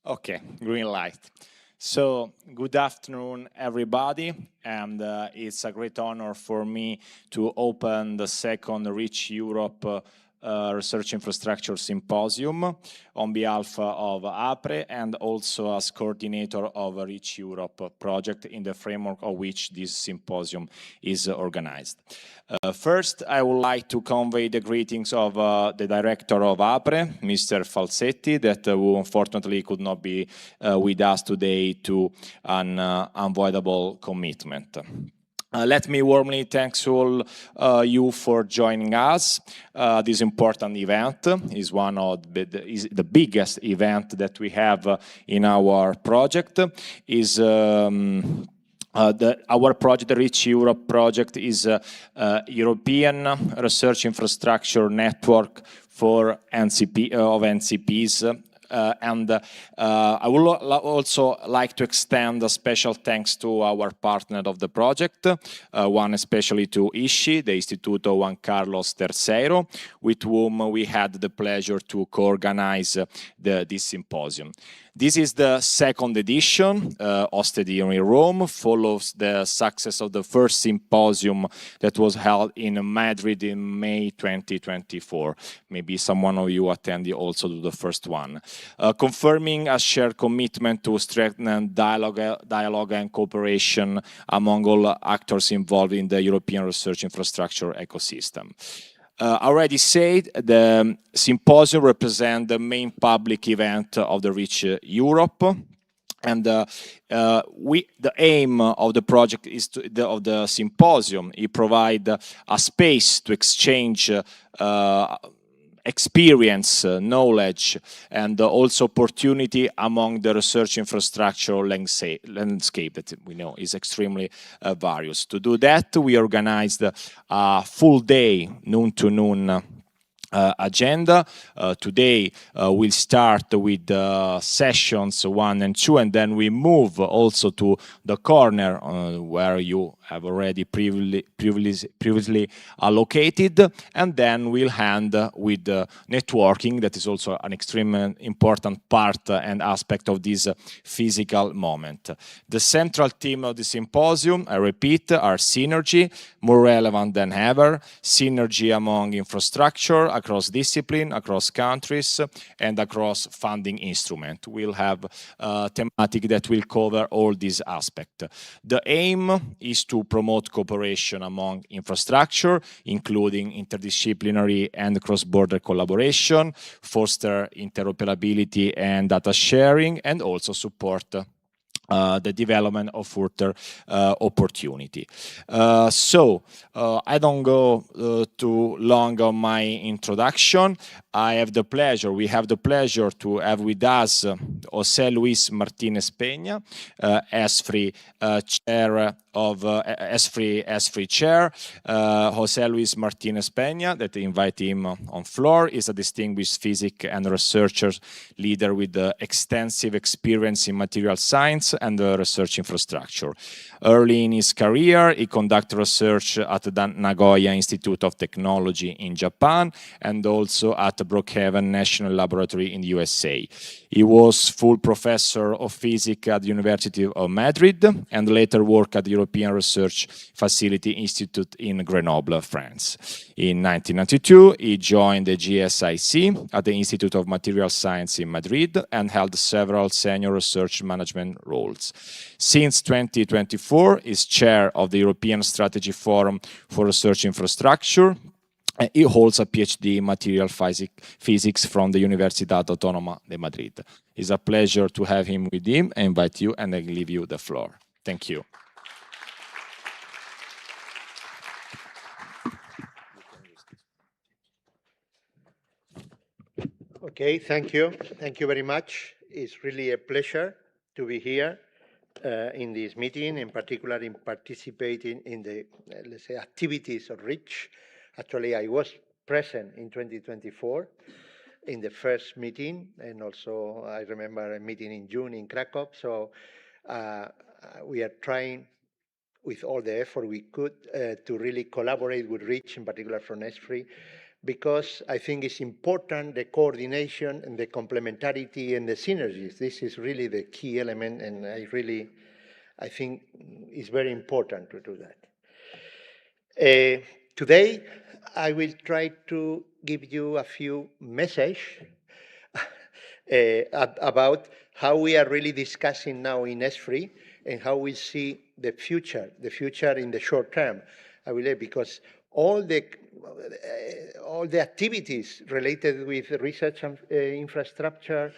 Okay, green light. So, good afternoon, everybody, and it's a great honor for me to open the second RICH Europe Research Infrastructure Symposium on behalf of APRE and also as coordinator of a RICH Europe project in the framework of which this symposium is organized. First, I would like to convey the greetings of the director of APRE, Mr. Falsetti, that who unfortunately could not be with us today to an unavoidable commitment. Let me warmly thank all you for joining us. This important event is one of the biggest event that we have in our project. Our project, the RICH Europe project, is a European research infrastructure network for NCPs. I would also like to extend a special thanks to our partner of the project, one especially to ISCI, the Istituto Juan Carlos III, with whom we had the pleasure to co-organize this symposium. This is the second edition, hosted here in Rome, follows the success of the first symposium that was held in Madrid in May 2024. Maybe someone of you attended also to the first one. Confirming a shared commitment to strengthen dialogue and cooperation among all actors involved in the European research infrastructure ecosystem. Already said, the symposium represents the main public event of the RICH Europe, and the aim of the project is of the symposium. It provides a space to exchange experience, knowledge, and also opportunity among the research infrastructure landscape that we know is extremely various. To do that, we organized a full day, noon to noon, agenda. Today we'll start with sessions 1 and 2, and then we move also to the corner where you have already previously allocated, and then we'll end with networking. That is also an extremely important part and aspect of this physical moment. The central theme of the symposium, I repeat, are synergy, more relevant than ever, synergy among infrastructure, across discipline, across countries, and across funding instrument. We'll have a thematic that will cover all these aspects. The aim is to promote cooperation among infrastructure, including interdisciplinary and cross-border collaboration, foster interoperability and data sharing, and also support the development of further opportunity. I don't go too long on my introduction. We have the pleasure to have with us José Luis Martínez Peña, ESFRI chair of ESFRI chair. José Luis Martínez Peña, that I invite him on floor, is a distinguished physicist and researcher leader with extensive experience in material science and research infrastructure. Early in his career, he conducted research at the Nagoya Institute of Technology in Japan and also at the Brookhaven National Laboratory in the USA. He was full professor of physics at the University of Madrid and later worked at the European Research Facility Institute in Grenoble, France. In 1992, he joined the GSIC at the Institute of Material Science in Madrid and held several senior research management roles. Since 2024, he is chair of the European Strategy Forum for Research Infrastructure. He holds a PhD in material physics from the Universidad Autónoma de Madrid. It's a pleasure to have him with him. I invite you and I leave you the floor. Thank you. Okay, thank you. Thank you very much. It's really a pleasure to be here in this meeting, in particular in participating in the, let's say, activities of RICH. Actually, I was present in 2024 in the first meeting, and also I remember a meeting in June in Krakow. So we are trying with all the effort we could to really collaborate with RICH, in particular from ESFRI, because I think it's important, the coordination and the complementarity and the synergies. This is really the key element, and I think it's very important to do that. Today, I will try to give you a few messages about how we are really discussing now in S3 and how we see the future in the short term. I will, because all the activities related with research and infrastructure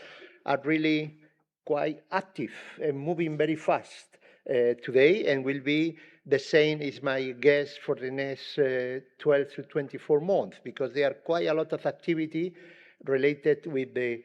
are really quite active and moving very fast today, and will be the same, is my guess, for the next 12 to 24 months, because there are quite a lot of activity related with the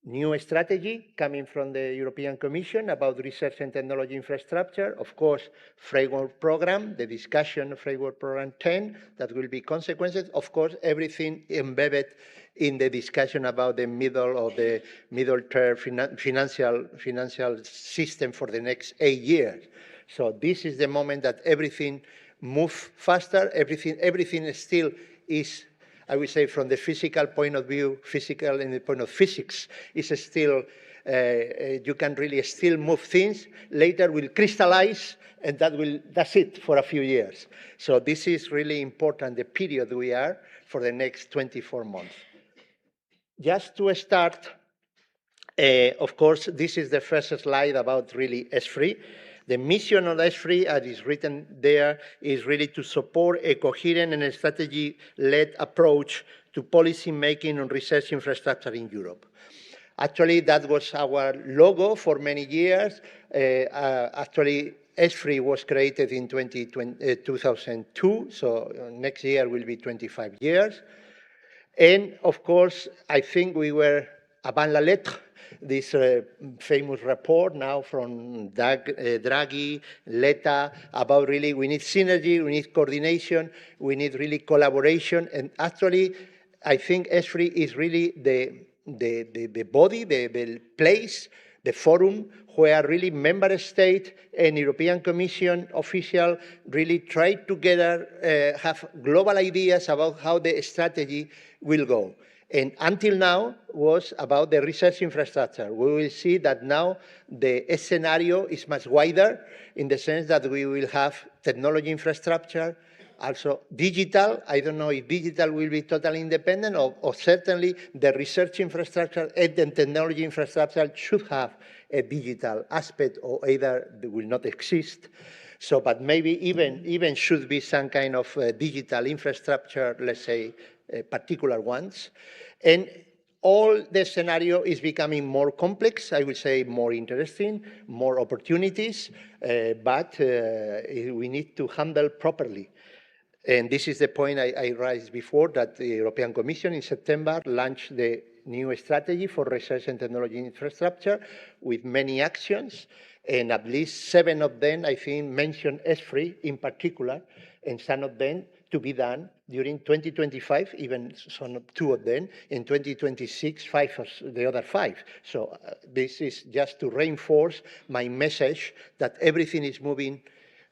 new strategy coming from the European Commission about research and technology infrastructure. Of course, framework program, the discussion of framework program 10, that will be consequences. Of course, everything embedded in the discussion about the middle term financial system for the next 8 years. So this is the moment that everything moves faster. Everything still is, I would say, from the physical point of view, physical and the point of physics, is still, you can really still move things. Later will crystallize, and that's it for a few years. So this is really important, the period we are for the next 24 months. Just to start, of course, this is the first slide about really S3. The mission of S3, as is written there, is really to support a coherent and a strategy-led approach to policy making on research infrastructure in Europe. Actually, that was our logo for many years. Actually, S3 was created in 2002, so next year will be 25 years. And of course, I think we were avant la lettre, this famous report now from Draghi, Letta, about really we need synergy, we need coordination, we need really collaboration. And actually, I think S3 is really the body, the place, the forum where really member state and European Commission official really try together, have global ideas about how the strategy will go. And until now was about the research infrastructure. We will see that now the scenario is much wider in the sense that we will have technology infrastructure, also digital. I don't know if digital will be totally independent, or certainly the research infrastructure and the technology infrastructure should have a digital aspect, or either they will not exist. So, but maybe even should be some kind of digital infrastructure, let's say, particular ones. And all the scenario is becoming more complex, I would say more interesting, more opportunities, but we need to handle properly. And this is the point I raised before, that the European Commission in September launched the new strategy for research and technology infrastructure with many actions, and at least 7 of them, I think, mention S3 in particular, and some of them to be done during 2025, even some 2 of them, in 2026, 5 of the other 5. So this is just to reinforce my message that everything is moving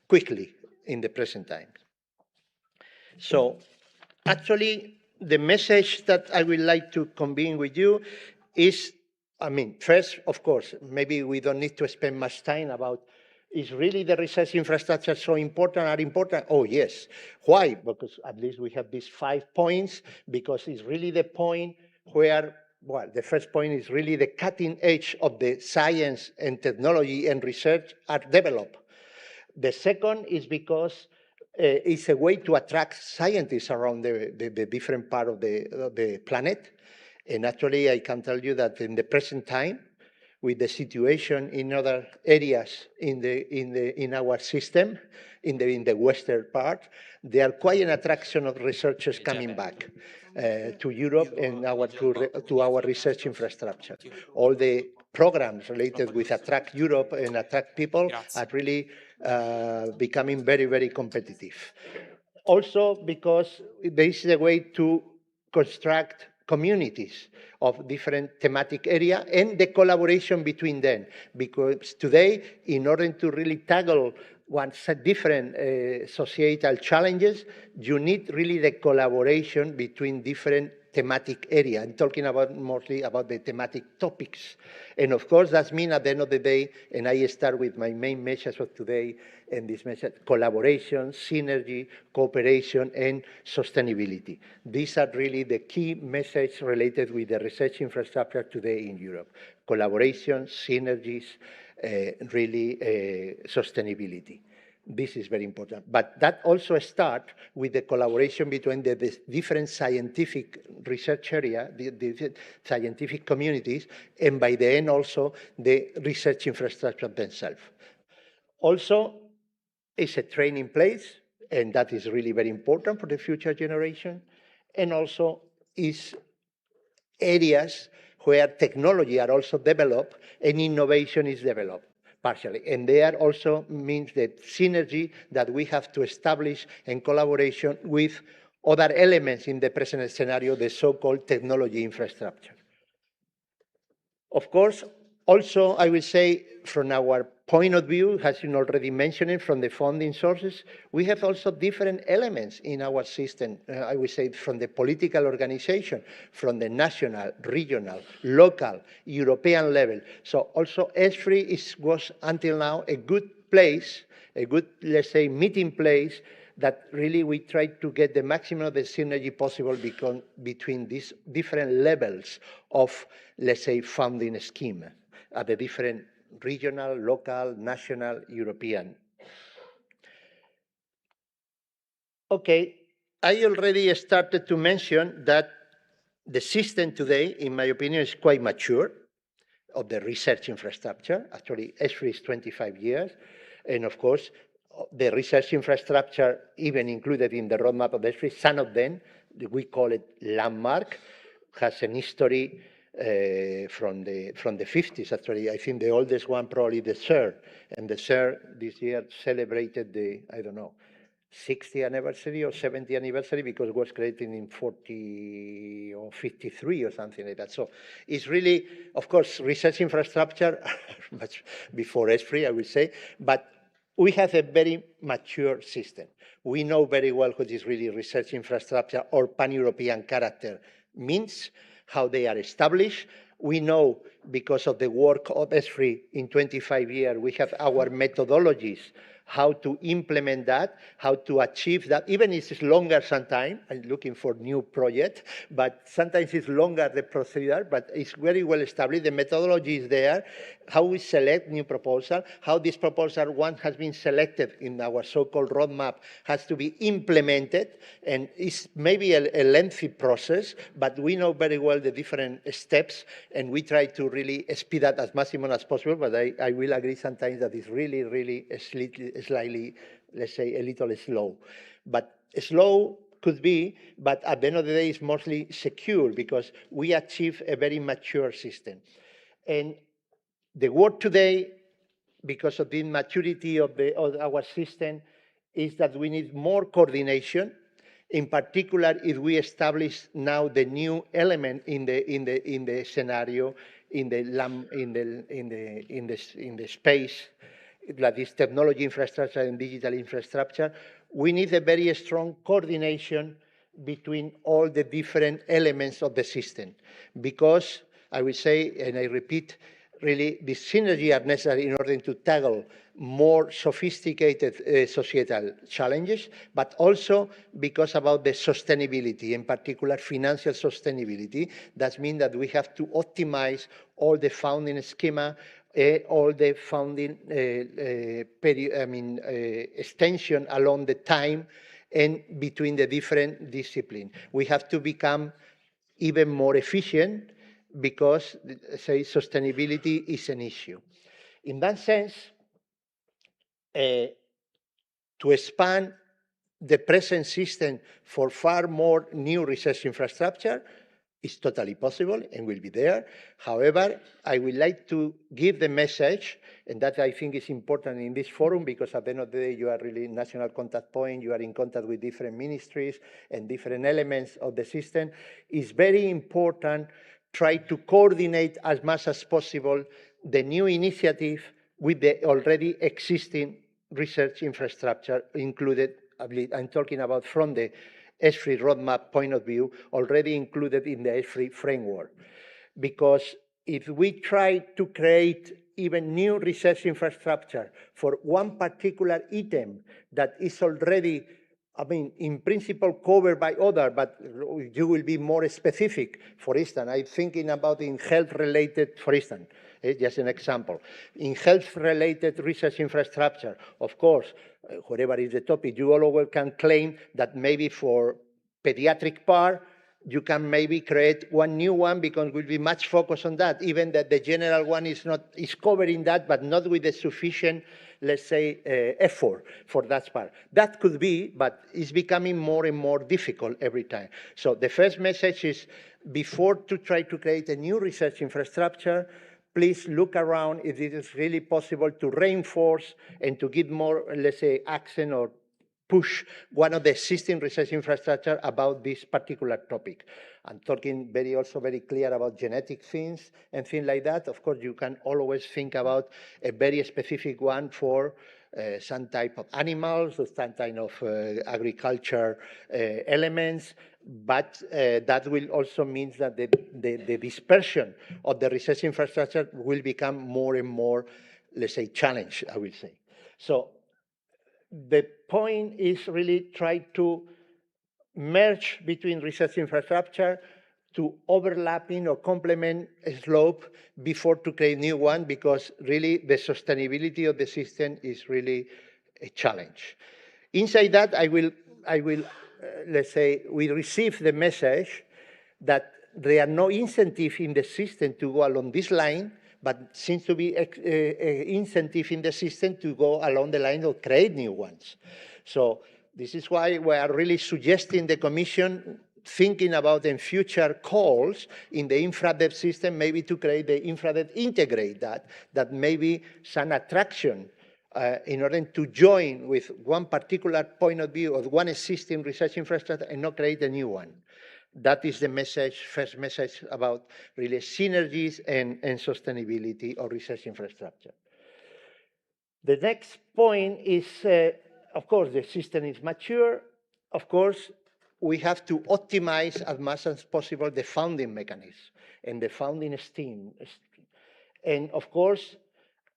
quickly in the present time. So actually, the message that I would like to convey with you is, I mean, first, of course, maybe we don't need to spend much time about, is really the research infrastructure so important, are important? Oh, yes. Why? Because at least we have these 5 points, because it's really the point where, well, the first point is really the cutting edge of the science and technology and research are developed. The second is because it's a way to attract scientists around the different part of the planet. And actually, I can tell you that in the present time, with the situation in other areas in our system, in the western part, there are quite an attraction of researchers coming back to Europe and to our research infrastructure. All the programs related with Attract Europe and Attract People are really becoming very, very competitive. Also, because this is a way to construct communities of different thematic area and the collaboration between them. Because today, in order to really tackle different societal challenges, you need really the collaboration between different thematic area. I'm talking about mostly about the thematic topics. And of course, that means at the end of the day, and I start with my main message of today, and this message, collaboration, synergy, cooperation, and sustainability. These are really the key messages related with the research infrastructure today in Europe. Collaboration, synergies, really sustainability. This is very important. But that also starts with the collaboration between the different scientific research area, the scientific communities, and by the end also the research infrastructure themselves. Also, it's a training place, and that is really very important for the future generation, and also is areas where technology are also developed and innovation is developed partially. And there also means that synergy that we have to establish in collaboration with other elements in the present scenario, the so-called technology infrastructure. Of course, also, I will say from our point of view, as you already mentioned, from the funding sources, we have also different elements in our system, I would say from the political organization, from the national, regional, local, European level. So also ESFRI was until now a good place, a good, let's say, meeting place that really we try to get the maximum of the synergy possible between these different levels of, let's say, funding scheme at the different regional, local, national, European. Okay, I already started to mention that the system today, in my opinion, is quite mature of the research infrastructure. Actually, ESFRI is 25 years. And of course, the research infrastructure, even included in the roadmap of ESFRI, some of them, we call it landmark, has an history from the 50s, actually. I think the oldest one, probably the CERN. And the CERN this year celebrated the, I don't know, 60th anniversary or 70th anniversary because it was created in 40 or 53 or something like that. So it's really, of course, research infrastructure, much before ESFRI, I would say, but we have a very mature system. We know very well what is really research infrastructure or pan-European character means, how they are established. We know, because of the work of ESFRI in 25 years, we have our methodologies, how to implement that, how to achieve that. Even if it's longer sometimes, I'm looking for new project, but sometimes it's longer the procedure, but it's very well established. The methodology is there, how we select new proposal, how this proposal, once has been selected in our so-called roadmap, has to be implemented, and it's maybe a lengthy process, but we know very well the different steps, and we try to really speed that as maximum as possible, but I will agree sometimes that it's really, really slightly, let's say, a little slow. But slow could be, but at the end of the day, it's mostly secure because we achieve a very mature system. And the word today, because of the maturity of our system, is that we need more coordination. In particular, if we establish now the new element in the scenario, in the space, that is technology infrastructure and digital infrastructure, we need a very strong coordination between all the different elements of the system. Because I will say, and I repeat, really, the synergy are necessary in order to tackle more sophisticated societal challenges, but also because about the sustainability, in particular financial sustainability. That means that we have to optimize all the funding schema, all the funding extension along the time and between the different disciplines. We have to become even more efficient because, say, sustainability is an issue. In that sense, to expand the present system for far more new research infrastructure is totally possible and will be there. However, I would like to give the message, and that I think is important in this forum, because at the end of the day, you are really national contact point, you are in contact with different ministries and different elements of the system. It's very important try to coordinate as much as possible the new initiative with the already existing research infrastructure included, I'm talking about from the S3 roadmap point of view, already included in the S3 framework. Because if we try to create even new research infrastructure for one particular item that is already, I mean, in principle covered by other, but you will be more specific. For instance, I'm thinking about in health-related, for instance, just an example. In health-related research infrastructure, of course, whatever is the topic, you always can claim that maybe for pediatric part, you can maybe create one new one because we'll be much focused on that, even that the general one is covering that, but not with the sufficient, let's say, effort for that part. That could be, but it's becoming more and more difficult every time. So the first message is, before to try to create a new research infrastructure, please look around if it is really possible to reinforce and to give more, let's say, accent or push one of the existing research infrastructure about this particular topic. I'm talking also very clear about genetic things and things like that. Of course, you can always think about a very specific one for some type of animals or some kind of agriculture elements, but that will also mean that the dispersion of the research infrastructure will become more and more, let's say, challenged, I will say. So the point is really try to merge between research infrastructure to overlapping or complement a slope before to create new one, because really the sustainability of the system is really a challenge. Inside that, I will let's say, we receive the message that there are no incentive in the system to go along this line, but seems to be incentive in the system to go along the line of create new ones. So this is why we are really suggesting the Commission thinking about in future calls in the infra-dev system, maybe to create the infra-dev integrate that maybe some attraction in order to join with one particular point of view of one existing research infrastructure and not create a new one. That is the message, first message about really synergies and sustainability of research infrastructure. The next point is, of course, the system is mature. Of course, we have to optimize as much as possible the funding mechanism and the funding stream. And of course,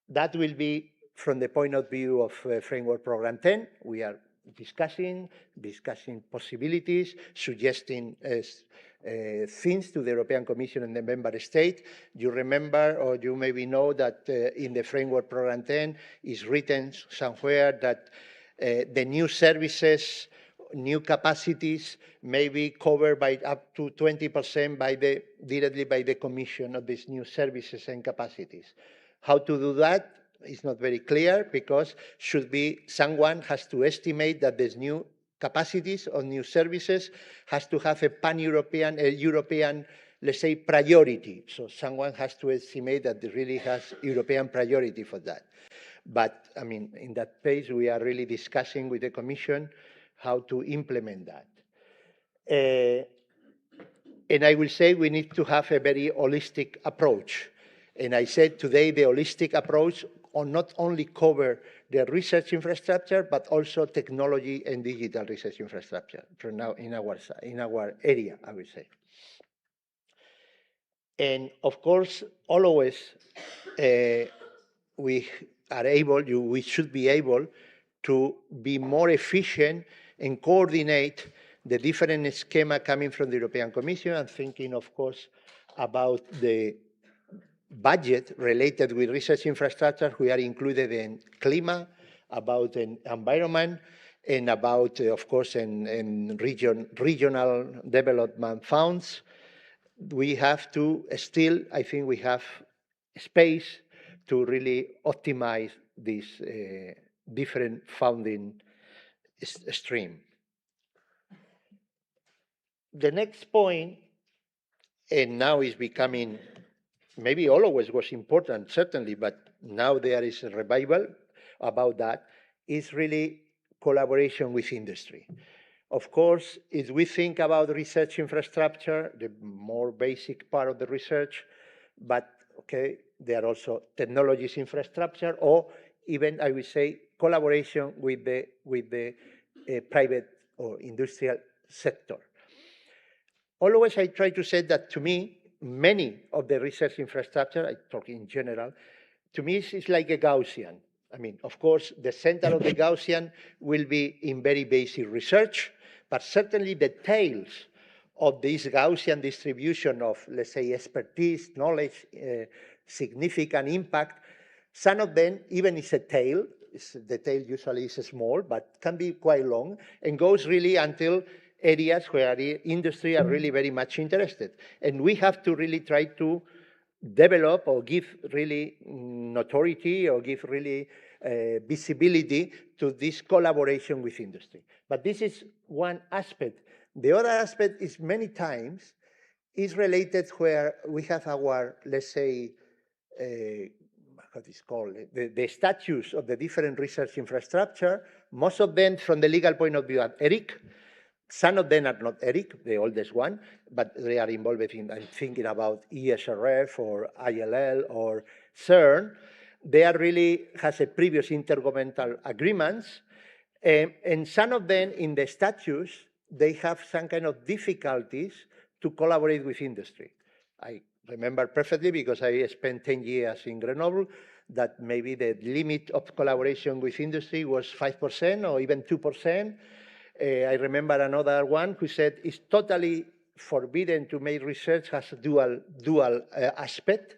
that will be from the point of view of Framework Program 10. We are discussing possibilities, suggesting things to the European Commission and the member state. You remember, or you maybe know, that in the Framework Program 10 is written somewhere that the new services, new capacities may be covered by up to 20% directly by the Commission of these new services and capacities. How to do that? It's not very clear, because should be someone has to estimate that these new capacities or new services has to have a pan-European, European, let's say, priority. So someone has to estimate that it really has European priority for that. But I mean, in that phase, we are really discussing with the Commission how to implement that. And I will say we need to have a very holistic approach. And I said today the holistic approach will not only cover the research infrastructure, but also technology and digital research infrastructure from now in our area, I will say. And of course, always we should be able to be more efficient and coordinate the different schema coming from the European Commission. I'm thinking, of course, about the budget related with research infrastructure. We are included in CLIMA, about environment, and about, of course, in regional development funds. We have to still, I think we have space to really optimize this different funding stream. The next point, and now is becoming, maybe always was important, certainly, but now there is a revival about that, is really collaboration with industry. Of course, if we think about research infrastructure, the more basic part of the research, but okay, there are also technologies infrastructure, or even, I would say, collaboration with the private or industrial sector. Always I try to say that, to me, many of the research infrastructure, I talk in general, to me it's like a Gaussian. I mean, of course, the center of the Gaussian will be in very basic research, but certainly the tails of this Gaussian distribution of, let's say, expertise, knowledge, significant impact, some of them, even is a tail, the tail usually is small, but can be quite long, and goes really until areas where the industry are really very much interested. And we have to really try to develop or give really notoriety or give really visibility to this collaboration with industry. But this is one aspect. The other aspect is many times is related where we have our, let's say, what is called, the status of the different research infrastructure. Most of them, from the legal point of view, are ERIC. Some of them are not ERIC, the oldest one, but they are involved in, I'm thinking about ESRF or ILL or CERN. They are really, has a previous intergovernmental agreements, and some of them in the statutes, they have some kind of difficulties to collaborate with industry. I remember perfectly, because I spent 10 years in Grenoble, that maybe the limit of collaboration with industry was 5% or even 2%. I remember another one who said it's totally forbidden to make research has a dual aspect.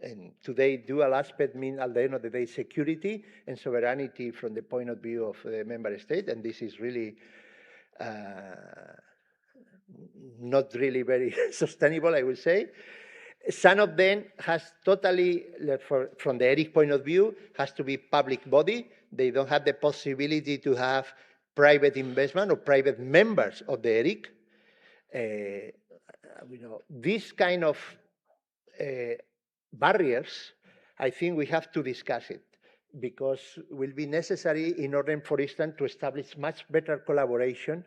And today, dual aspect means, at the end of the day, security and sovereignty from the point of view of the member state. And this is really not really very sustainable, I would say. Some of them has totally, from the ERIC point of view, has to be public body. They don't have the possibility to have private investment or private members of the ERIC. These kind of barriers, I think we have to discuss it, because will be necessary in order, for instance, to establish much better collaboration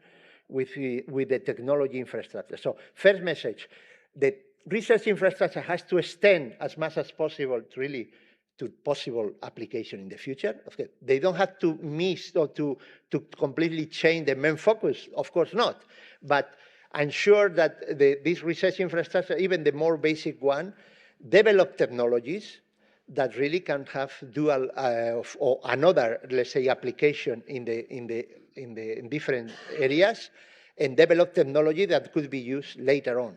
with the technology infrastructure. So first message, the research infrastructure has to extend as much as possible really to possible application in the future. Okay. They don't have to miss or to completely change the main focus, of course not. But I'm sure that this research infrastructure, even the more basic one, develop technologies that really can have dual or another, let's say, application in different areas, and develop technology that could be used later on.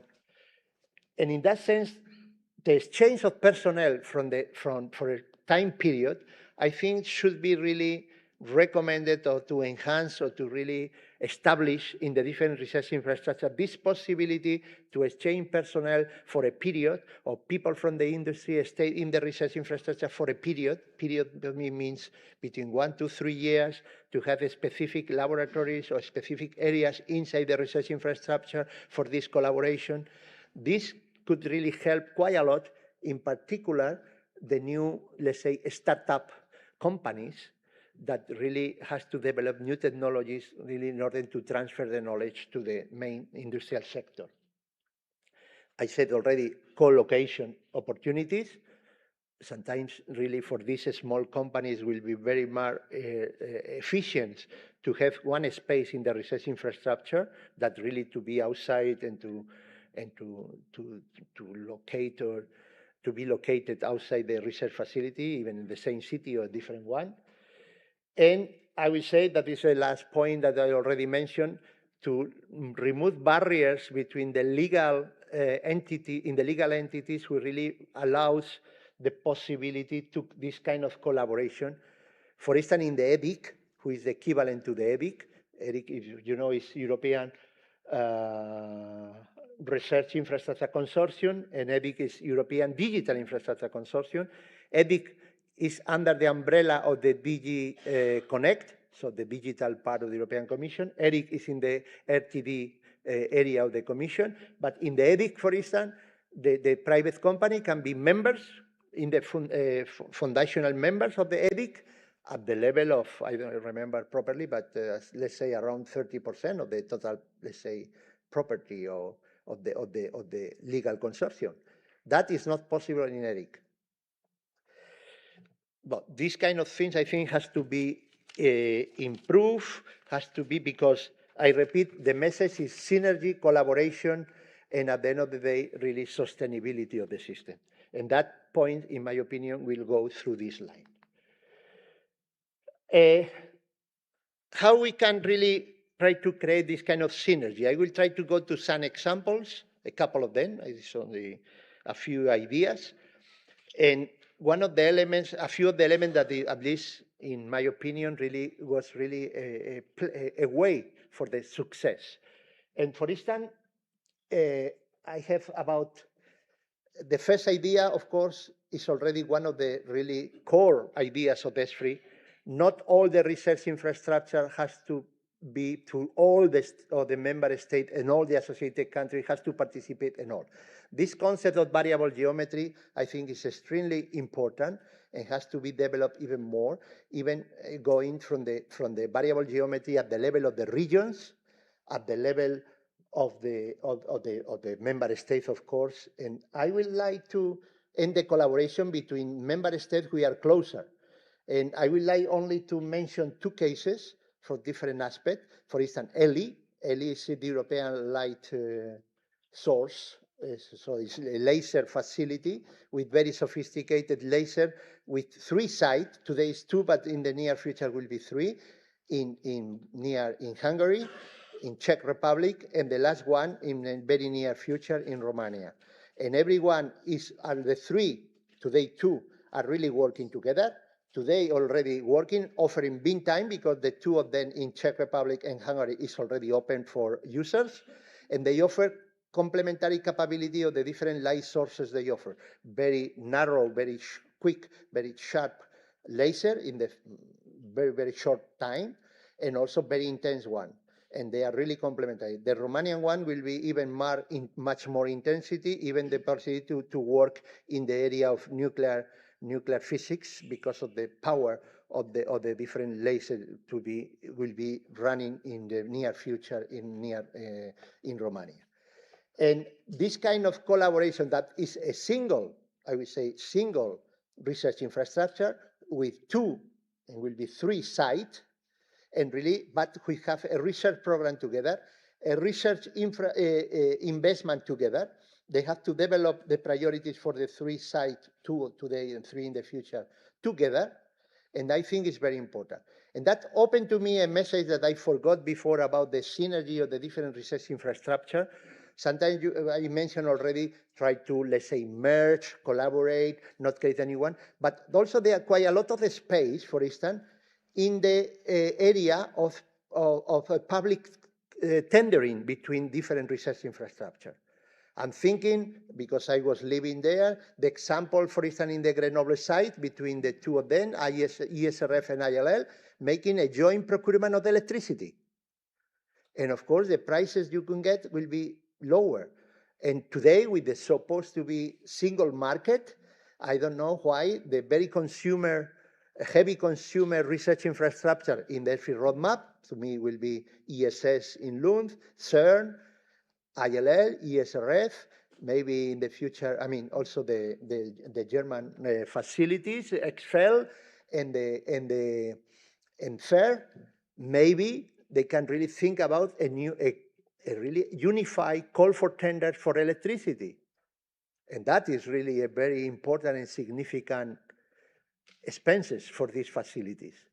And in that sense, the exchange of personnel for a time period, I think should be really recommended, or to enhance or to really establish in the different research infrastructure this possibility to exchange personnel for a period, or people from the industry stay in the research infrastructure for a period. Period means between 1 to 3 years, to have specific laboratories or specific areas inside the research infrastructure for this collaboration. This could really help quite a lot, in particular, the new, let's say, startup companies that really has to develop new technologies really in order to transfer the knowledge to the main industrial sector. I said already, co-location opportunities. Sometimes really for these small companies will be very more efficient to have one space in the research infrastructure that really to be outside and to locate or to be located outside the research facility, even in the same city or a different one. And I will say that is the last point that I already mentioned, to remove barriers between the legal entity, in the legal entities, who really allows the possibility to this kind of collaboration. For instance, in the EBIC, who is equivalent to the EBIC, EBIC, if you know, is European Research Infrastructure Consortium, and EBIC is European Digital Infrastructure Consortium. EBIC is under the umbrella of the DG Connect, so the digital part of the European Commission. ERIC is in the RTD area of the Commission. But in the EBIC, for instance, the private company can be members in the foundational members of the EBIC at the level of, I don't remember properly, but let's say around 30% of the total, let's say, property of the legal consortium. That is not possible in ERIC. but these kind of things I think has to be improved, has to be, because I repeat, the message is synergy, collaboration, and at the end of the day, really sustainability of the system. And that point, in my opinion, will go through this line. How we can really try to create this kind of synergy? I will try to go to some examples, a couple of them. It's only a few ideas. And one of the elements, a few of the elements that, at least in my opinion, really was really a way for the success. And for instance, I have about the first idea, of course, is already one of the really core ideas of ESFRI. Not all the research infrastructure has to be to all the member states and all the associated countries has to participate in all. This concept of variable geometry, I think, is extremely important and has to be developed even more, even going from the variable geometry at the level of the regions, at the level of the member states, of course. And I would like to end the collaboration between member states who are closer. And I would like only to mention two cases for different aspects. For instance, ELI. ELI is the European Light Source. So it's a laser facility with very sophisticated laser with 3 sites. Today is 2, but in the near future will be 3 in Hungary, in Czech Republic, and the last one in the very near future in Romania. And everyone are the 3, today 2, are really working together. Today already working, offering bin time, because the 2 of them in Czech Republic and Hungary is already open for users. And they offer complementary capability of the different light sources they offer. Very narrow, very quick, very sharp laser in the very, very short time, and also very intense one. And they are really complementary. The Romanian one will be even much more intensity, even the possibility to work in the area of nuclear physics, because of the power of the different lasers will be running in the near future in Romania. And this kind of collaboration that is a single, I would say, single research infrastructure with 2 and will be 3 sites, and really, but we have a research program together, a research investment together. They have to develop the priorities for the 3 sites, 2 today and 3 in the future, together. And I think it's very important. And that opened to me a message that I forgot before about the synergy of the different research infrastructure. Sometimes I mentioned already, try to, let's say, merge, collaborate, not create a new one. But also they acquire a lot of the space, for instance, in the area of public tendering between different research infrastructure. I'm thinking, because I was living there, the example, for instance, in the Grenoble site, between the 2 of them, ESRF and ILL, making a joint procurement of electricity. And of course, the prices you can get will be lower. And today, with the supposed to be single market, I don't know why the very heavy consumer research infrastructure in the ESFRI roadmap, to me, will be ESS in Lund, CERN, ILL, ESRF, maybe in the future, I mean, also the German facilities, XFEL, and FAIR. Maybe they can really think about a really unified call for tenders for electricity. And that is really a very important and significant expenses for these facilities.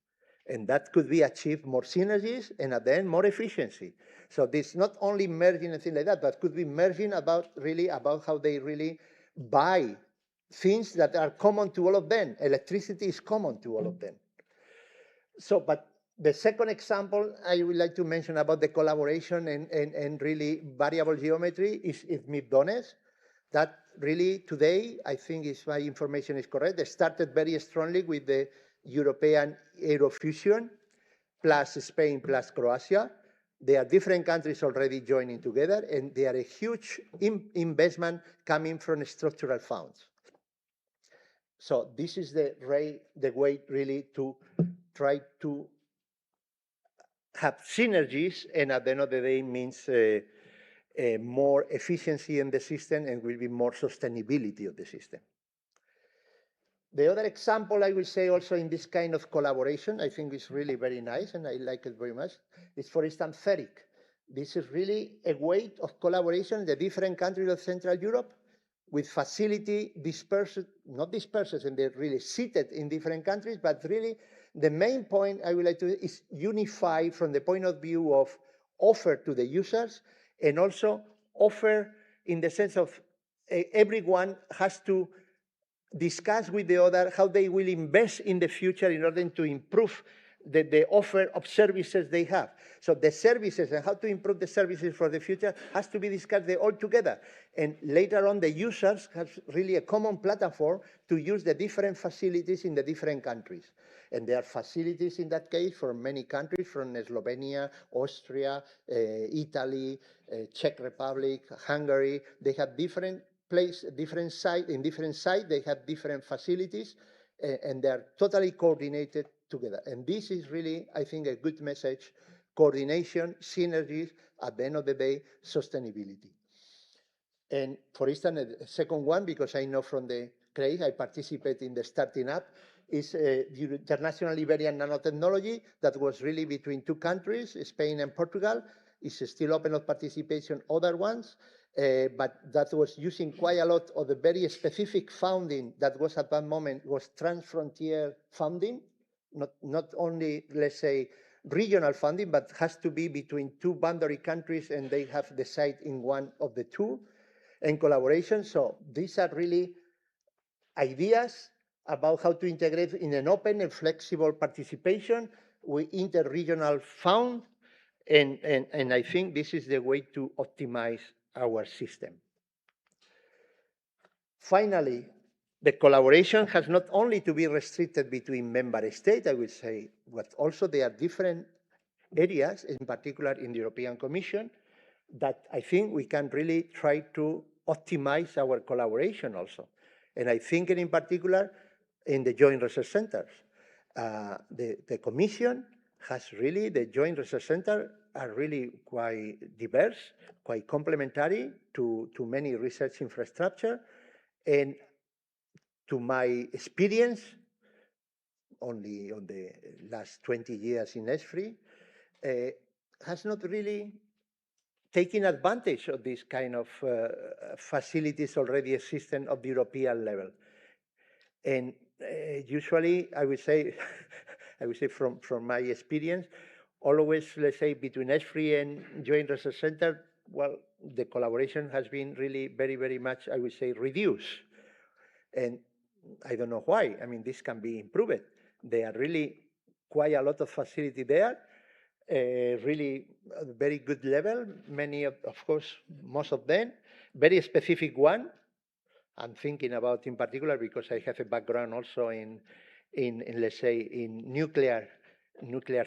And that could be achieved more synergies and at the end more efficiency. So this not only merging and things like that, but could be merging about how they really buy things that are common to all of them. Electricity is common to all of them. So, but the second example I would like to mention about the collaboration and really variable geometry is MIPDONES. That really today, I think if my information is correct, they started very strongly with the European Aerofusion, plus Spain, plus Croatia. There are different countries already joining together, and there are a huge investment coming from structural funds. So this is the way really to try to have synergies, and at the end of the day means more efficiency in the system and will be more sustainability of the system. The other example I will say also in this kind of collaboration, I think is really very nice and I like it very much, is for instance, FERIC. This is really a way of collaboration in the different countries of Central Europe with facility dispersed, not dispersed, and they're really seated in different countries, but really the main point I would like to is unify from the point of view of offer to the users and also offer in the sense of everyone has to discuss with the other how they will invest in the future in order to improve the offer of services they have. So the services and how to improve the services for the future has to be discussed all together. And later on, the users have really a common platform to use the different facilities in the different countries. And there are facilities in that case for many countries, from Slovenia, Austria, Italy, Czech Republic, Hungary. They have different different sites. In different sites, they have different facilities, and they are totally coordinated together. And this is really, I think, a good message: coordination, synergies, at the end of the day, sustainability. And for instance, a second one, because I know from the CREI, I participate in the starting up, is the International Iberian Nanotechnology that was really between two countries, Spain and Portugal. It's still open of participation, other ones, but that was using quite a lot of the very specific funding that was at that moment was transfrontier funding, not only, let's say, regional funding, but has to be between two boundary countries and they have the site in one of the two and collaboration. So these are really ideas about how to integrate in an open and flexible participation with inter-regional fund. And I think this is the way to optimize our system. Finally, the collaboration has not only to be restricted between member states, I would say, but also there are different areas, in particular in the European Commission, that I think we can really try to optimize our collaboration also. And I think in particular in the joint research centers. The Commission has really, the joint research centers are really quite diverse, quite complementary to many research infrastructure. And to my experience, only on the last 20 years in ESFRI, has not really taken advantage of this kind of facilities already existing at the European level. And usually, I would say, from my experience, always, let's say, between ESFRI and Joint Research Center, well, the collaboration has been really very, very much, I would say, reduced. And I don't know why. I mean, this can be improved. There are really quite a lot of facility there, really very good level. Many of course, most of them, very specific one. I'm thinking about in particular because I have a background also in let's say, in nuclear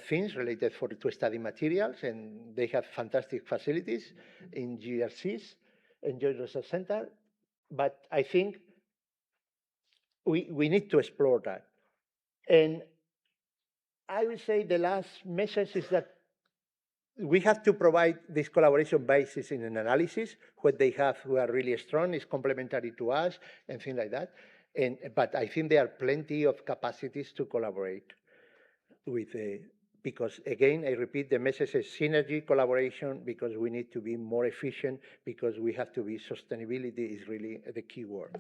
things related to study materials, and they have fantastic facilities in GRCs, in Joint Research Center. But I think we need to explore that. And I would say the last message is that we have to provide this collaboration basis in an analysis. What they have who are really strong is complementary to us and things like that. But I think there are plenty of capacities to collaborate with, because again, I repeat, the message is synergy, collaboration, because we need to be more efficient, because we have to be, sustainability is really the key word.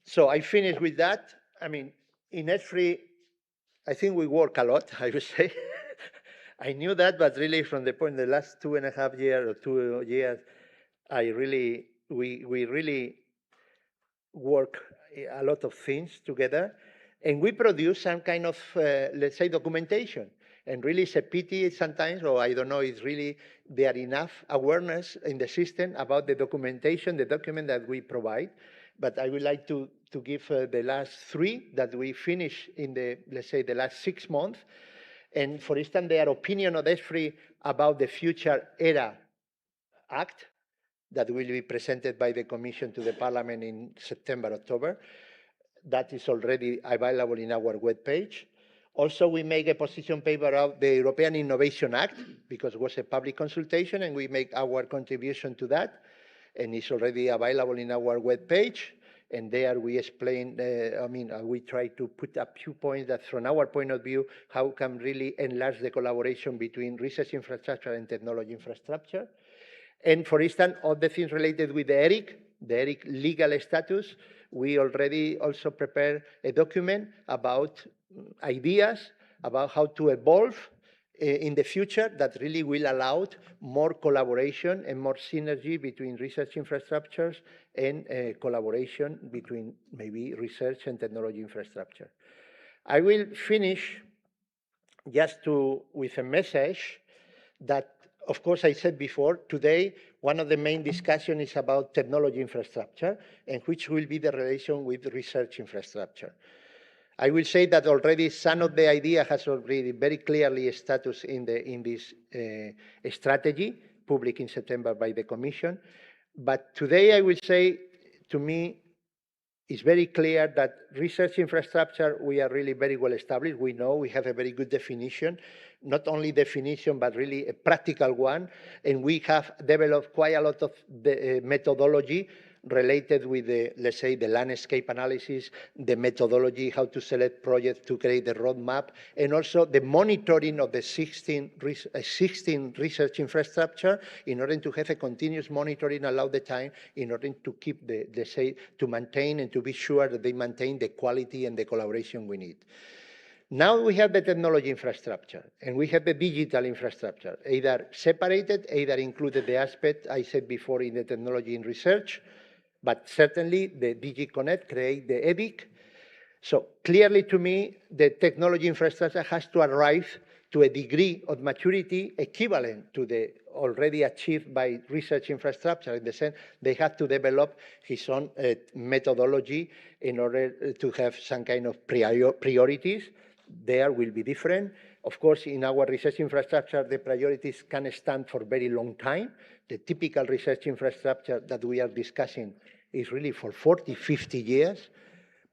So I finish with that. I mean, in ESFRI, I think we work a lot, I would say. I knew that, but really from the point, the last 2.5 years or 2 years, we really work a lot of things together. And we produce some kind of, let's say, documentation. And really it's a pity sometimes, or I don't know, it's really, there enough awareness in the system about the documentation, the document that we provide. But I would like to give the last 3 that we finished in the, let's say, the last 6 months. And for instance, their opinion of ESFRI about the Future Era Act that will be presented by the Commission to the Parliament in September, October. That is already available in our webpage. Also, we make a position paper of the European Innovation Act, because it was a public consultation, and we make our contribution to that. and it's already available in our webpage. And there we explain, we try to put a few points that from our point of view, how can really enlarge the collaboration between research infrastructure and technology infrastructure. And for instance, all the things related with the ERIC legal status, we already also prepare a document about ideas about how to evolve in the future that really will allow more collaboration and more synergy between research infrastructures and collaboration between maybe research and technology infrastructure. I will finish just with a message that, of course, I said before, today, one of the main discussions is about technology infrastructure and which will be the relation with research infrastructure. I will say that already some of the idea has already very clearly status in this strategy, published in September by the Commission. But today I will say, to me, it's very clear that research infrastructure, we are really very well established. We know we have a very good definition, not only definition, but really a practical one. And we have developed quite a lot of the methodology related with the, let's say, the landscape analysis, the methodology, how to select projects to create the roadmap, and also the monitoring of the 16 research infrastructure in order to have a continuous monitoring along the time in order to keep to maintain and to be sure that they maintain the quality and the collaboration we need. Now we have the technology infrastructure and we have the digital infrastructure, either separated, either included the aspect I said before in the technology and research, but certainly the DigiConnect create the EDIC. So clearly to me, the technology infrastructure has to arrive to a degree of maturity equivalent to the already achieved by research infrastructure. In the sense, they have to develop his own methodology in order to have some kind of priorities. There will be different. Of course, in our research infrastructure, the priorities can stand for very long time. The typical research infrastructure that we are discussing is really for 40, 50 years.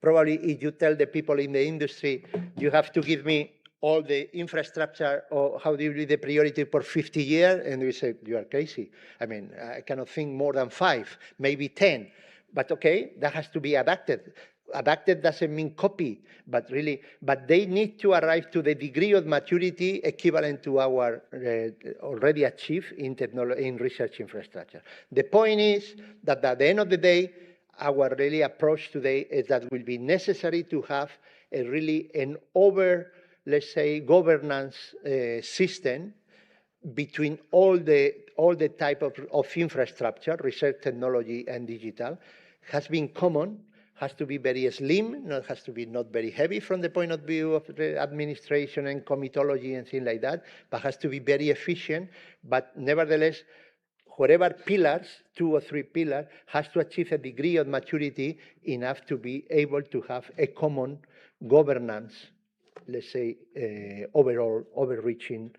Probably if you tell the people in the industry, you have to give me all the infrastructure, or how do you do the priority for 50 years? And we say, you are crazy. I mean, I cannot think more than 5, maybe 10. But okay, that has to be adapted. Adapted doesn't mean copy, but they need to arrive to the degree of maturity equivalent to our already achieved in research infrastructure. The point is that at the end of the day, our really approach today is that it will be necessary to have an let's say, governance system between all the type of infrastructure, research, technology, and digital, has been common. Has to be very slim, has to be not very heavy from the point of view of the administration and comitology and things like that, but has to be very efficient. But nevertheless, whatever pillars, 2 or 3 pillars, has to achieve a degree of maturity enough to be able to have a common governance, let's say, overall overreaching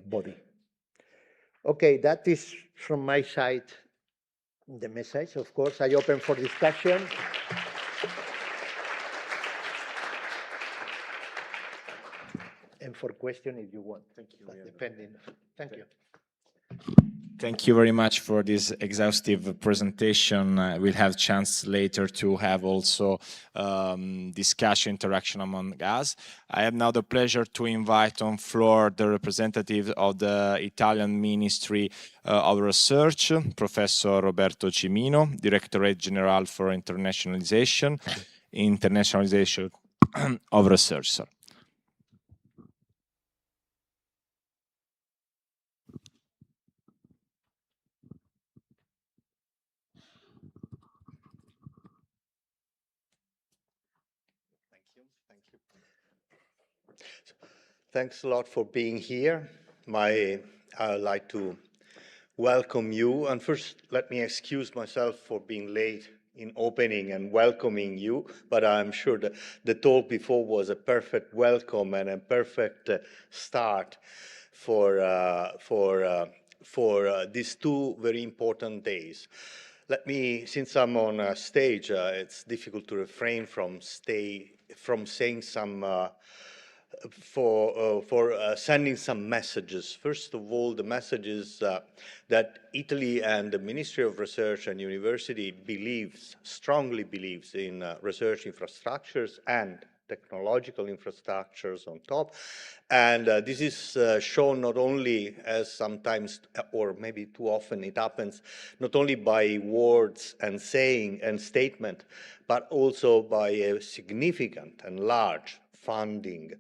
body. Okay, that is from my side the message. Of course, I open for discussion. And for question if you want. Thank you. Depending. Thank you. Thank you very much for this exhaustive presentation. We'll have chance later to have also discussion, interaction among us. I have now the pleasure to invite on floor the representative of the Italian Ministry of Research, Professor Roberto Cimino, Directorate General for Internationalization of Research. Sir. Thanks a lot for being here. I'd like to welcome you. And first, let me excuse myself for being late in opening and welcoming you. But I'm sure that the talk before was a perfect welcome and a perfect start for these 2 very important days. Let me, since I'm on stage, it's difficult to refrain from saying some sending some messages. First of all, the message is that Italy and the Ministry of Research and University strongly believes in research infrastructures and technological infrastructures on top. And this is shown not only as sometimes, or maybe too often it happens, not only by words and saying and statement, but also by a significant and large funding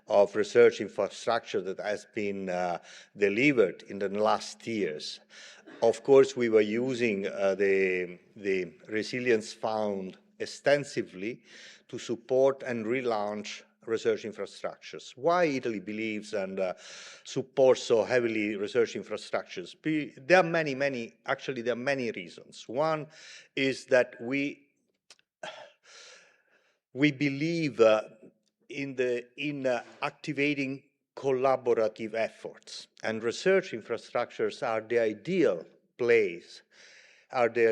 of research infrastructure that has been delivered in the last years. Of course, we were using the Resilience Fund extensively to support and relaunch research infrastructures. Why Italy believes and supports so heavily research infrastructures? There are many reasons. One is that we believe in activating collaborative efforts, and research infrastructures are the ideal place, are the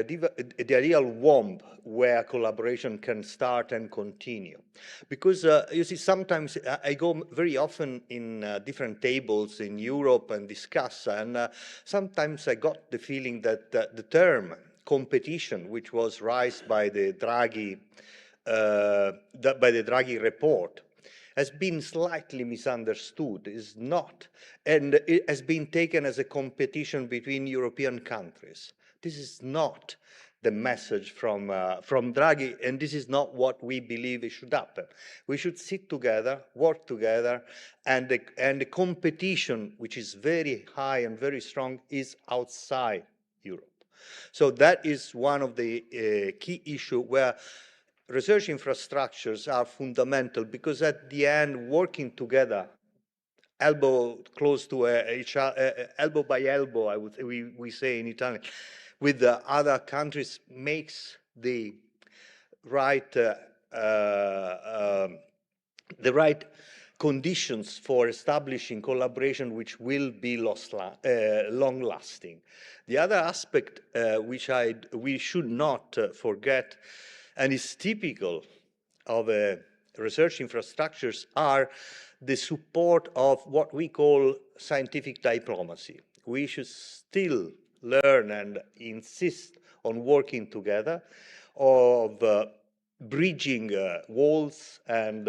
ideal womb where collaboration can start and continue. Because you see, sometimes I go very often in different tables in Europe and discuss, and sometimes I got the feeling that the term competition, which was raised by the Draghi report, has been slightly misunderstood, is not, and it has been taken as a competition between European countries. This is not the message from Draghi, and this is not what we believe it should happen. We should sit together, work together, and the competition, which is very high and very strong, is outside Europe. So that is one of the key issues where research infrastructures are fundamental, because at the end, working together, elbow close to each other, elbow by elbow, we say in Italian, with the other countries makes the right conditions for establishing collaboration which will be long-lasting. The other aspect which we should not forget, and is typical of research infrastructures, are the support of what we call scientific diplomacy. We should still learn and insist on working together, of bridging walls and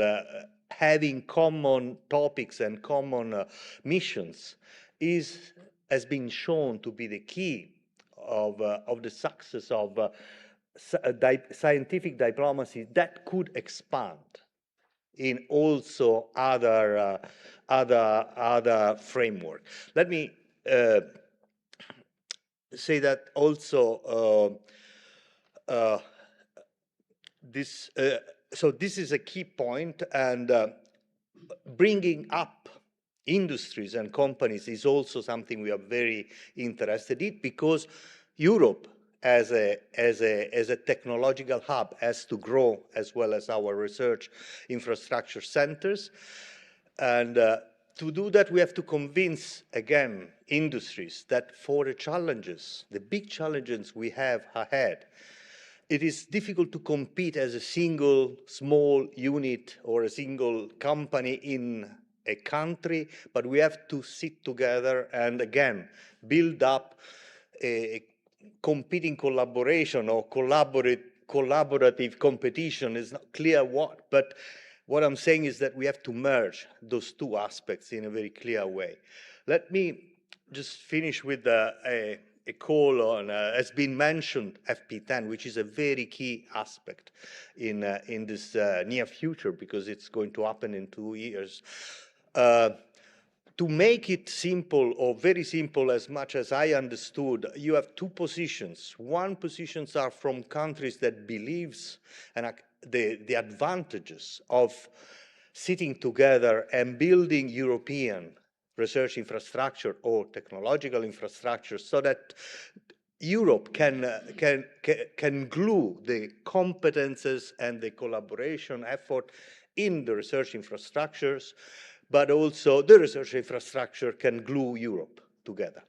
having common topics and common missions has been shown to be the key of the success of scientific diplomacy that could expand in also other framework. Let me say that also so this is a key point, and bringing up industries and companies is also something we are very interested in, because Europe as a technological hub has to grow, as well as our research infrastructure centers. And to do that, we have to convince, again, industries that for the big challenges we have ahead, it is difficult to compete as a single small unit or a single company in a country, but we have to sit together and, again, build up a competing collaboration or collaborative competition. Is not clear what, but what I'm saying is that we have to merge those two aspects in a very clear way. Let me just finish with a call on, has been mentioned, FP10, which is a very key aspect in this near future, because it's going to happen in 2 years. To make it simple, or very simple as much as I understood, you have two positions. One positions are from countries that believes and the advantages of sitting together and building European research infrastructure or technological infrastructure, so that Europe can glue the competences and the collaboration effort in the research infrastructures, but also the research infrastructure can glue Europe together.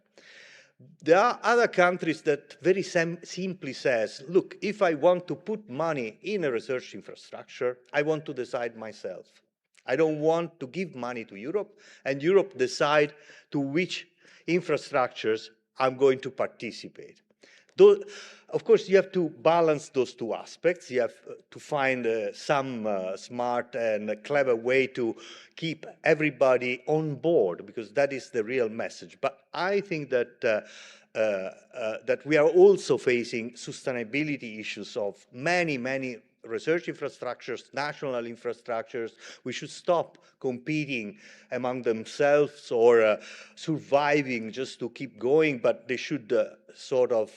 There are other countries that very simply says, look, if I want to put money in a research infrastructure, I want to decide myself. I don't want to give money to Europe and Europe decide to which infrastructures I'm going to participate. Though, of course, you have to balance those two aspects. You have to find some smart and clever way to keep everybody on board, because that is the real message. But I think that that we are also facing sustainability issues of many research infrastructures, national infrastructures. We should stop competing among themselves or surviving just to keep going, but they should sort of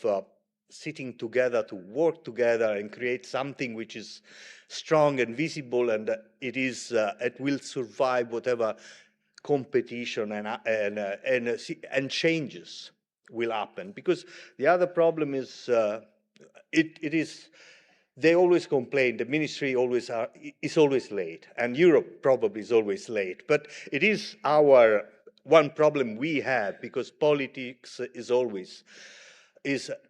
sitting together to work together and create something which is strong and visible, and it will survive whatever competition and changes will happen. Because the other problem is they always complain, the ministry is always late, and Europe probably is always late. But it is our one problem we have, because politics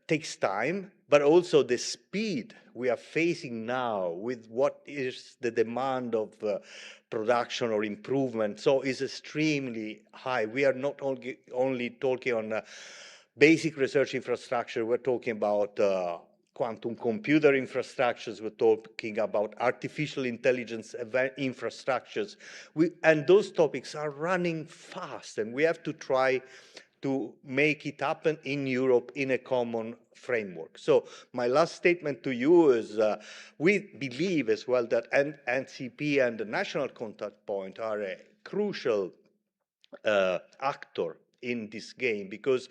takes time, but also the speed we are facing now with what is the demand of production or improvement, so is extremely high. We are not only talking on basic research infrastructure, we're talking about quantum computer infrastructures, we're talking about artificial intelligence infrastructures, and those topics are running fast, and we have to try to make it happen in Europe in a common framework. So my last statement to you is we believe as well that NCP and the national contact point are a crucial actor in this game, because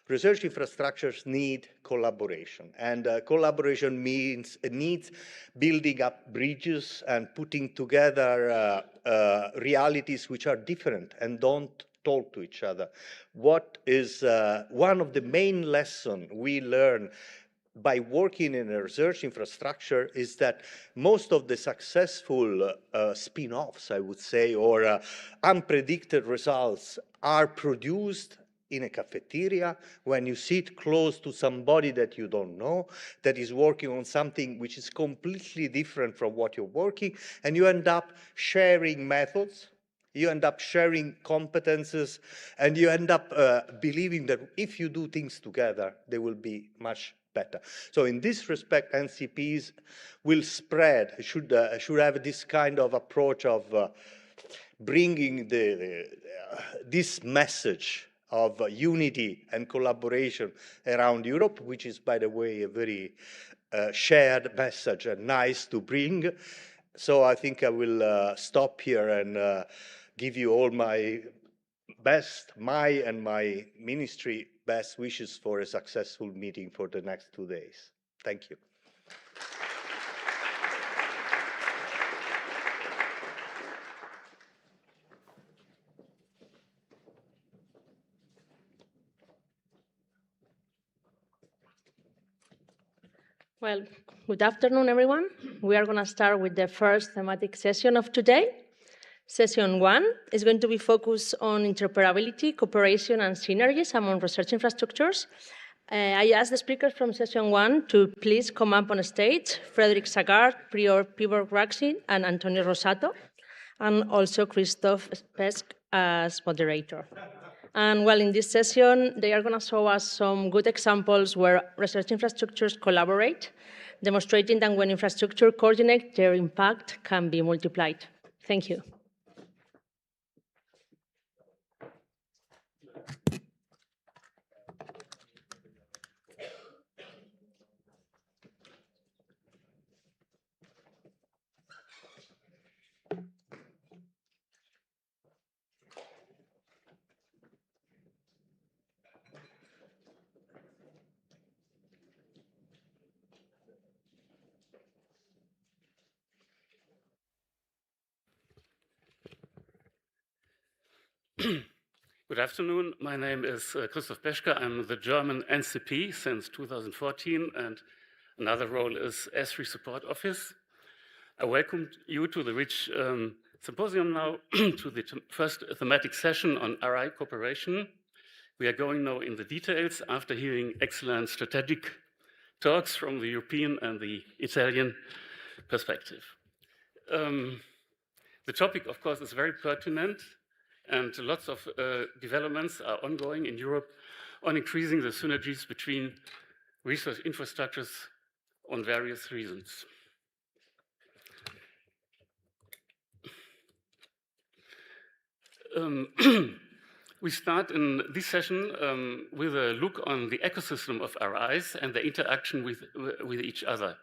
research infrastructures need collaboration, and collaboration needs building up bridges and putting together realities which are different and don't talk to each other. What is one of the main lessons we learn by working in a research infrastructure is that most of the successful spin-offs, I would say, or unpredicted results are produced in a cafeteria when you sit close to somebody that you don't know, that is working on something which is completely different from what you're working, and you end up sharing methods, you end up sharing competences, and you end up believing that if you do things together, they will be much better. So in this respect, NCPs will spread, should have this kind of approach of bringing this message of unity and collaboration around Europe, which is, by the way, a very shared message and nice to bring. So I think I will stop here and give you all my best, and my ministry best wishes for a successful meeting for the next 2 days. Thank you. Well, good afternoon, everyone. We are going to start with the first thematic session of today. Session 1 is going to be focused on interoperability, cooperation, and synergies among research infrastructures. I asked the speakers from Session 1 to please come up on stage, Frederic Sagard, Prior Pibor Graxi, and Antonio Rosato, and also Christophe Pesque as moderator. And well, in this session, they are going to show us some good examples where research infrastructures collaborate, demonstrating that when infrastructure coordinate, their impact can be multiplied. Thank you. Good afternoon. My name is Christoph Peschke. I'm the German NCP since 2014, and another role is S3 Support Office. I welcome you to the RICH Symposium now, to the first thematic session on RI cooperation. We are going now in the details after hearing excellent strategic talks from the European and the Italian perspective. The topic, of course, is very pertinent, and lots of developments are ongoing in Europe on increasing the synergies between research infrastructures on various reasons. We start in this session with a look on the ecosystem of RIs and the interaction with each other.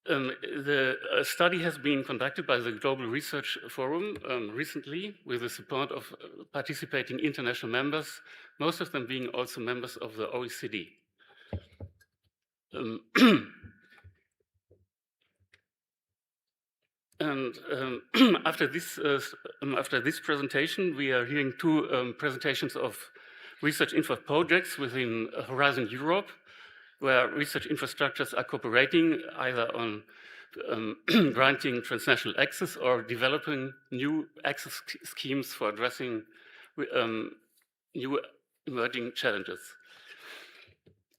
The study has been conducted by the Global Research Forum recently with the support of participating international members, most of them being also members of the OECD. And after this presentation, we are hearing two presentations of research infra projects within Horizon Europe, where research infrastructures are cooperating either on granting transnational access or developing new access schemes for addressing new emerging challenges.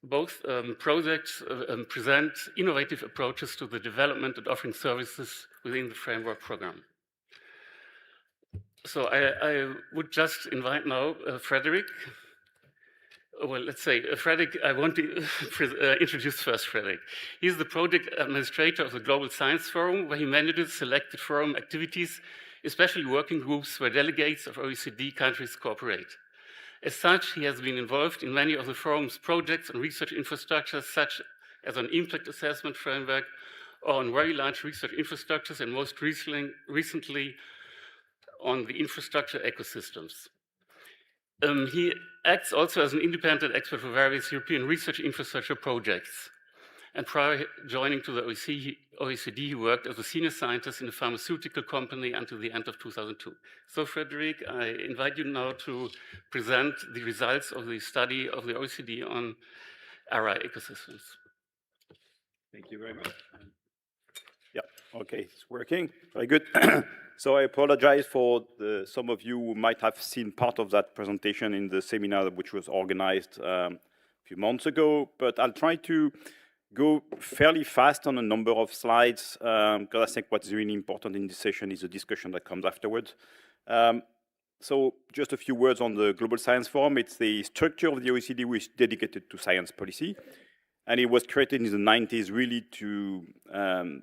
Both projects present innovative approaches to the development and offering services within the framework program. So I would just invite now Frederick. Well, let's say, Frederick, I want to introduce first Frederick. He's the project administrator of the Global Science Forum, where he manages selected forum activities, especially working groups where delegates of OECD countries cooperate. As such, he has been involved in many of the forum's projects and research infrastructures, such as an impact assessment framework or on very large research infrastructures, and most recently on the infrastructure ecosystems. He acts also as an independent expert for various European research infrastructure projects. And prior joining to the OECD, he worked as a senior scientist in a pharmaceutical company until the end of 2002. So, Frederick, I invite you now to present the results of the study of the OECD on RI ecosystems. Thank you very much. Yeah, okay, it's working. Very good. So I apologize for some of you who might have seen part of that presentation in the seminar which was organized a few months ago, but I'll try to go fairly fast on a number of slides because I think what's really important in this session is the discussion that comes afterwards. So just a few words on the Global Science Forum. It's the structure of the OECD which is dedicated to science policy. And it was created in the 90s really to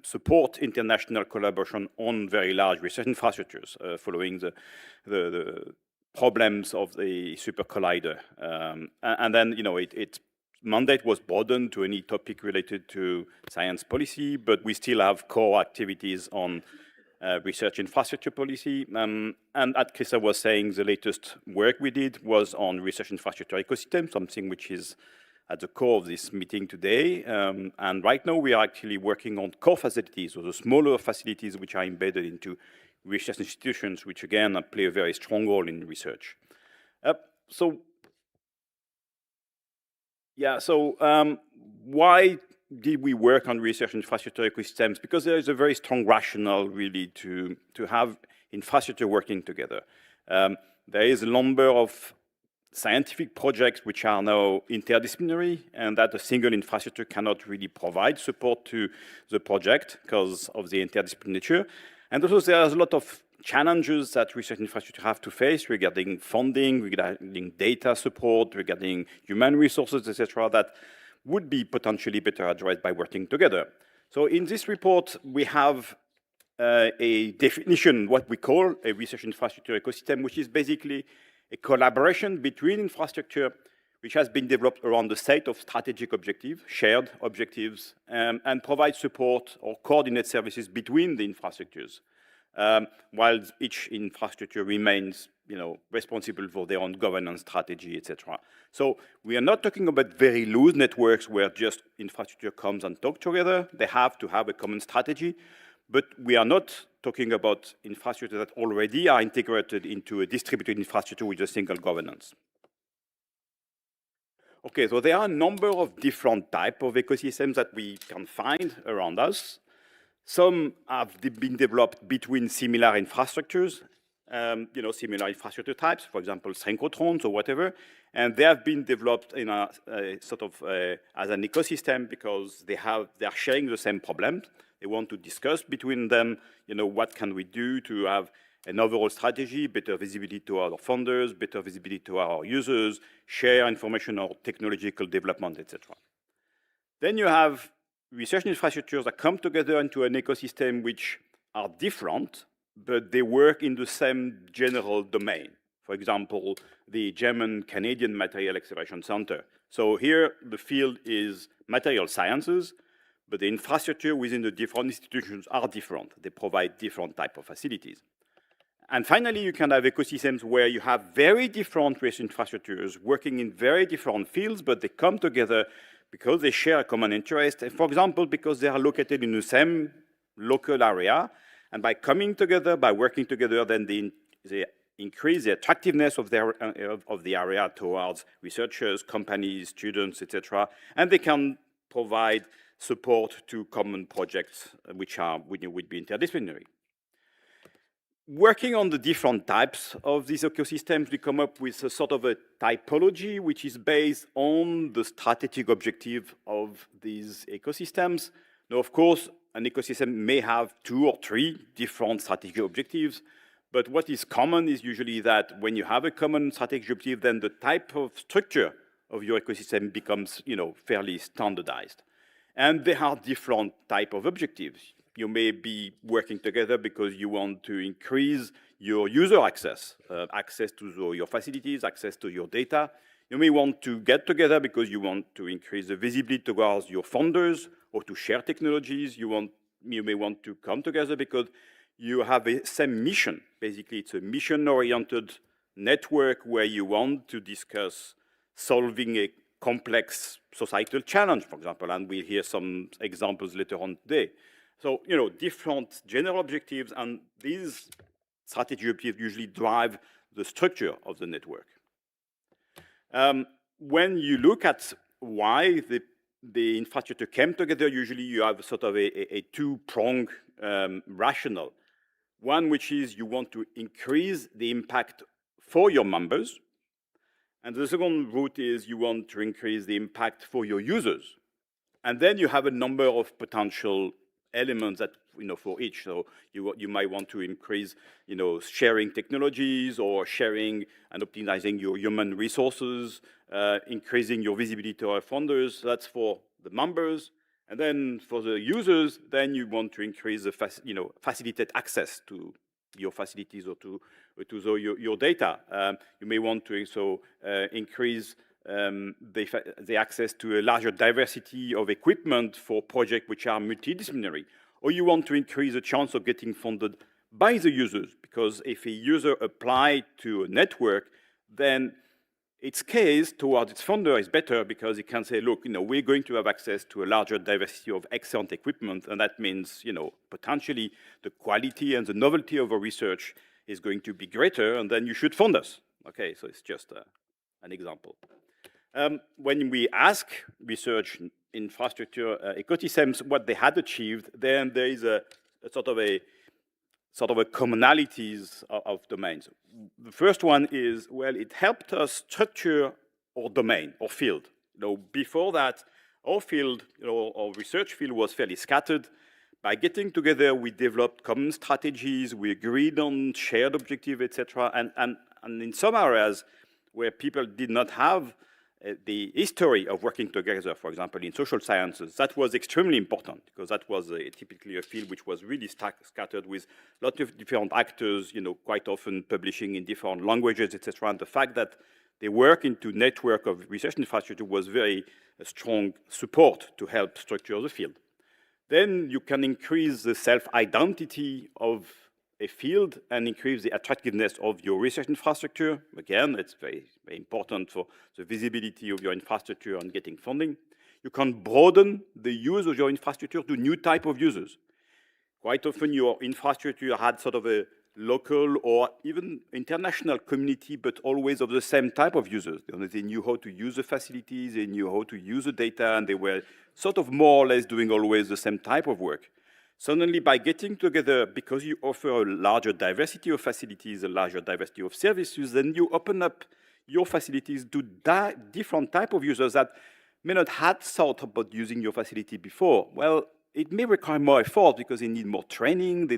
support international collaboration on very large research infrastructures following the problems of the super collider. And then, you know, its mandate was broadened to any topic related to science policy, but we still have core activities on research infrastructure policy. And as Krista was saying, the latest work we did was on research infrastructure ecosystem, something which is at the core of this meeting today. And right now we are actually working on core facilities, or the smaller facilities which are embedded into research institutions, which again play a very strong role in research. Why did we work on research infrastructure ecosystems? Because there is a very strong rationale really to have infrastructure working together. There is a number of scientific projects which are now interdisciplinary, and that a single infrastructure cannot really provide support to the project because of the interdisciplinary nature. And also there's a lot of challenges that research infrastructure have to face regarding funding, regarding data support, regarding human resources, etc., that would be potentially better addressed by working together. So in this report, we have a definition, what we call a research infrastructure ecosystem, which is basically a collaboration between infrastructure which has been developed around the set of strategic objectives, shared objectives, and provide support or coordinate services between the infrastructures, while each infrastructure remains, you know, responsible for their own governance strategy, etc. So we are not talking about very loose networks where just infrastructure comes and talk together. They have to have a common strategy. But we are not talking about infrastructure that already are integrated into a distributed infrastructure with a single governance. Okay, so there are a number of different types of ecosystems that we can find around us. Some have been developed between similar infrastructures, similar infrastructure types, for example, synchrotrons or whatever, and they have been developed in a sort of as an ecosystem because they are sharing the same problems. They want to discuss between them, what can we do to have an overall strategy, better visibility to our funders, better visibility to our users, share information on technological development, etc. Then you have research infrastructures that come together into an ecosystem which are different, but they work in the same general domain. For example, the German-Canadian Material Acceleration Center. So here, the field is material sciences, but the infrastructure within the different institutions are different. They provide different type of facilities. And finally, you can have ecosystems where you have very different research infrastructures working in very different fields, but they come together because they share a common interest. And for example, because they are located in the same local area, and by coming together, by working together, then they increase the attractiveness of the area towards researchers, companies, students, etc. And they can provide support to common projects which would be interdisciplinary. Working on the different types of these ecosystems, we come up with a sort of a typology which is based on the strategic objective of these ecosystems. Now, of course, an ecosystem may have 2 or 3 different strategic objectives, but what is common is usually that when you have a common strategic objective, then the type of structure of your ecosystem becomes, fairly standardized. And there are different type of objectives. You may be working together because you want to increase your user access, access to your facilities, access to your data. You may want to get together because you want to increase the visibility towards your funders or to share technologies. You may want to come together because you have a same mission. Basically, it's a mission-oriented network where you want to discuss solving a complex societal challenge, for example, and we'll hear some examples later on today. So, different general objectives, and these strategy objectives usually drive the structure of the network. When you look at why the infrastructure came together, usually you have sort of a two-pronged rationale. One, which is you want to increase the impact for your members. And the second route is you want to increase the impact for your users. And then you have a number of potential elements that, for each. So you might want to increase, sharing technologies or sharing and optimizing your human resources, increasing your visibility to our funders. That's for the members. And then for the users, then you want to increase the facilitate access to your facilities or to your data. You may want to also increase the access to a larger diversity of equipment for projects which are multidisciplinary. Or you want to increase the chance of getting funded by the users, because if a user applies to a network, then its case towards its funder is better because it can say, look, we're going to have access to a larger diversity of excellent equipment, and that means, potentially the quality and the novelty of our research is going to be greater, and then you should fund us. Okay, so it's just an example. When we ask research infrastructure ecosystems what they had achieved, then there is a sort of a commonalities of domains. The first one is, well, it helped us structure our domain, our field. Before that, our field, our research field was fairly scattered. By getting together, we developed common strategies, we agreed on shared objectives, etc. And in some areas where people did not have the history of working together, for example, in social sciences, that was extremely important because that was typically a field which was really scattered with lots of different actors, quite often publishing in different languages, etc. And the fact that they work into network of research infrastructure was very strong support to help structure the field. Then you can increase the self-identity of a field and increase the attractiveness of your research infrastructure. Again, it's very, very important for the visibility of your infrastructure and getting funding. You can broaden the use of your infrastructure to new type of users. Quite often your infrastructure had sort of a local or even international community, but always of the same type of users. They knew how to use the facilities, they knew how to use the data, and they were sort of more or less doing always the same type of work. Suddenly, by getting together, because you offer a larger diversity of facilities, a larger diversity of services, then you open up your facilities to different type of users that may not have thought about using your facility before. Well, it may require more effort because they need more training, they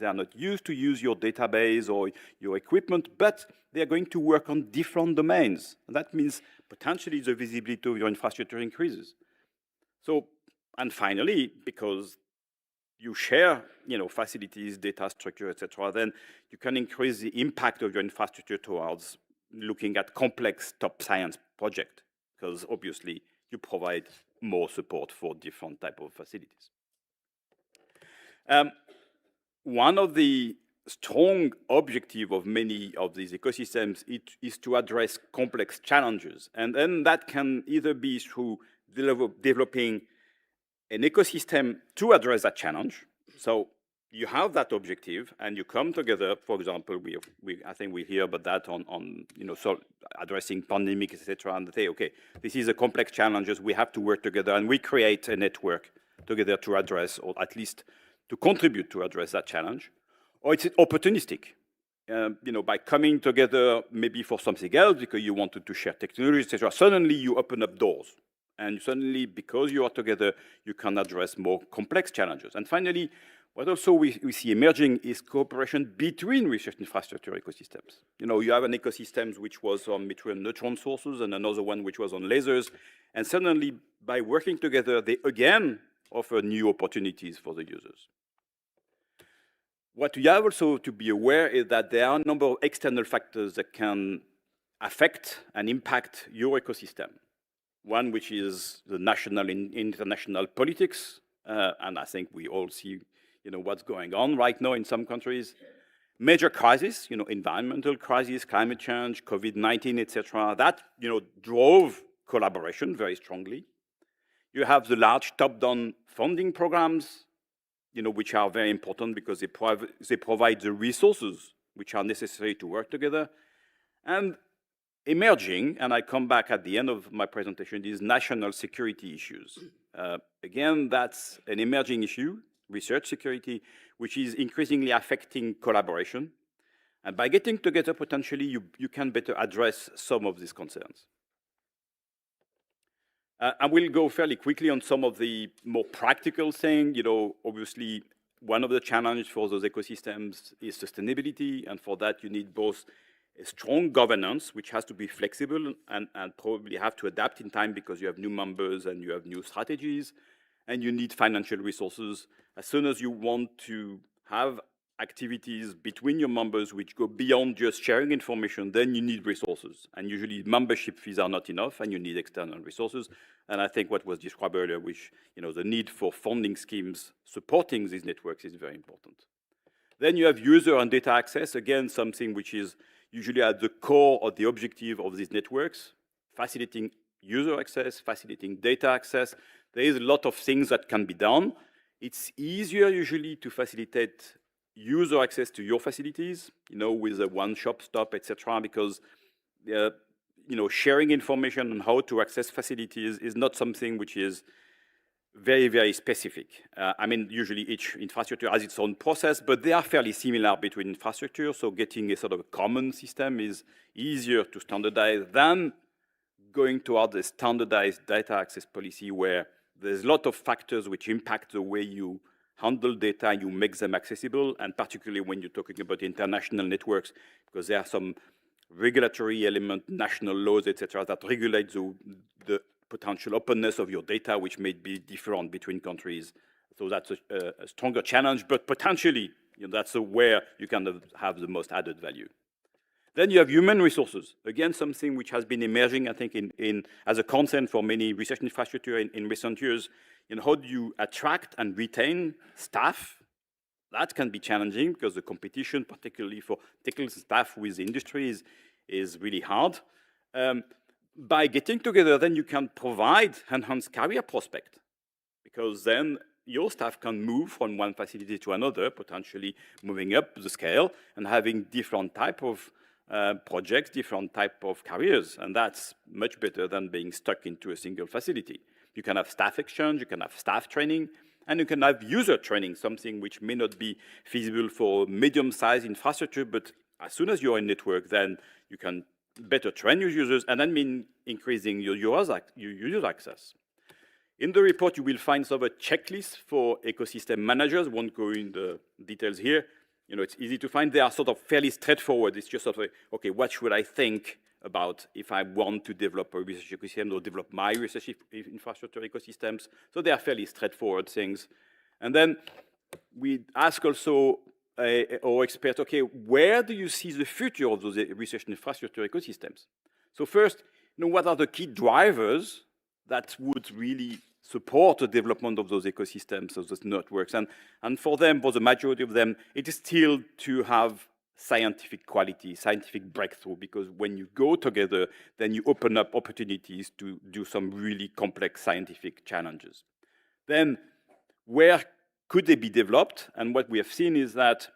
are not used to use your database or your equipment, but they are going to work on different domains. And that means potentially the visibility of your infrastructure increases. So, and finally, because you share, facilities, data structure, etc., then you can increase the impact of your infrastructure towards looking at complex top science projects, because obviously you provide more support for different type of facilities. One of the strong objectives of many of these ecosystems is to address complex challenges. And then that can either be through developing an ecosystem to address that challenge. So you have that objective and you come together. For example, I think we hear about that on so addressing pandemic, etc. And they say, okay, this is a complex challenges. We have to work together, and we create a network together to address, or at least to contribute to address that challenge. Or it's opportunistic, by coming together maybe for something else because you wanted to share technology, etc. Suddenly you open up doors. And suddenly, because you are together, you can address more complex challenges. And finally, what also we see emerging is cooperation between research infrastructure ecosystems. You have an ecosystem which was on material neutron sources and another one which was on lasers. And suddenly, by working together, they again offer new opportunities for the users. What we have also to be aware is that there are a number of external factors that can affect and impact your ecosystem. One which is the national and international politics, and I think we all see, what's going on right now in some countries. Major crises, environmental crisis, climate change, COVID-19, etc. That, drove collaboration very strongly. You have the large top-down funding programs, which are very important because they provide the resources which are necessary to work together. And emerging, and I come back at the end of my presentation, is national security issues. Again, that's an emerging issue, research security, which is increasingly affecting collaboration. And by getting together, potentially, you can better address some of these concerns. I will go fairly quickly on some of the more practical things. Obviously, one of the challenges for those ecosystems is sustainability, and for that, you need both a strong governance, which has to be flexible and probably have to adapt in time because you have new members and you have new strategies, and you need financial resources. As soon as you want to have activities between your members which go beyond just sharing information, then you need resources. And usually membership fees are not enough and you need external resources. And I think what was described earlier, which, the need for funding schemes supporting these networks is very important. Then you have user and data access, again, something which is usually at the core of the objective of these networks, facilitating user access, facilitating data access. There is a lot of things that can be done. It's easier usually to facilitate user access to your facilities, with a one-shop stop, etc., because sharing information on how to access facilities is not something which is very, very specific. Usually each infrastructure has its own process, but they are fairly similar between infrastructure, so getting a sort of a common system is easier to standardize than going toward a standardized data access policy where there's a lot of factors which impact the way you handle data, you make them accessible, and particularly when you're talking about international networks, because there are some regulatory element, national laws, etc., that regulate the potential openness of your data, which may be different between countries. So that's a stronger challenge, but potentially that's where you can have the most added value. Then you have human resources. Again, something which has been emerging, I think, as a concern for many research infrastructure in recent years. How do you attract and retain staff? That can be challenging because the competition, particularly for technical staff with the industry, is really hard. By getting together, then you can provide enhanced career prospect, because then your staff can move from one facility to another, potentially moving up the scale and having different type of projects, different type of careers, and that's much better than being stuck into a single facility. You can have staff exchange, you can have staff training, and you can have user training, something which may not be feasible for medium-sized infrastructure, but as soon as you're in network, then you can better train your users, and that means increasing your user access. In the report, you will find some checklists for ecosystem managers. Won't go in the details here. You know, it's easy to find. They are sort of fairly straightforward. It's just sort of, okay, what should I think about if I want to develop a research ecosystem or develop my research infrastructure ecosystems? So they are fairly straightforward things. And then we ask also our experts, okay, where do you see the future of those research infrastructure ecosystems? So first, you know, what are the key drivers that would really support the development of those ecosystems, of those networks? And for them, for the majority of them, it is still to have scientific quality, scientific breakthrough, because when you go together, then you open up opportunities to do some really complex scientific challenges. Then, where could they be developed? And what we have seen is that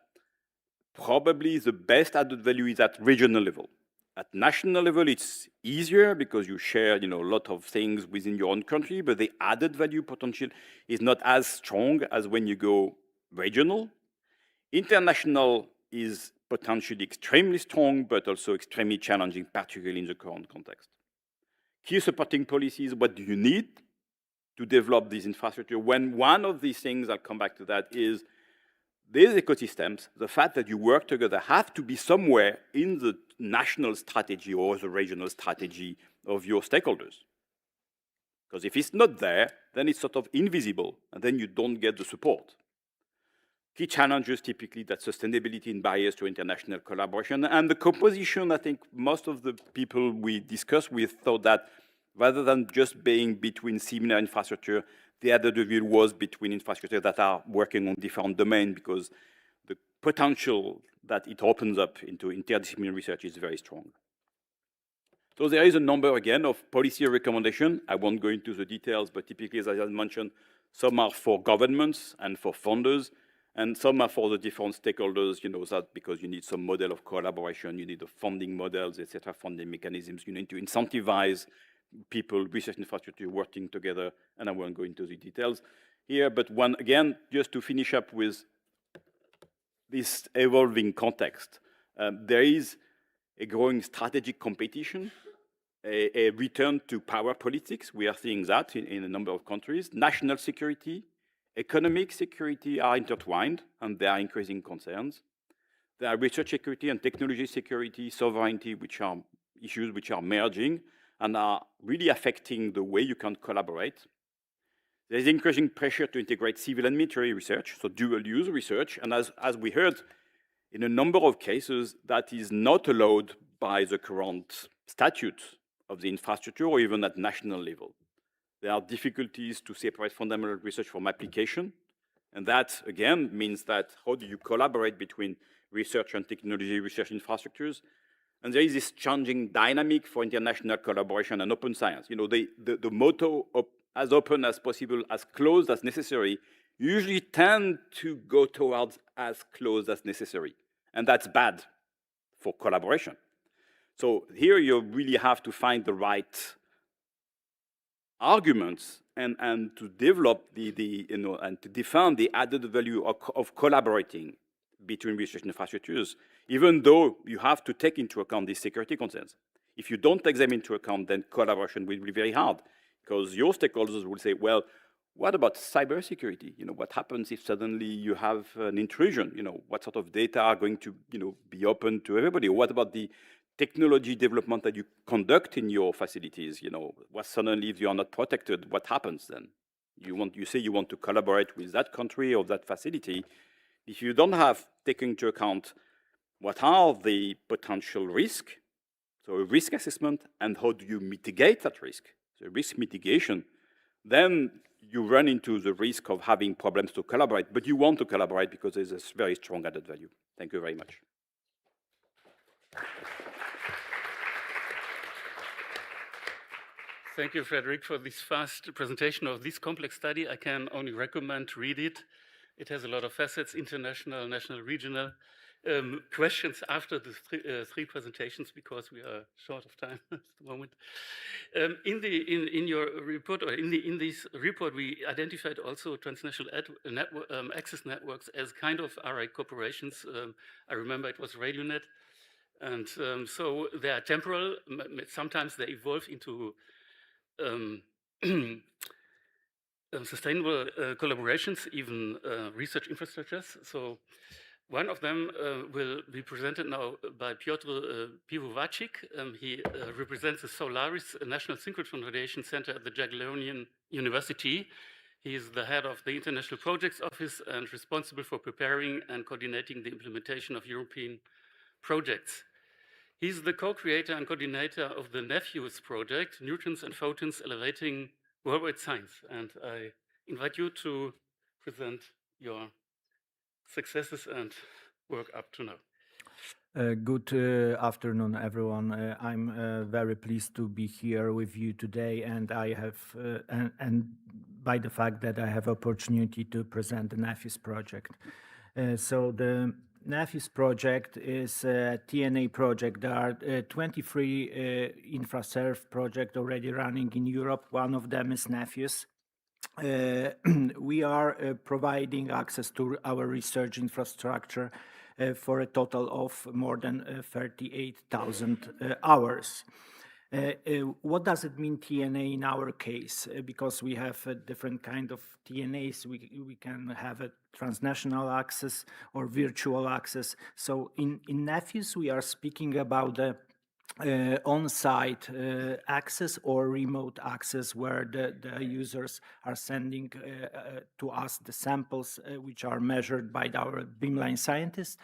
probably the best added value is at regional level. At national level, it's easier because you share, you know, a lot of things within your own country, but the added value potential is not as strong as when you go regional. International is potentially extremely strong, but also extremely challenging, particularly in the current context. Key supporting policies, what do you need to develop this infrastructure? When one of these things, I'll come back to that, is these ecosystems, the fact that you work together have to be somewhere in the national strategy or the regional strategy of your stakeholders. Because if it's not there, then it's sort of invisible, and then you don't get the support. Key challenges, typically, that sustainability and barriers to international collaboration. And the composition, I think most of the people we discussed with thought that rather than just being between similar infrastructure, the added value was between infrastructure that are working on different domains, because the potential that it opens up into interdisciplinary research is very strong. So there is a number, again, of policy recommendations. I won't go into the details, but typically, as I mentioned, some are for governments and for funders, and some are for the different stakeholders, you know, that because you need some model of collaboration, you need the funding models, etc., funding mechanisms, you need to incentivize people, research infrastructure working together, and I won't go into the details here, but one, again, just to finish up with this evolving context, there is a growing strategic competition, a return to power politics. We are seeing that in a number of countries. National security, economic security are intertwined, and there are increasing concerns. There are research security and technology security, sovereignty, which are issues which are merging and are really affecting the way you can collaborate. There is increasing pressure to integrate civil and military research, so dual-use research, and as we heard, in a number of cases, that is not allowed by the current statute of the infrastructure or even at national level. There are difficulties to separate fundamental research from application, and that, again, means that how do you collaborate between research and technology, research infrastructures? And there is this changing dynamic for international collaboration and open science. You know, the motto of as open as possible, as closed as necessary, usually tend to go towards as close as necessary. And that's bad for collaboration. So here you really have to find the right arguments and to develop and to define the added value of collaborating between research infrastructures, even though you have to take into account these security concerns. If you don't take them into account, then collaboration will be very hard, because your stakeholders will say, well, what about cybersecurity? You know, what happens if suddenly you have an intrusion? You know, what sort of data are going to, you know, be open to everybody? What about the technology development that you conduct in your facilities? You know, what suddenly if you are not protected, what happens then? You say you want to collaborate with that country or that facility. If you don't have taken into account what are the potential risks, so a risk assessment, and how do you mitigate that risk, so risk mitigation, then you run into the risk of having problems to collaborate, but you want to collaborate because there's a very strong added value. Thank you very much. Thank you, Frederic, for this fast presentation of this complex study. I can only recommend to read it. It has a lot of facets, international, national, regional. Questions after the three presentations, because we are short of time at the moment. In your report, or in this report, we identified also transnational access networks as kind of RICH corporations. I remember it was RadioNet. And so they are temporal. Sometimes they evolve into sustainable collaborations, even research infrastructures. So one of them will be presented now by Piotr Piwowaczyk. He represents the Solaris National Synchrotron Radiation Center at the Jagiellonian University. He is the head of the International Projects Office and responsible for preparing and coordinating the implementation of European projects. He's the co-creator and coordinator of the Nephews project, Neutrons and Photons Elevating Worldwide Science. And I invite you to present your successes and work up to now. Good afternoon, everyone. I'm very pleased to be here with you today, and I have, and by the fact that I have opportunity to present the Nephews project. So the Nephews project is a TNA project. There are 23 InfraServe projects already running in Europe. One of them is Nephews. We are providing access to our research infrastructure for a total of more than 38,000 hours. What does it mean TNA in our case? Because we have a different kind of TNAs, we can have a transnational access or virtual access. So in Nephews, we are speaking about the on-site access or remote access, where the users are sending to us the samples which are measured by our beamline scientists.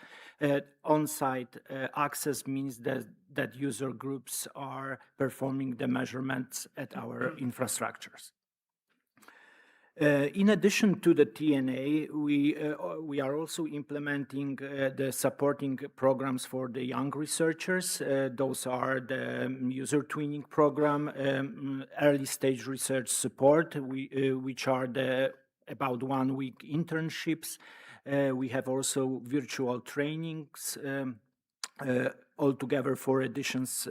On-site access means that user groups are performing the measurements at our infrastructures. In addition to the TNA, we are also implementing the supporting programs for the young researchers. Those are the user twinning program, early stage research support, which are the about 1 week internships. We have also virtual trainings. Altogether 4 editions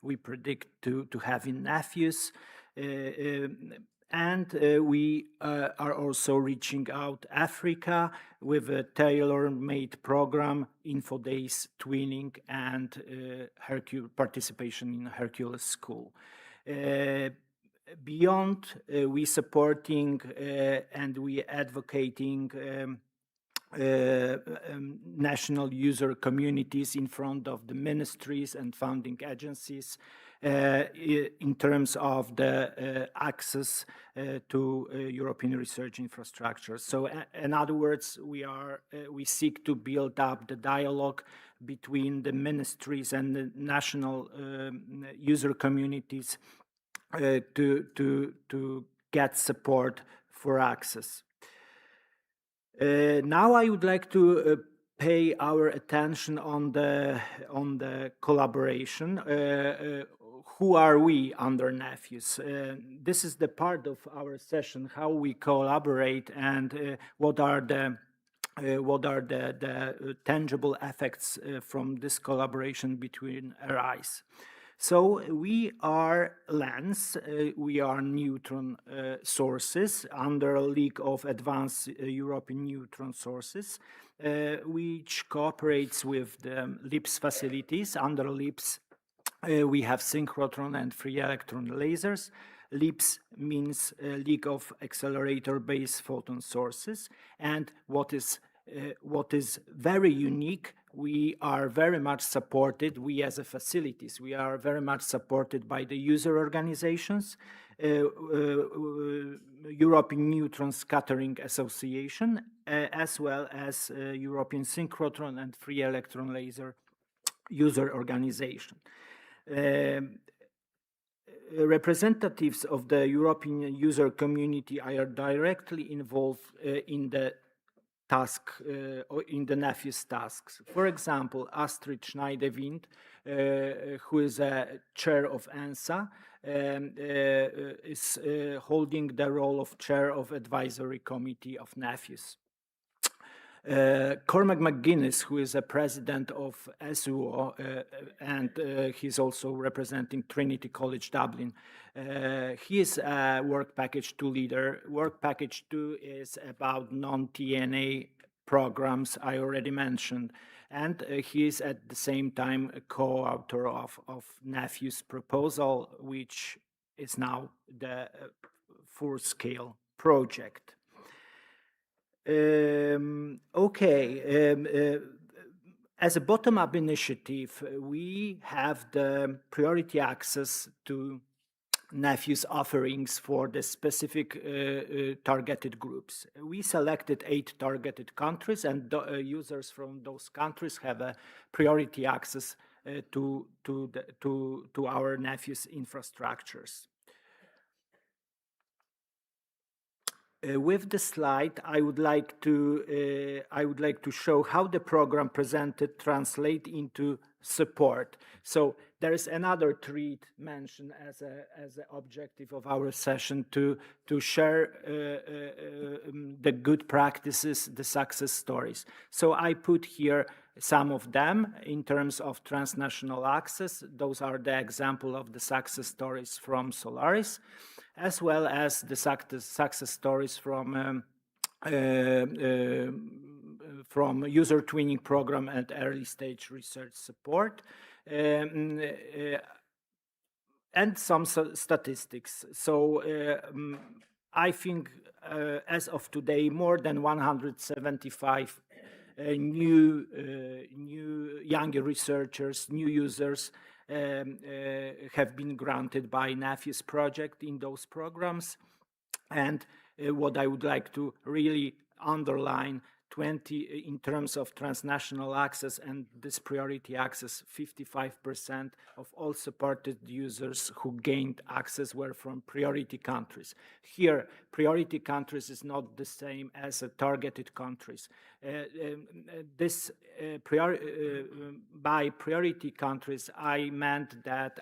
we predict to have in Nephews. And we are also reaching out Africa with a tailor-made program, Info Days Twinning, and participation in Hercules School. Beyond, we supporting and we advocating national user communities in front of the ministries and funding agencies in terms of the access to European research infrastructure. So in other words, we seek to build up the dialogue between the ministries and the national user communities to get support for access. Now I would like to pay our attention on the collaboration. Who are we under Nephews? This is the part of our session, how we collaborate and what are the tangible effects from this collaboration between RICE. So we are LENS, we are neutron sources under a League of Advanced European Neutron Sources, which cooperates with the LIPS facilities. Under LIPS, we have synchrotron and free electron lasers. LIPS means League of Accelerator-Based Photon Sources. And what is very unique, we are very much supported, we as a facilities, we are very much supported by the user organizations, European Neutron Scattering Association, as well as European Synchrotron and Free Electron Laser User Organization. Representatives of the European user community are directly involved in the task, in the Nephews tasks. For example, Astrid Schneider-Wind, who is a chair of ENSA, is holding the role of chair of advisory committee of Nephews. Cormac McGuinness, who is a president of SUO, and he's also representing Trinity College Dublin. He is a Work Package 2 leader. Work Package 2 is about non-TNA programs I already mentioned. And he is at the same time a co-author of Nephews' proposal, which is now the full-scale project. As a bottom-up initiative, we have the priority access to Nephews offerings for the specific targeted groups. We selected 8 targeted countries, and users from those countries have a priority access to our Nephews infrastructures. With the slide, I would like to show how the program presented translate into support. So there is another treat mentioned as an objective of our session to share the good practices, the success stories. So I put here some of them in terms of transnational access. Those are the example of the success stories from Solaris, as well as the success stories from user twinning program and early stage research support, and some statistics. So I think as of today, more than 175 new younger researchers, new users have been granted by Nephews project in those programs. And what I would like to really underline, in terms of transnational access and this priority access, 55% of all supported users who gained access were from priority countries. Here, priority countries is not the same as targeted countries. By priority countries, I meant that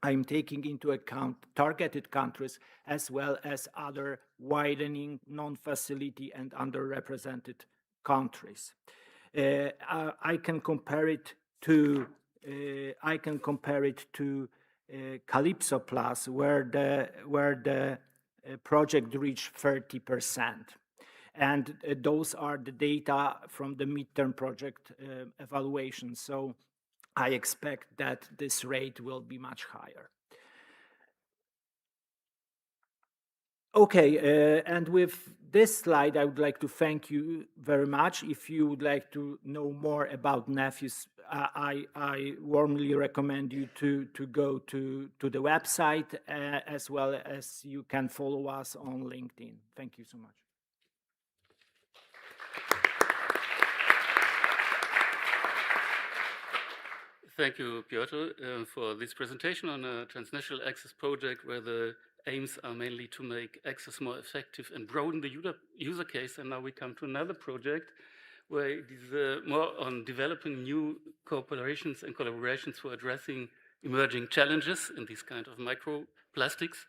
I'm taking into account targeted countries as well as other widening, non-facility and underrepresented countries. I can compare it to Calypso Plus, where the project reached 30%. And those are the data from the midterm project evaluation. So I expect that this rate will be much higher. Okay, and with this slide, I would like to thank you very much. If you would like to know more about Nephews, I warmly recommend you to go to the website, as well as you can follow us on LinkedIn. Thank you so much. Thank you, Piotr, for this presentation on a transnational access project where the aims are mainly to make access more effective and broaden the user case. And now we come to another project where it is more on developing new cooperations and collaborations for addressing emerging challenges in these kind of microplastics.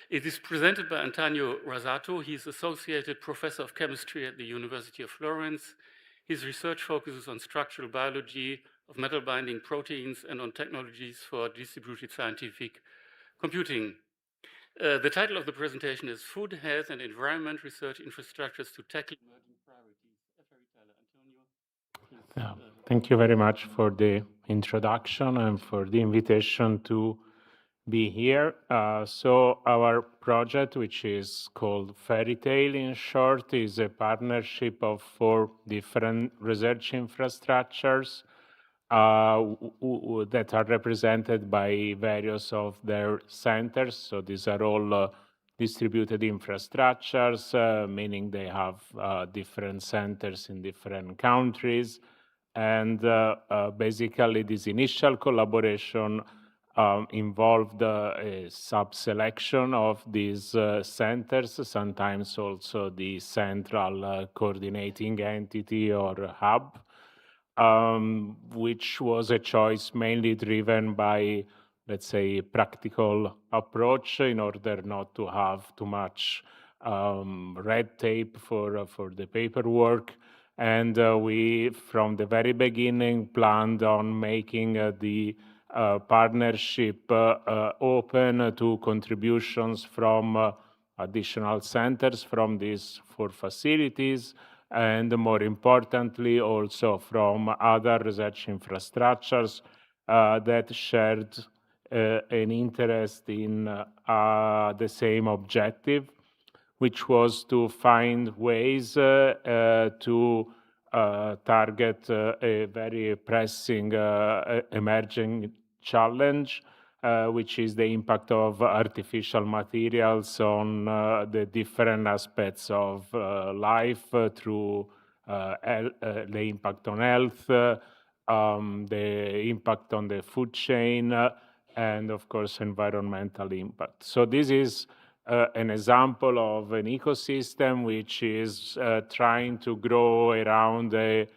It is presented by Antonio Rosato. He's Associated Professor of Chemistry at the University of Florence. His research focuses on structural biology of metal-binding proteins and on technologies for distributed scientific computing. The title of the presentation is Food, Health and Environment Research Infrastructures to Tackle Emerging Priorities. Antonio, please. Thank you very much for the introduction and for the invitation to be here. So our project, which is called Fairy Tale in short, is a partnership of 4 different research infrastructures that are represented by various of their centers. So these are all distributed infrastructures, meaning they have different centers in different countries. And basically this initial collaboration involved a sub-selection of these centers, sometimes also the central coordinating entity or hub, which was a choice mainly driven by, let's say, practical approach in order not to have too much red tape for the paperwork. And we, from the very beginning, planned on making the partnership open to contributions from additional centers from these 4 facilities, and more importantly, also from other research infrastructures that shared an interest in the same objective. which was to find ways to target a very pressing emerging challenge, which is the impact of artificial materials on the different aspects of life through the impact on health, the impact on the food chain, and of course environmental impact. So this is an example of an ecosystem which is trying to grow around a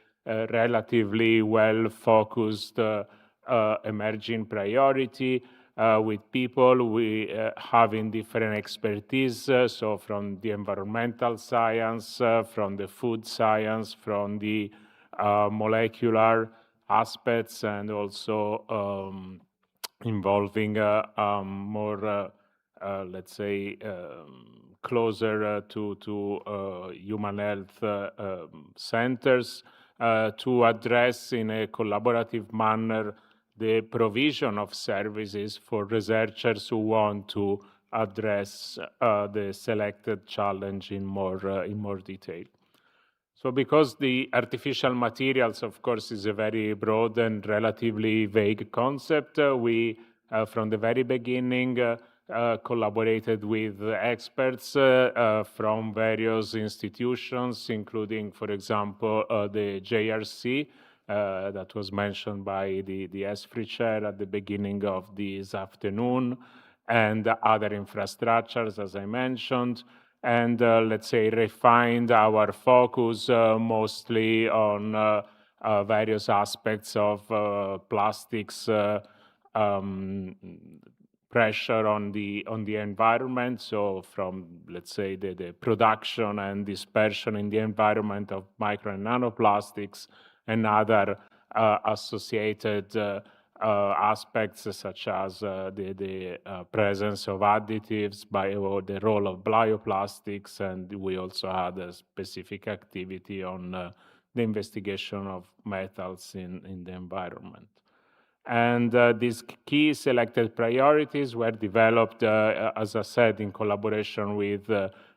relatively well-focused emerging priority with people having different expertise, so from the environmental science, from the food science, from the molecular aspects, and also involving more, let's say, closer to human health centers to address in a collaborative manner the provision of services for researchers who want to address the selected challenge in more detail. So because the artificial materials, of course, is a very broad and relatively vague concept, we, from the very beginning, collaborated with experts from various institutions, including, for example, the JRC, that was mentioned by the ESFRI chair at the beginning of this afternoon, and other infrastructures, as I mentioned, and let's say refined our focus mostly on various aspects of plastics pressure on the environment. So from, let's say, the production and dispersion in the environment of micro and nanoplastics and other associated aspects such as the presence of additives, or the role of bioplastics, and we also had a specific activity on the investigation of metals in the environment. And these key selected priorities were developed, as I said, in collaboration with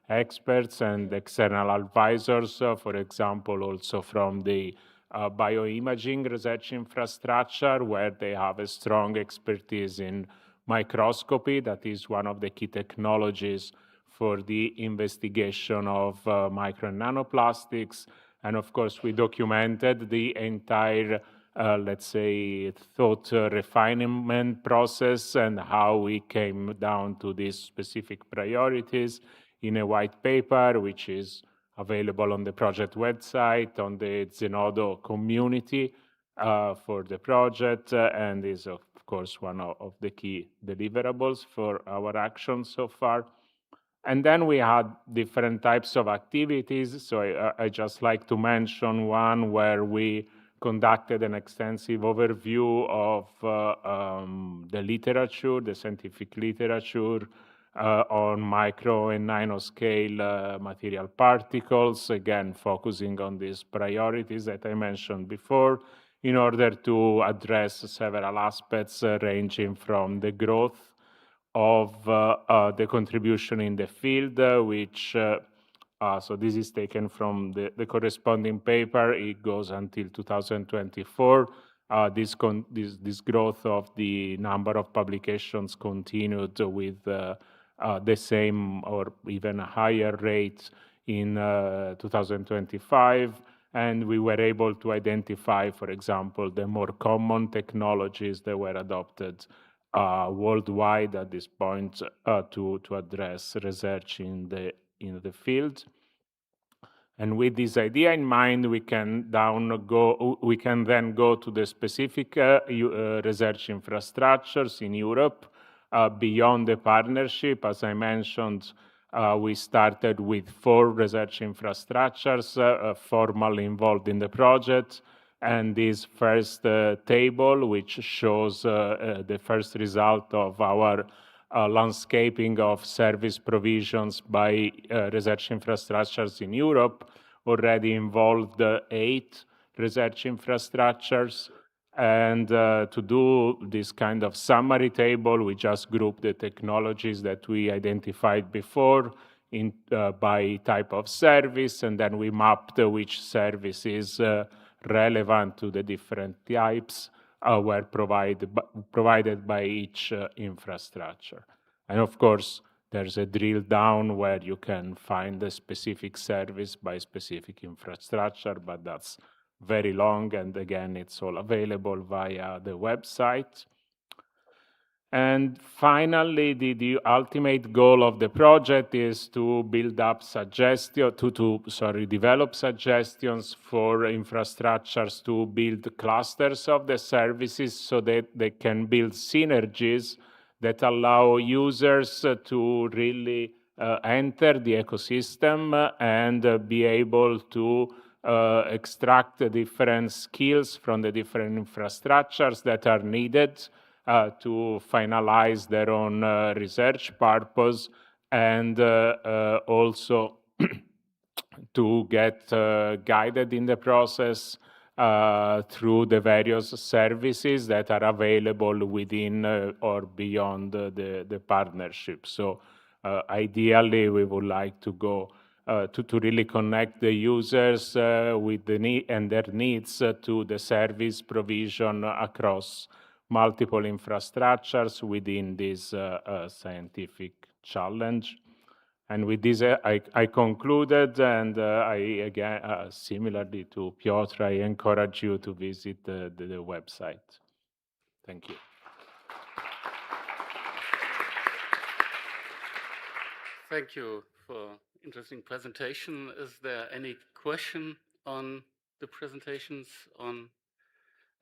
experts and external advisors, for example, also from the bioimaging research infrastructure, where they have a strong expertise in microscopy. That is one of the key technologies for the investigation of micro and nanoplastics. And of course, we documented the entire let's say, thought refinement process and how we came down to these specific priorities in a white paper, which is available on the project website, on the Zenodo community for the project, and is, of course, one of the key deliverables for our actions so far. And then we had different types of activities. So I just like to mention one where we conducted an extensive overview of the literature, the scientific literature on micro and nanoscale material particles, again, focusing on these priorities that I mentioned before, in order to address several aspects ranging from the growth of the contribution in the field, which so this is taken from the corresponding paper. It goes until 2024. This growth of the number of publications continued with the same or even a higher rate in 2025. And we were able to identify, for example, the more common technologies that were adopted worldwide at this point to address research in the field. And with this idea in mind, we can then go to the specific research infrastructures in Europe beyond the partnership. As I mentioned, we started with 4 research infrastructures formally involved in the project. And this first table, which shows the first result of our landscaping of service provisions by research infrastructures in Europe, already involved 8 research infrastructures. And to do this kind of summary table, we just grouped the technologies that we identified before by type of service, and then we mapped which service is relevant to the different types were provided by each infrastructure. And of course, there's a drill down where you can find a specific service by specific infrastructure, but that's very long, and again, it's all available via the website. And finally, the ultimate goal of the project is to build up develop suggestions for infrastructures to build clusters of the services so that they can build synergies that allow users to really enter the ecosystem and be able to extract the different skills from the different infrastructures that are needed to finalize their own research purpose, and also to get guided in the process through the various services that are available within or beyond the partnership. So ideally, we would like to go to really connect the users with the need and their needs to the service provision across multiple infrastructures within this scientific challenge. And with this, I concluded, and I again, similarly to Piotr, I encourage you to visit the website. Thank you. Thank you for interesting presentation. Is there any question on the presentations on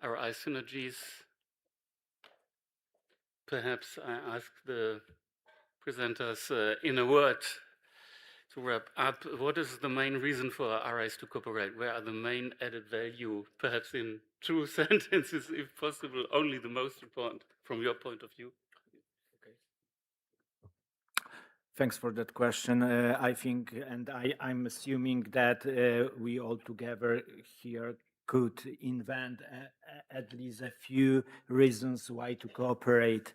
RI synergies? Perhaps I ask the presenters in a word to wrap up. What is the main reason for RIs to cooperate? Where are the main added value? Perhaps in 2 sentences, if possible, only the most important from your point of view. Okay. Thanks for that question. I think, and I'm assuming that we all together here could invent at least a few reasons why to cooperate,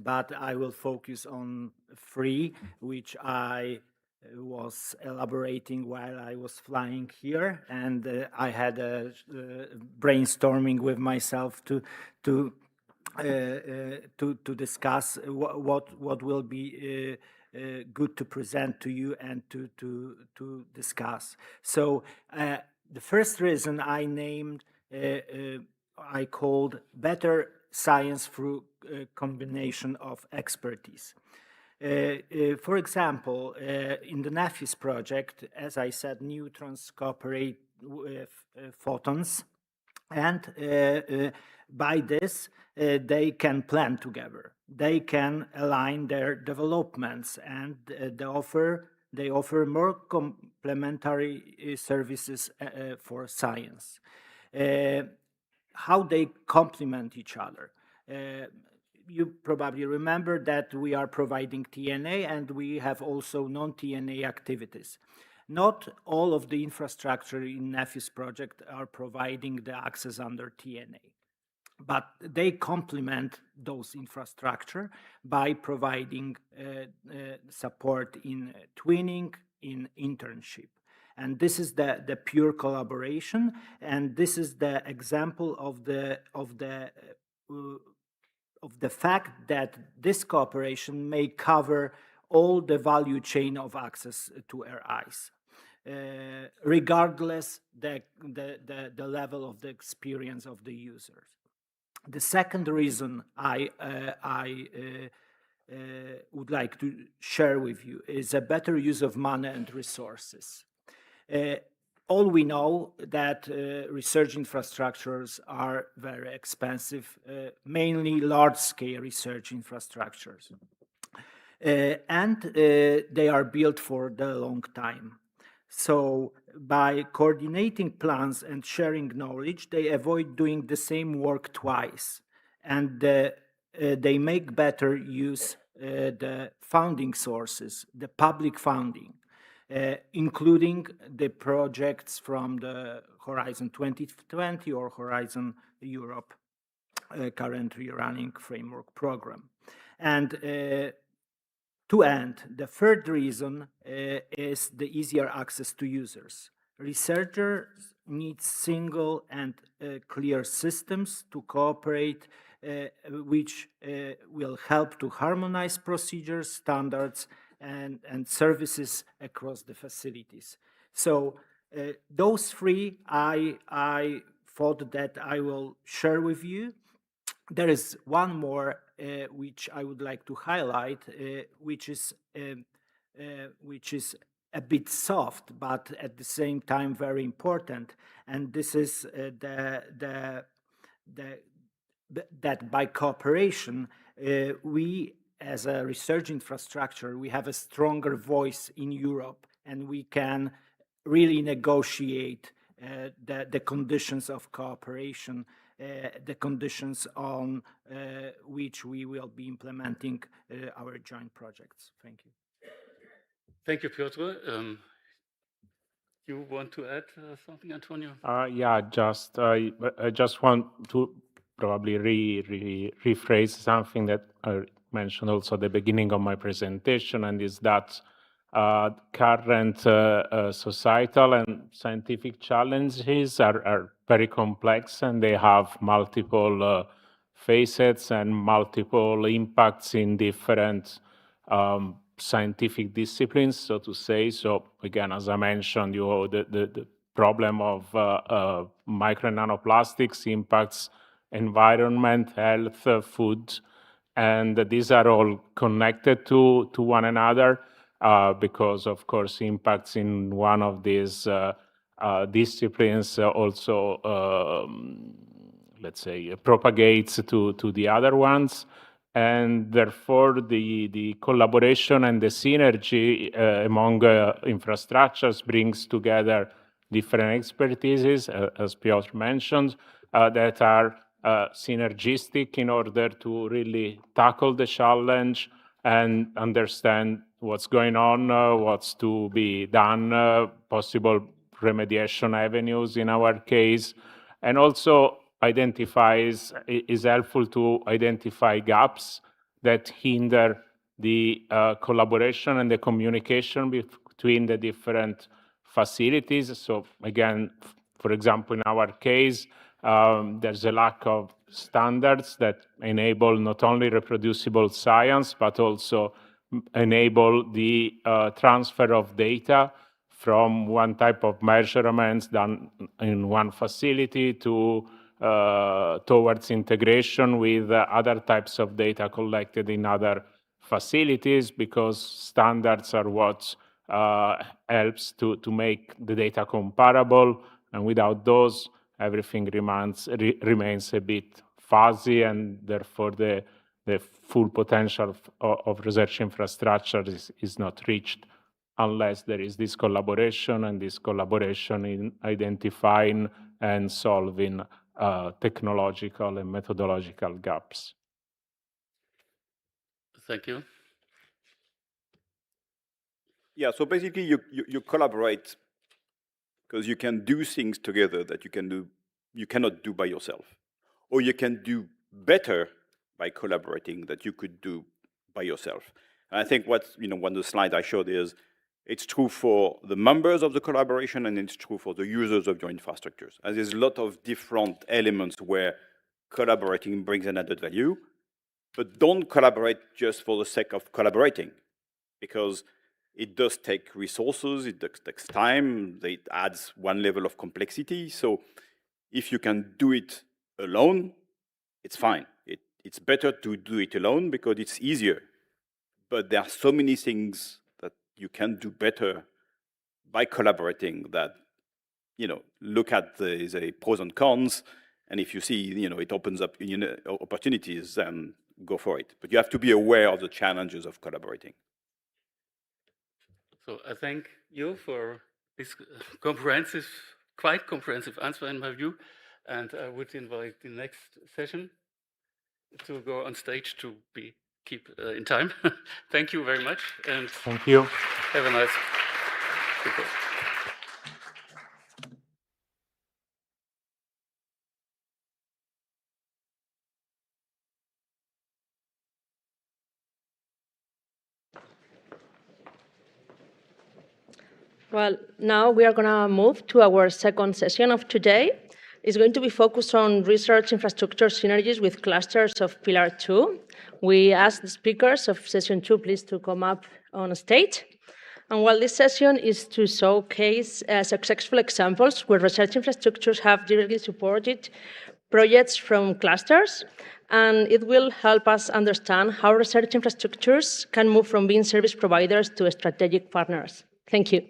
but I will focus on 3, which I was elaborating while I was flying here, and I had a brainstorming with myself to discuss what will be good to present to you and to discuss. So the first reason I named, I called better science through a combination of expertise. For example, in the NAFIS project, as I said, neutrons cooperate with photons, and by this, they can plan together. They can align their developments, and they offer more complementary services for science. How they complement each other. You probably remember that we are providing TNA, and we have also non-TNA activities. Not all of the infrastructure in NAFIS project are providing the access under TNA, but they complement those infrastructure by providing support in twinning, in internship. And this is the pure collaboration, and this is the example of the fact that this cooperation may cover all the value chain of access to RIs, regardless the level of the experience of the users. The second reason I would like to share with you is a better use of money and resources. All we know that research infrastructures are very expensive, mainly large-scale research infrastructures. And they are built for the long time. So by coordinating plans and sharing knowledge, they avoid doing the same work twice. And they make better use the funding sources, the public funding. Including the projects from the Horizon 2020 or Horizon Europe currently running framework program. And To end, the third reason is the easier access to users. Researchers need single and clear systems to cooperate, which will help to harmonize procedures, standards, and services across the facilities. So those three I thought that I will share with you. There is one more which I would like to highlight, which is a bit soft, but at the same time very important, and this is that by cooperation, we as a research infrastructure, we have a stronger voice in Europe, and we can really negotiate the conditions of cooperation, the conditions on which we will be implementing our joint projects. Thank you. Thank you, Piotr. You want to add something, Antonio? Yeah, I just want to probably rephrase something that I mentioned also at the beginning of my presentation, and is that current societal and scientific challenges are very complex, and they have multiple facets and multiple impacts in different scientific disciplines, so to say. So again, as I mentioned, the problem of micro and nanoplastics impacts environment, health, food, and these are all connected to one another because, of course, impacts in one of these disciplines also, let's say, propagates to the other ones. And therefore, the collaboration and the synergy among infrastructures brings together different expertises, as Piotr mentioned, that are synergistic in order to really tackle the challenge and understand what's going on, what's to be done, possible remediation avenues in our case, and also is helpful to identify gaps that hinder the collaboration and the communication between the different facilities. So again, for example, in our case, there's a lack of standards that enable not only reproducible science, but also enable the transfer of data from one type of measurements done in one facility to towards integration with other types of data collected in other facilities, because standards are what helps to make the data comparable, and without those, everything remains a bit fuzzy, and therefore the full potential of research infrastructure is not reached unless there is this collaboration, and this collaboration in identifying and solving technological and methodological gaps. Thank you. Yeah, so basically you collaborate because you can do things together that you cannot do by yourself, or you can do better by collaborating that you could do by yourself. And I think one of the slides I showed is it's true for the members of the collaboration, and it's true for the users of your infrastructures. And there's a lot of different elements where collaborating brings an added value, but don't collaborate just for the sake of collaborating, because it does take resources, it takes time, it adds one level of complexity. So if you can do it alone, it's fine. It's better to do it alone because it's easier. But there are so many things that you can do better by collaborating that, look at the pros and cons. And if you see, it opens up opportunities, then go for it. But you have to be aware of the challenges of collaborating. So I thank you for this quite comprehensive answer in my view. And I would invite the next session to go on stage to keep in time. Thank you very much. And thank you. Have a nice day. Well, now we are going to move to our second session of today. It's going to be focused on research infrastructure synergies with clusters of Pillar 2. We ask the speakers of session 2, please, to come up on stage. And while this session is to showcase successful examples where research infrastructures have directly supported projects from clusters, and it will help us understand how research infrastructures can move from being service providers to strategic partners. Thank you.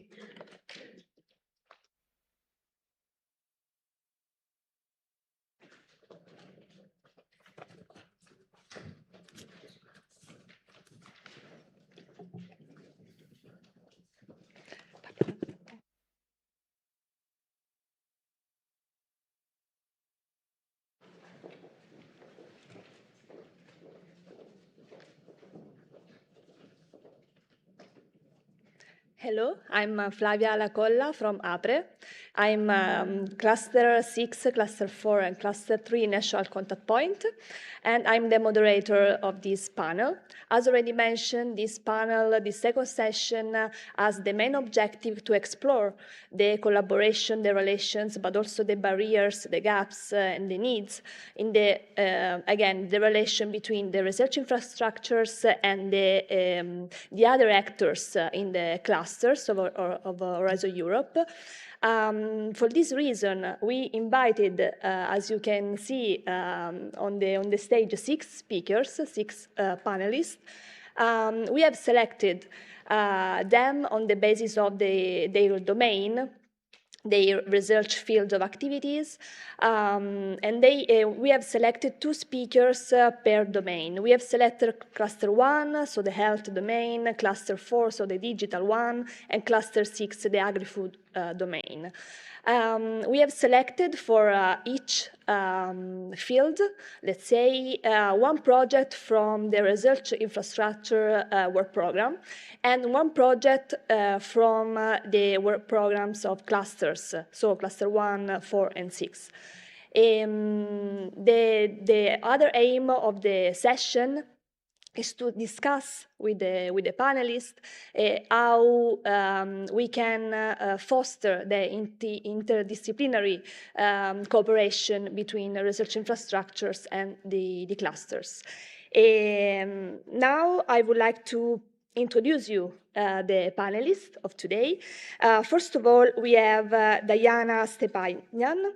Hello, I'm Flavia Lacolla from APRE. I'm Cluster 6, Cluster 4, and Cluster 3 National Contact Point, and I'm the moderator of this panel. As already mentioned, this panel, the second session, has the main objective to explore the collaboration, the relations, but also the barriers, the gaps, and the needs in the, again, the relation between the research infrastructures and the other actors in the clusters of Horizon Europe. For this reason, we invited, as you can see on the stage, 6 speakers, 6 panelists. We have selected them on the basis of their domain, their research field of activities, and we have selected 2 speakers per domain. We have selected Cluster 1, so the health domain, Cluster 4, so the digital one, and Cluster 6, the agri-food domain. We have selected for each field, let's say, 1 project from the research infrastructure work program and 1 project from the work programs of clusters, so Cluster 1, 4, and 6. The other aim of the session is to discuss with the panelists how we can foster the interdisciplinary cooperation between research infrastructures and the clusters. Now I would like to introduce you the panelists of today. First of all, we have Diana Stepanian.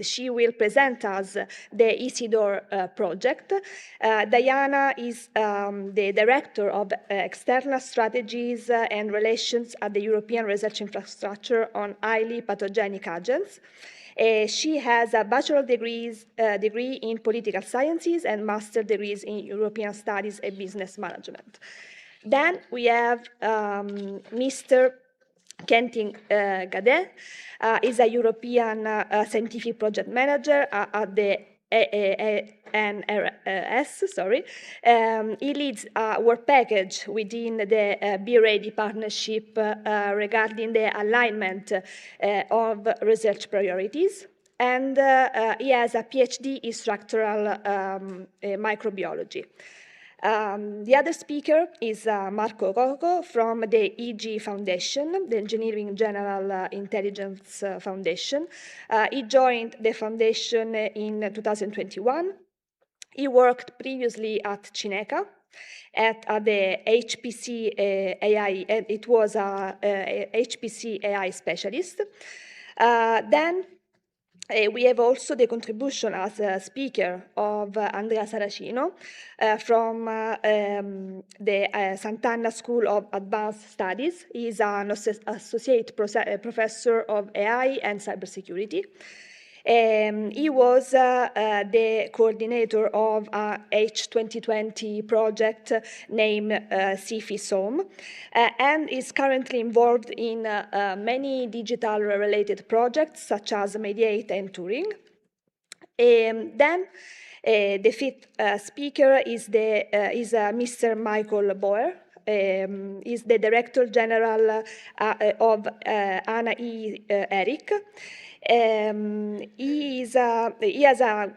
She will present us the Isidore project. Diana is the Director of External Strategies and Relations at the European Research Infrastructure on Highly Pathogenic Agents. She has a bachelor degree in political sciences and master degrees in European studies and business management. Then we have Mr. Quentin Gadet is a European scientific project manager at the NRS, sorry. He leads a work package within the Be Ready partnership regarding the alignment of research priorities. And he has a PhD in structural microbiology. The other speaker is Marco Coco from the EG Foundation, the Engineering General Intelligence Foundation. He joined the foundation in 2021. He worked previously at Cineca, at the HPC AI, it was a HPC AI specialist. Then we have also the contribution as a speaker of Andrea Saracino from the Sant'Anna School of Advanced Studies. He is an associate professor of AI and cybersecurity. He was the coordinator of a H2020 project named CIFI-SOM and is currently involved in many digital-related projects such as Mediate and Turing. Then the 5th speaker is Mr. Michael Boer. Is the Director General of Anna E. Eric. He has a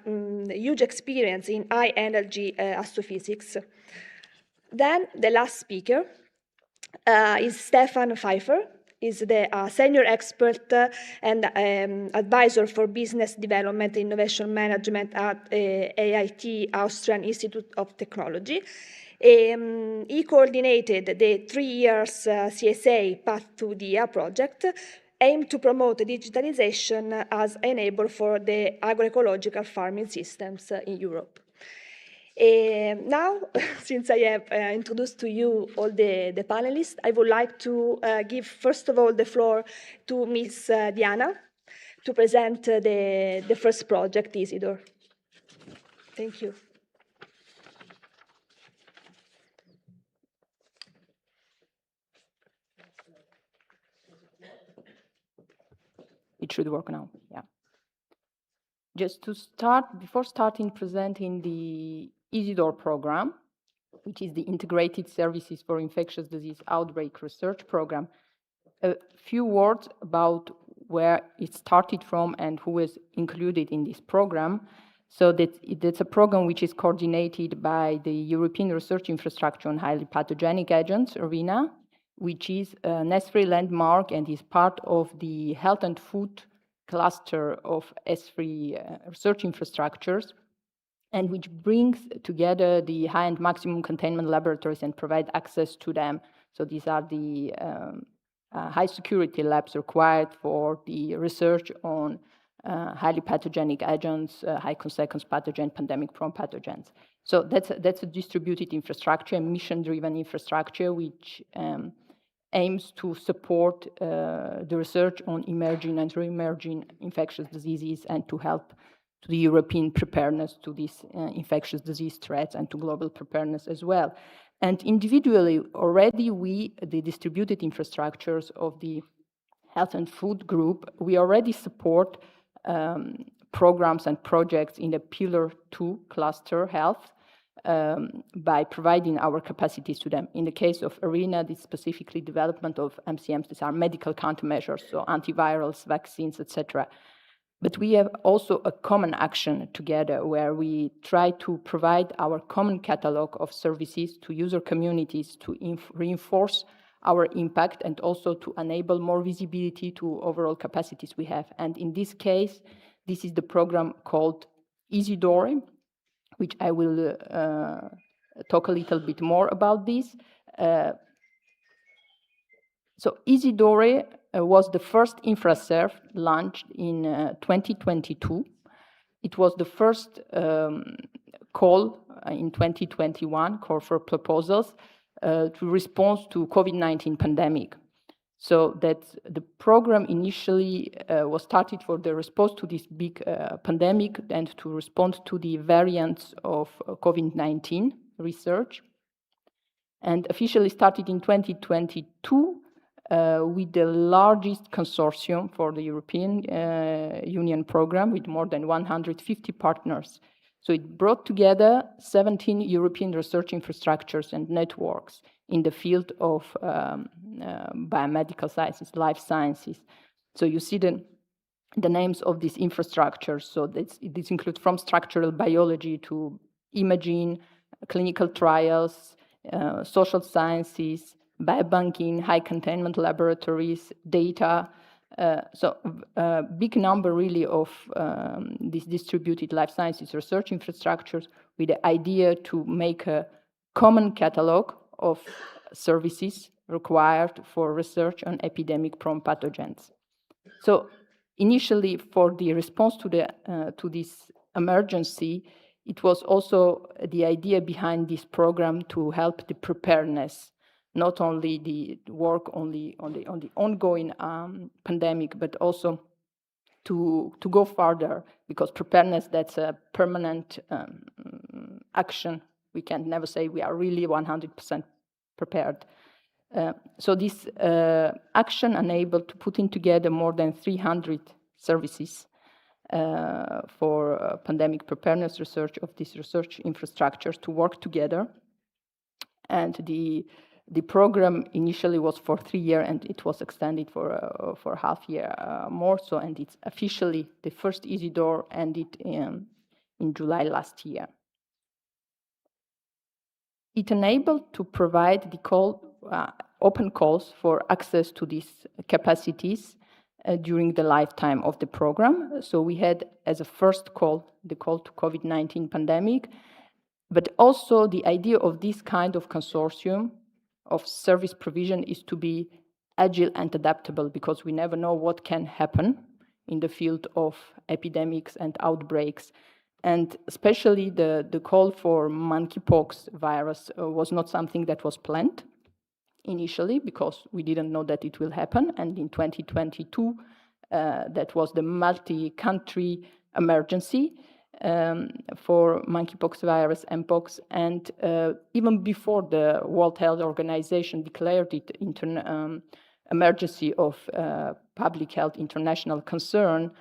huge experience in high-energy astrophysics. Then the last speaker is Stefan Pfeiffer. Is the senior expert and advisor for business development and innovation management at AIT, Austrian Institute of Technology. He coordinated the 3 years CSA Path to DIA project, aimed to promote digitalization as enabler for the agroecological farming systems in Europe. Now, since I have introduced to you all the panelists, I would like to give, first of all, the floor to Ms. Diana to present the first project, Isidore. Thank you. It should work now, yeah. Just to start, before starting presenting the Isidore program, which is the Integrated Services for Infectious Disease Outbreak Research Program, a few words about where it started from and who is included in this program. So that's a program which is coordinated by the European Research Infrastructure on Highly Pathogenic Agents, ARENA, which is an ESFRI landmark and is part of the health and food cluster of ESFRI research infrastructures, and which brings together the high and maximum containment laboratories and provide access to them. So these are the high security labs required for the research on highly pathogenic agents, high consequence pathogen, pandemic-prone pathogens. So that's a distributed infrastructure, a mission-driven infrastructure, which aims to support the research on emerging and re-emerging infectious diseases and to help to the European preparedness to these infectious disease threats and to global preparedness as well. And individually, already the distributed infrastructures of the Health and Food Group, we already support programs and projects in the Pillar 2 cluster health by providing our capacities to them. In the case of ARENA, this specifically development of MCMs, these are medical countermeasures, so antivirals, vaccines, etc. But we have also a common action together where we try to provide our common catalog of services to user communities to reinforce our impact and also to enable more visibility to overall capacities we have. And in this case, this is the program called Isidore, which I will talk a little bit more about this. So Isidore was the first InfraServe launched in 2022. It was the first call in 2021, call for proposals to respond to COVID-19 pandemic. So that the program initially was started for the response to this big pandemic and to respond to the variants of COVID-19 research. And officially started in 2022 with the largest consortium for the European Union program with more than 150 partners. So it brought together 17 European research infrastructures and networks in the field of biomedical sciences, life sciences. So you see the names of these infrastructures. So this includes from structural biology to imaging, clinical trials, social sciences, biobanking, high containment laboratories, data. So a big number really of these distributed life sciences research infrastructures with the idea to make a common catalog of services required for research on epidemic-prone pathogens. So initially for the response to this emergency, it was also the idea behind this program to help the preparedness, not only the work on the ongoing pandemic, but also to go further, because preparedness, that's a permanent action. We can never say we are really 100% prepared. So this action enabled to putting together more than 300 services for pandemic preparedness research of these research infrastructures to work together. And the program initially was for 3 years, and it was extended for half year more so, and it's officially the first Isidore ended in July last year. It enabled to provide the call open calls for access to these capacities during the lifetime of the program. So we had as a first call, the call to COVID-19 pandemic, but also the idea of this kind of consortium of service provision is to be agile and adaptable, because we never know what can happen in the field of epidemics and outbreaks. And especially the call for monkeypox virus was not something that was planned initially, because we didn't know that it will happen. And in 2022, that was the multi-country emergency for monkeypox virus, mpox. And even before the World Health Organization declared it emergency of public health international concern,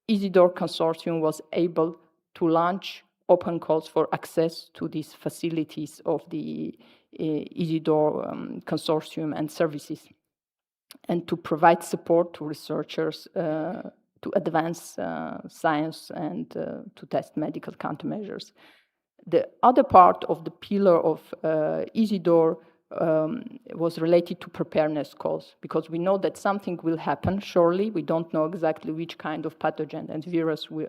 Isidore Consortium was able to launch open calls for access to these facilities of the Isidore Consortium and services, and to provide support to researchers to advance science and to test medical countermeasures. The other part of the pillar of Isidore was related to preparedness calls, because we know that something will happen, surely. We don't know exactly which kind of pathogen and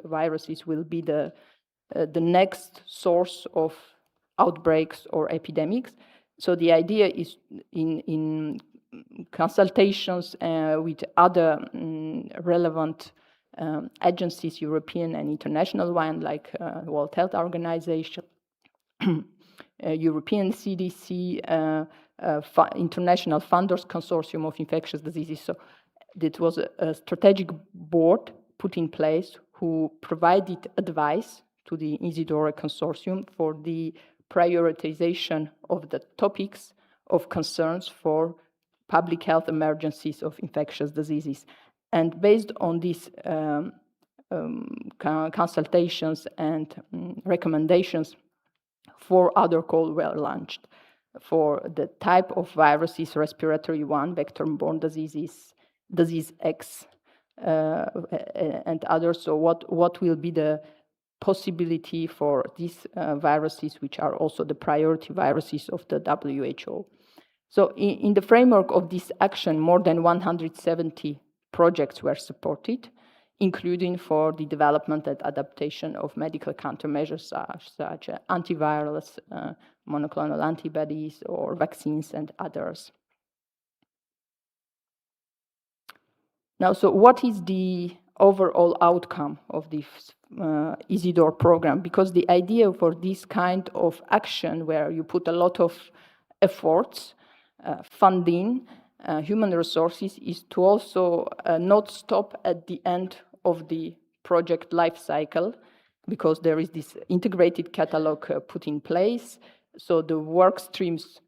viruses will be the next source of outbreaks or epidemics. So the idea is in consultations with other relevant agencies, European and international one, like World Health Organization, European CDC, International Funders Consortium of Infectious Diseases. So it was a strategic board put in place who provided advice to the Isidore Consortium for the prioritization of the topics of concerns for public health emergencies of infectious diseases. And based on these consultations and recommendations, 4 other calls were launched for the type of viruses, respiratory 1, vector-borne diseases, disease X, and others. So what will be the possibility for these viruses, which are also the priority viruses of the WHO. So in the framework of this action, more than 170 projects were supported, including for the development and adaptation of medical countermeasures such as antivirals, monoclonal antibodies, or vaccines and others. Now, so what is the overall outcome of this Isidore program? Because the idea for this kind of action, where you put a lot of efforts, funding, human resources, is to also not stop at the end of the project life cycle, because there is this integrated catalog put in place. So the work streams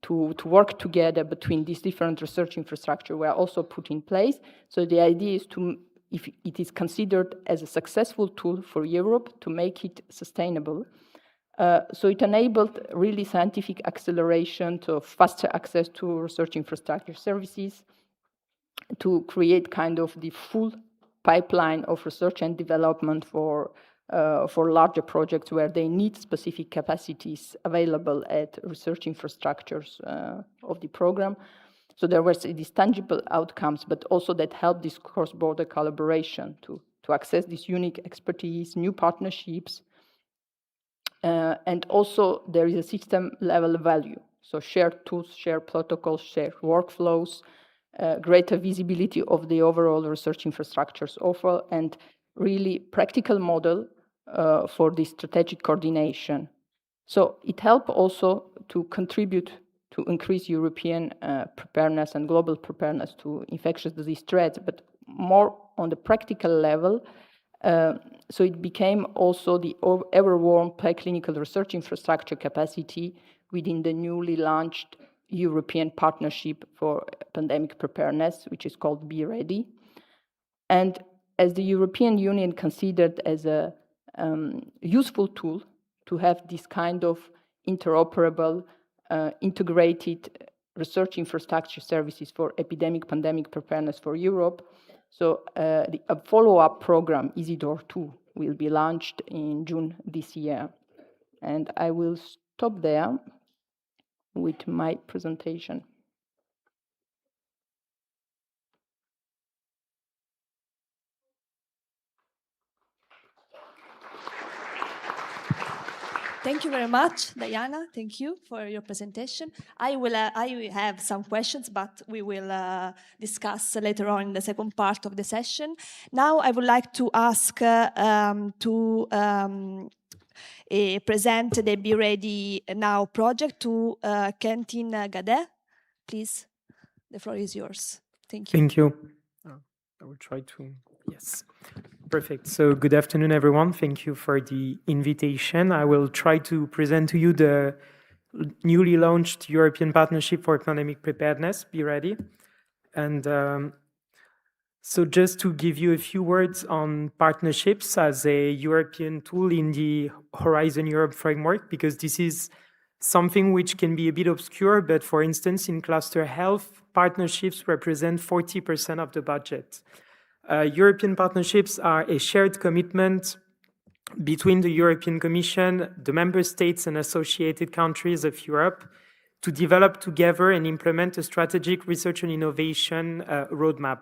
to work together between these different research infrastructure were also put in place. So the idea is to, if it is considered as a successful tool for Europe, to make it sustainable. So it enabled really scientific acceleration, to faster access to research infrastructure services, to create kind of the full pipeline of research and development for larger projects where they need specific capacities available at research infrastructures of the program. So there were these tangible outcomes, but also that helped this cross-border collaboration to access this unique expertise, new partnerships, and also there is a system-level value. So shared tools, shared protocols, shared workflows, greater visibility of the overall research infrastructures offer, and really practical model for the strategic coordination. So it helped also to contribute to increase European preparedness and global preparedness to infectious disease threats, but more on the practical level. So it became also the ever-warm preclinical research infrastructure capacity within the newly launched European Partnership for Pandemic Preparedness, which is called Be Ready. And as the European Union considered as a useful tool to have this kind of interoperable, integrated research infrastructure services for epidemic pandemic preparedness for Europe, so a follow-up program, Isidore 2, will be launched in June this year. And I will stop there with my presentation. Thank you very much, Diana. Thank you for your presentation. I will have some questions, but we will discuss later on in the second part of the session. Now I would like to ask to present the Be Ready Now project to Quentin Gadet. Please, the floor is yours. Thank you. Thank you. I will try to, yes. Perfect. So good afternoon, everyone. Thank you for the invitation. I will try to present to you the newly launched European Partnership for Pandemic Preparedness, Be Ready. And so just to give you a few words on partnerships as a European tool in the Horizon Europe framework, because this is something which can be a bit obscure, but for instance, in cluster health, partnerships represent 40% of the budget. European partnerships are a shared commitment between the European Commission, the member states and associated countries of Europe to develop together and implement a strategic research and innovation roadmap.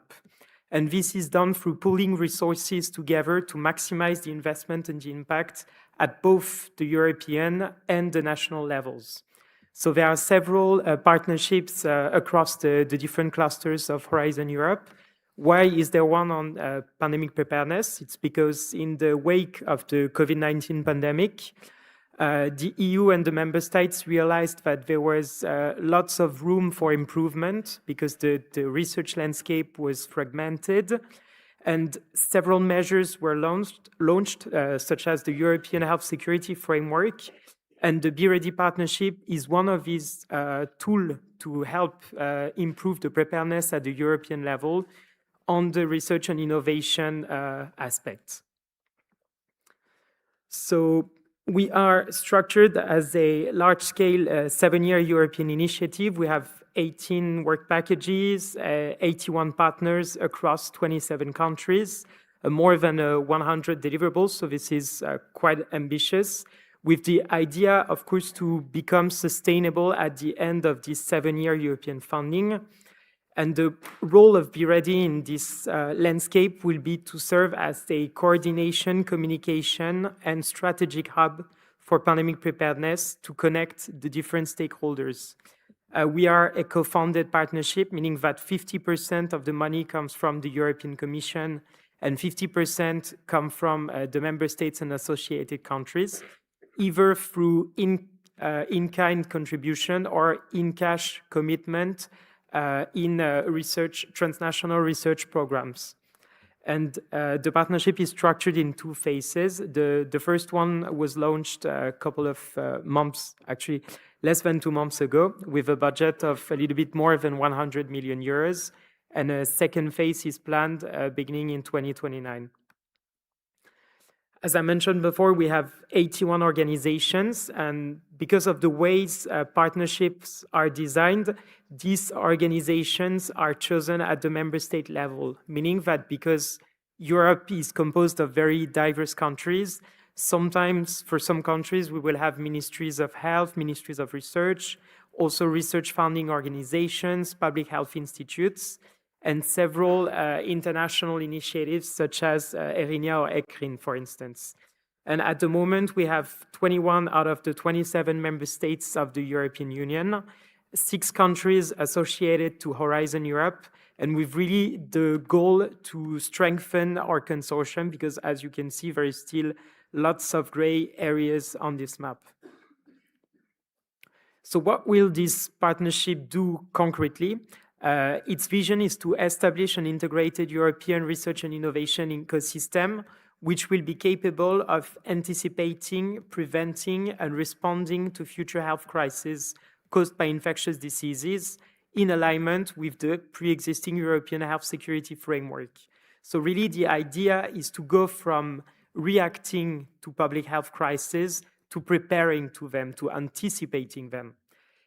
And this is done through pooling resources together to maximize the investment and the impact at both the European and the national levels. So there are several partnerships across the different clusters of Horizon Europe. Why is there one on pandemic preparedness? It's because in the wake of the COVID-19 pandemic, the EU and the member states realized that there was lots of room for improvement because the research landscape was fragmented, and several measures were launched such as the European Health Security Framework. And the Be Ready Partnership is one of these tools to help improve the preparedness at the European level on the research and innovation aspects. So we are structured as a large-scale 7-year European initiative. We have 18 work packages, 81 partners across 27 countries, more than 100 deliverables, so this is quite ambitious, with the idea, of course, to become sustainable at the end of this 7-year European funding. And the role of Be Ready in this landscape will be to serve as a coordination, communication, and strategic hub for pandemic preparedness to connect the different stakeholders. We are a co-founded partnership, meaning that 50% of the money comes from the European Commission and 50% come from the member states and associated countries, either through in-kind contribution or in-cash commitment in transnational research programs. And the partnership is structured in 2 phases. The first one was launched a couple of months, actually less than 2 months ago, with a budget of a little bit more than 100 million euros. And a second phase is planned beginning in 2029. As I mentioned before, we have 81 organizations, and because of the ways partnerships are designed, these organizations are chosen at the member state level, meaning that because Europe is composed of very diverse countries, sometimes for some countries we will have ministries of health, ministries of research, also research funding organizations, public health institutes, and several international initiatives such as ERINIA or ECRIN, for instance. And at the moment, we have 21 out of the 27 member states of the European Union, 6 countries associated to Horizon Europe, and with really the goal to strengthen our consortium, because as you can see, there is still lots of gray areas on this map. So what will this partnership do concretely? Its vision is to establish an integrated European research and innovation ecosystem, which will be capable of anticipating, preventing, and responding to future health crises caused by infectious diseases in alignment with the pre-existing European Health Security Framework. So really the idea is to go from reacting to public health crises to preparing to them, to anticipating them.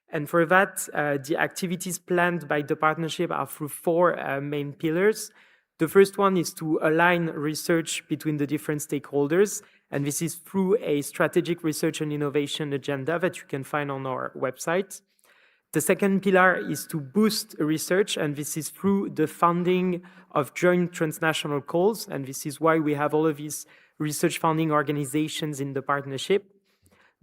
And for that, the activities planned by the partnership are through 4 main pillars. The first one is to align research between the different stakeholders, and this is through a strategic research and innovation agenda that you can find on our website. The second pillar is to boost research, and this is through the funding of joint transnational calls, and this is why we have all of these research funding organizations in the partnership.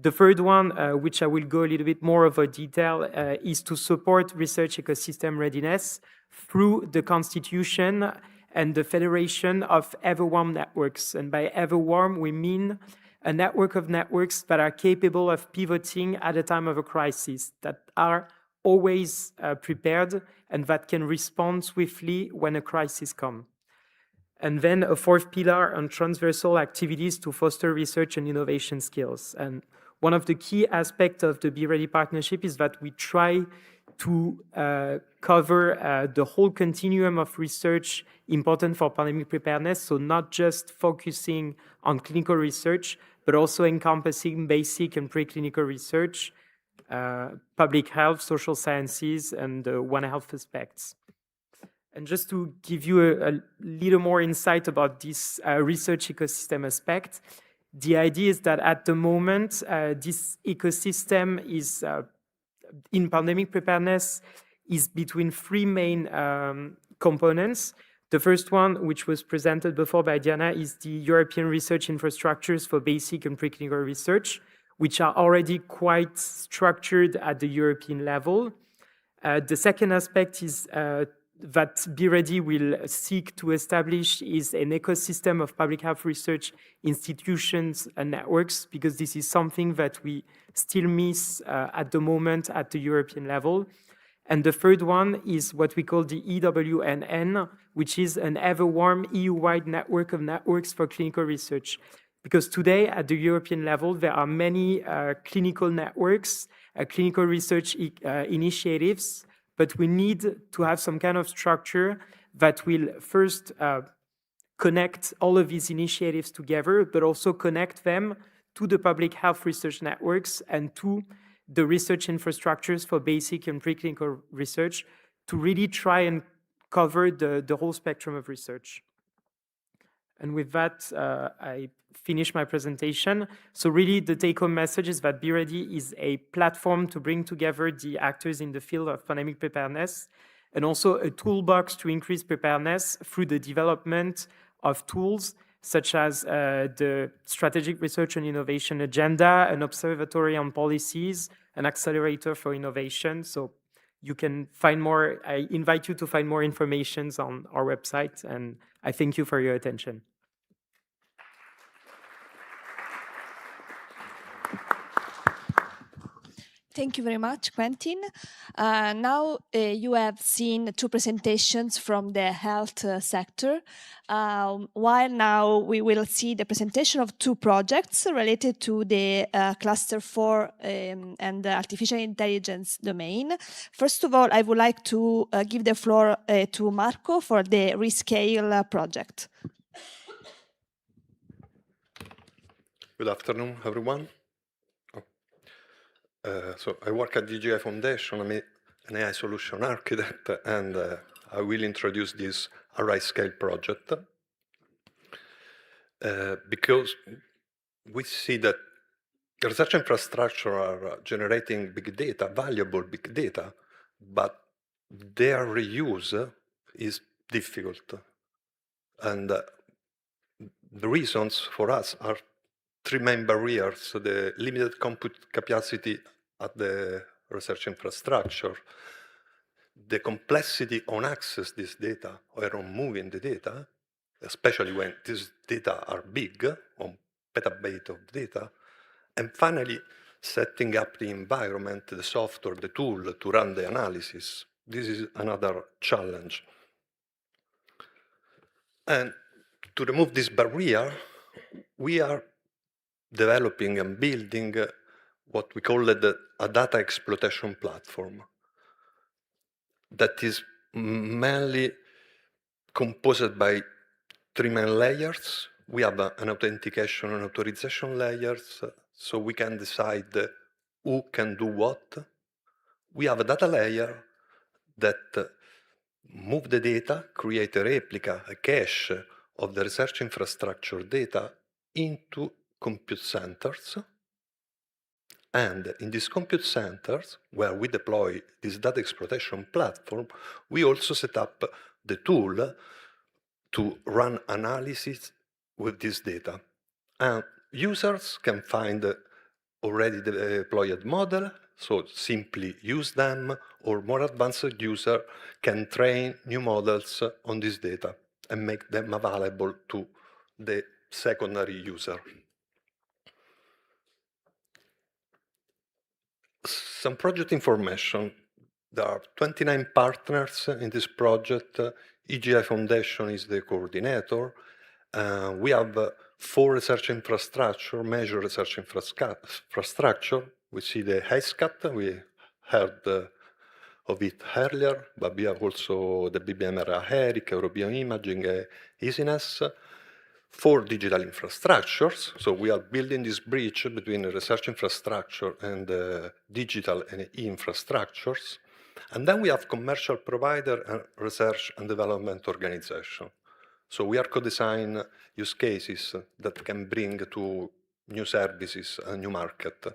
The third one, which I will go a little bit more over detail, is to support research ecosystem readiness through the constitution and the federation of ever-warm networks. And by ever-warm, we mean a network of networks that are capable of pivoting at a time of a crisis, that are always prepared and that can respond swiftly when a crisis comes. And then a fourth pillar on transversal activities to foster research and innovation skills. And one of the key aspects of the Be Ready partnership is that we try to cover the whole continuum of research important for pandemic preparedness, so not just focusing on clinical research, but also encompassing basic and preclinical research, public health, social sciences, and One Health aspects. And just to give you a little more insight about this research ecosystem aspect, the idea is that at the moment, this ecosystem is, in pandemic preparedness, is between three main components. The first one, which was presented before by Diana, is the European research infrastructures for basic and preclinical research, which are already quite structured at the European level. The second aspect is that Be Ready will seek to establish is an ecosystem of public health research institutions and networks, because this is something that we still miss at the moment at the European level. And the third one is what we call the EWNN, which is an ever-warm EU-wide network of networks for clinical research. Because today, at the European level, there are many clinical networks, clinical research initiatives, but we need to have some kind of structure that will first connect all of these initiatives together, but also connect them to the public health research networks and to the research infrastructures for basic and preclinical research to really try and cover the whole spectrum of research. And with that, I finish my presentation. So really the take-home message is that Be Ready is a platform to bring together the actors in the field of pandemic preparedness, and also a toolbox to increase preparedness through the development of tools such as the Strategic Research and Innovation Agenda, an observatory on policies, an accelerator for innovation. So you can find more, I invite you to find more information on our website, and I thank you for your attention. Thank you very much, Quentin. Now you have seen two presentations from the health sector, while now we will see the presentation of two projects related to the Cluster 4 and the artificial intelligence domain. First of all, I would like to give the floor to Marco for the Rescale project. Good afternoon, everyone. So I work at DGI Foundation. I'm an AI solution architect, and I will introduce this RICH project because we see that research infrastructure are generating big data, valuable big data, but their reuse is difficult. And the reasons for us are three main barriers: the limited compute capacity at the research infrastructure, the complexity on access this data or on moving the data, especially when these data are big, on petabyte of data, and finally, setting up the environment, the software, the tool to run the analysis. This is another challenge. And to remove this barrier, we are developing and building what we call a data exploitation platform that is mainly composed by three main layers. We have an authentication and authorization layers, so we can decide who can do what. We have a data layer that move the data, create a replica, a cache of the research infrastructure data into compute centers. And in these compute centers, where we deploy this data exploitation platform, we also set up the tool to run analysis with this data. And users can find already deployed model, so simply use them, or more advanced user can train new models on this data and make them available to the secondary user. Some project information. There are 29 partners in this project. EGI Foundation is the coordinator. We have 4 research infrastructure, major research infrastructure. We see the HSCAT, we heard of it earlier, but we have also the BBMRA, RICH, European Imaging, EasyNess. 4 digital infrastructures. So we are building this bridge between the research infrastructure and digital and infrastructures. And then we have commercial provider and research and development organization. So we are co-design use cases that can bring to new services a new market.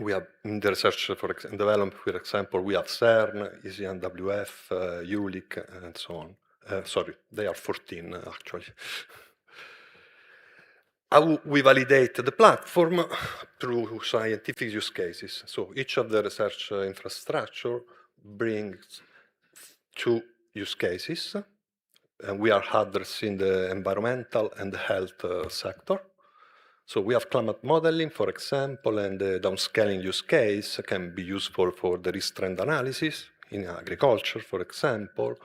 We have in the research and development, for example, we have CERN, ECNWF, ULIC, and so on. Sorry, they are 14 actually. How we validate the platform? Through scientific use cases. So each of the research infrastructure brings 2 use cases. And we are addressing the environmental and the health sector. So we have climate modeling, for example, and the downscaling use case can be useful for the risk trend analysis in agriculture, for example.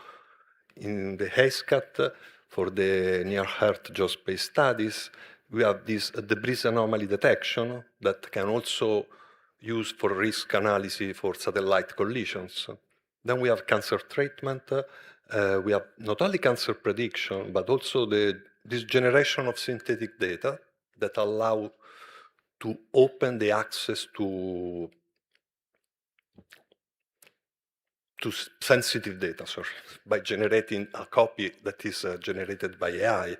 In the HSCAT, for the near-Earth geospace studies, we have this debris anomaly detection that can also use for risk analysis for satellite collisions. Then we have cancer treatment. We have not only cancer prediction, but also this generation of synthetic data that allow to open the access to sensitive data, by generating a copy that is generated by AI.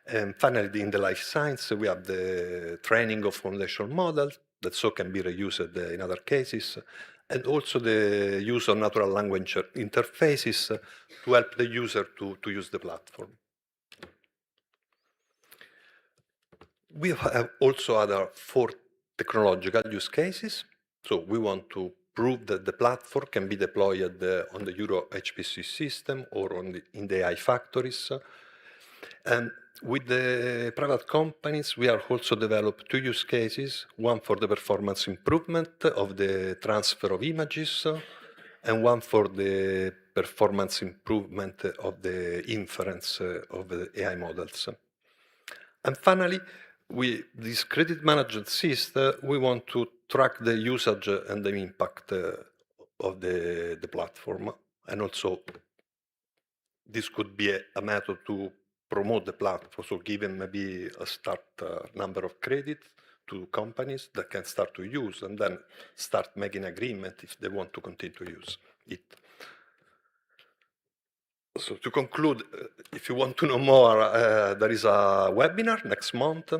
And finally, in the life science, we have the training of foundation models that so can be reused in other cases, and also the use of natural language interfaces to help the user to use the platform. We have also other 4 technological use cases. So we want to prove that the platform can be deployed on the Euro HPC system or in the AI factories. And with the private companies, we are also developed 2 use cases, one for the performance improvement of the transfer of images, and one for the performance improvement of the inference of the AI models. And finally, this credit management system, we want to track the usage and the impact of the platform. And also, this could be a method to promote the platform, so giving maybe a start number of credits to companies that can start to use and then start making agreement if they want to continue to use it. So to conclude, if you want to know more, there is a webinar next month.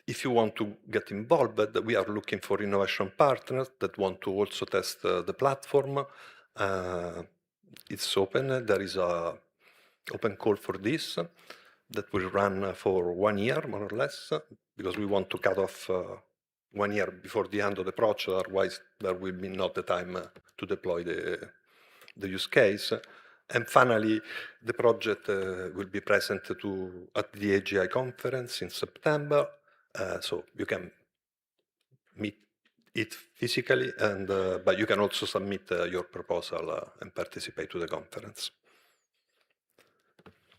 If you want to get involved, we are looking for innovation partners that want to also test the platform. It's open. There is a open call for this that will run for 1 year, more or less, because we want to cut off 1 year before the end of the project. Otherwise, there will be not the time to deploy the use case. And finally, the project will be present at the AGI conference in September. So you can meet it physically, but you can also submit your proposal and participate to the conference.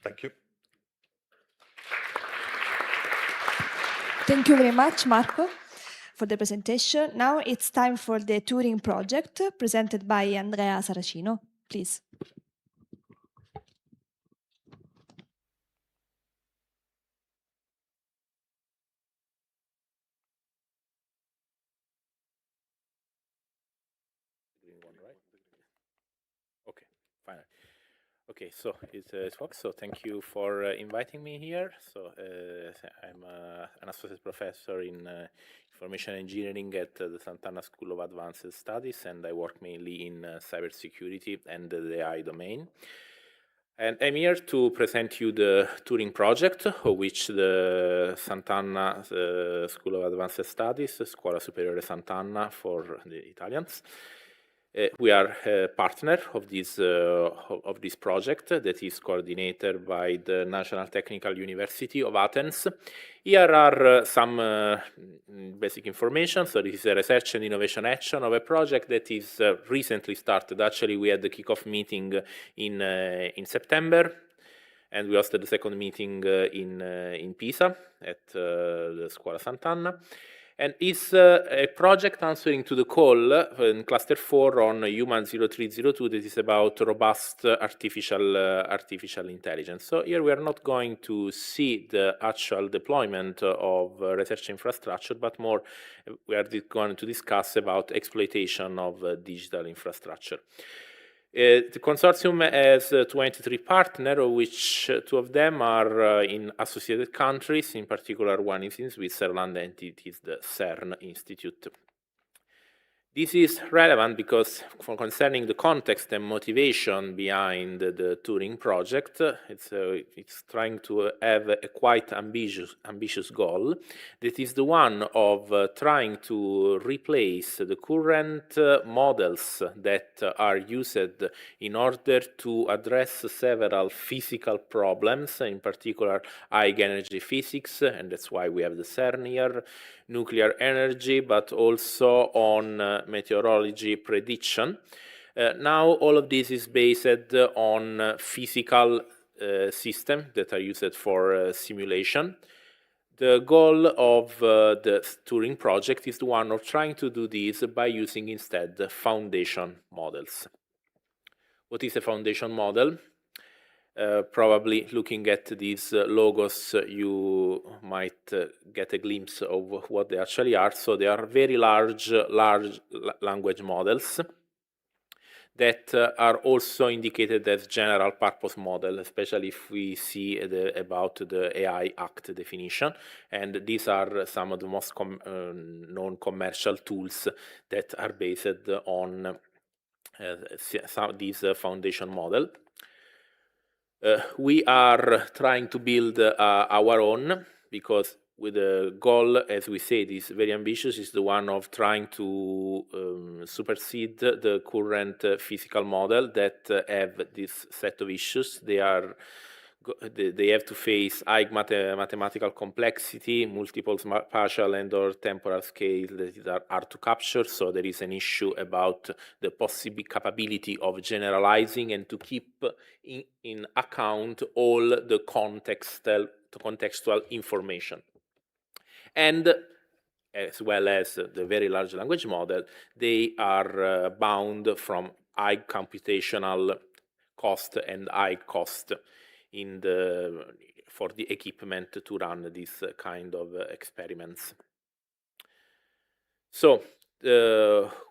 Thank you. Thank you very much, Marco, for the presentation. Now it's time for the Turing project presented by Andrea Saracino. Please. Okay, fine. Okay, so it works. So thank you for inviting me here. So I'm an associate professor in information engineering at the Sant'Anna School of Advanced Studies, and I work mainly in cybersecurity and the AI domain. And I'm here to present you the Turing project, of which the Sant'Anna School of Advanced Studies, Scuola Superiore Sant'Anna for the Italians. We are a partner of this project that is coordinated by the National Technical University of Athens. Here are some basic information. So this is a research and innovation action of a project that is recently started. Actually, we had the kickoff meeting in September, and we hosted the second meeting in Pisa at the Scuola Sant'Anna. And it's a project answering to the call in cluster 4 on Human 0302 that is about robust artificial intelligence. So here we are not going to see the actual deployment of research infrastructure, but more we are going to discuss about exploitation of digital infrastructure. The consortium has 23 partners, of which 2 of them are in associated countries. In particular, one is in Switzerland, and it is the CERN Institute. This is relevant because concerning the context and motivation behind the Turing project, it's trying to have a quite ambitious goal. That is the one of trying to replace the current models that are used in order to address several physical problems, in particular high energy physics, and that's why we have the CERN here, nuclear energy, but also on meteorology prediction. Now all of this is based on physical systems that are used for simulation. The goal of the Turing project is the one of trying to do this by using instead foundation models. What is a foundation model? Probably looking at these logos, you might get a glimpse of what they actually are. So they are very large language models that are also indicated as general purpose model, especially if we see about the AI Act definition. And these are some of the most known commercial tools that are based on these foundation model. We are trying to build our own because with the goal, as we said, is very ambitious, is the one of trying to supersede the current physical model that have this set of issues. They have to face high mathematical complexity, multiple spatial and or temporal scales that are hard to capture. So there is an issue about the possible capability of generalizing and to keep in account all the contextual information. And as well as the very large language model, they are bound from high computational cost and high cost for the equipment to run this kind of experiments. So,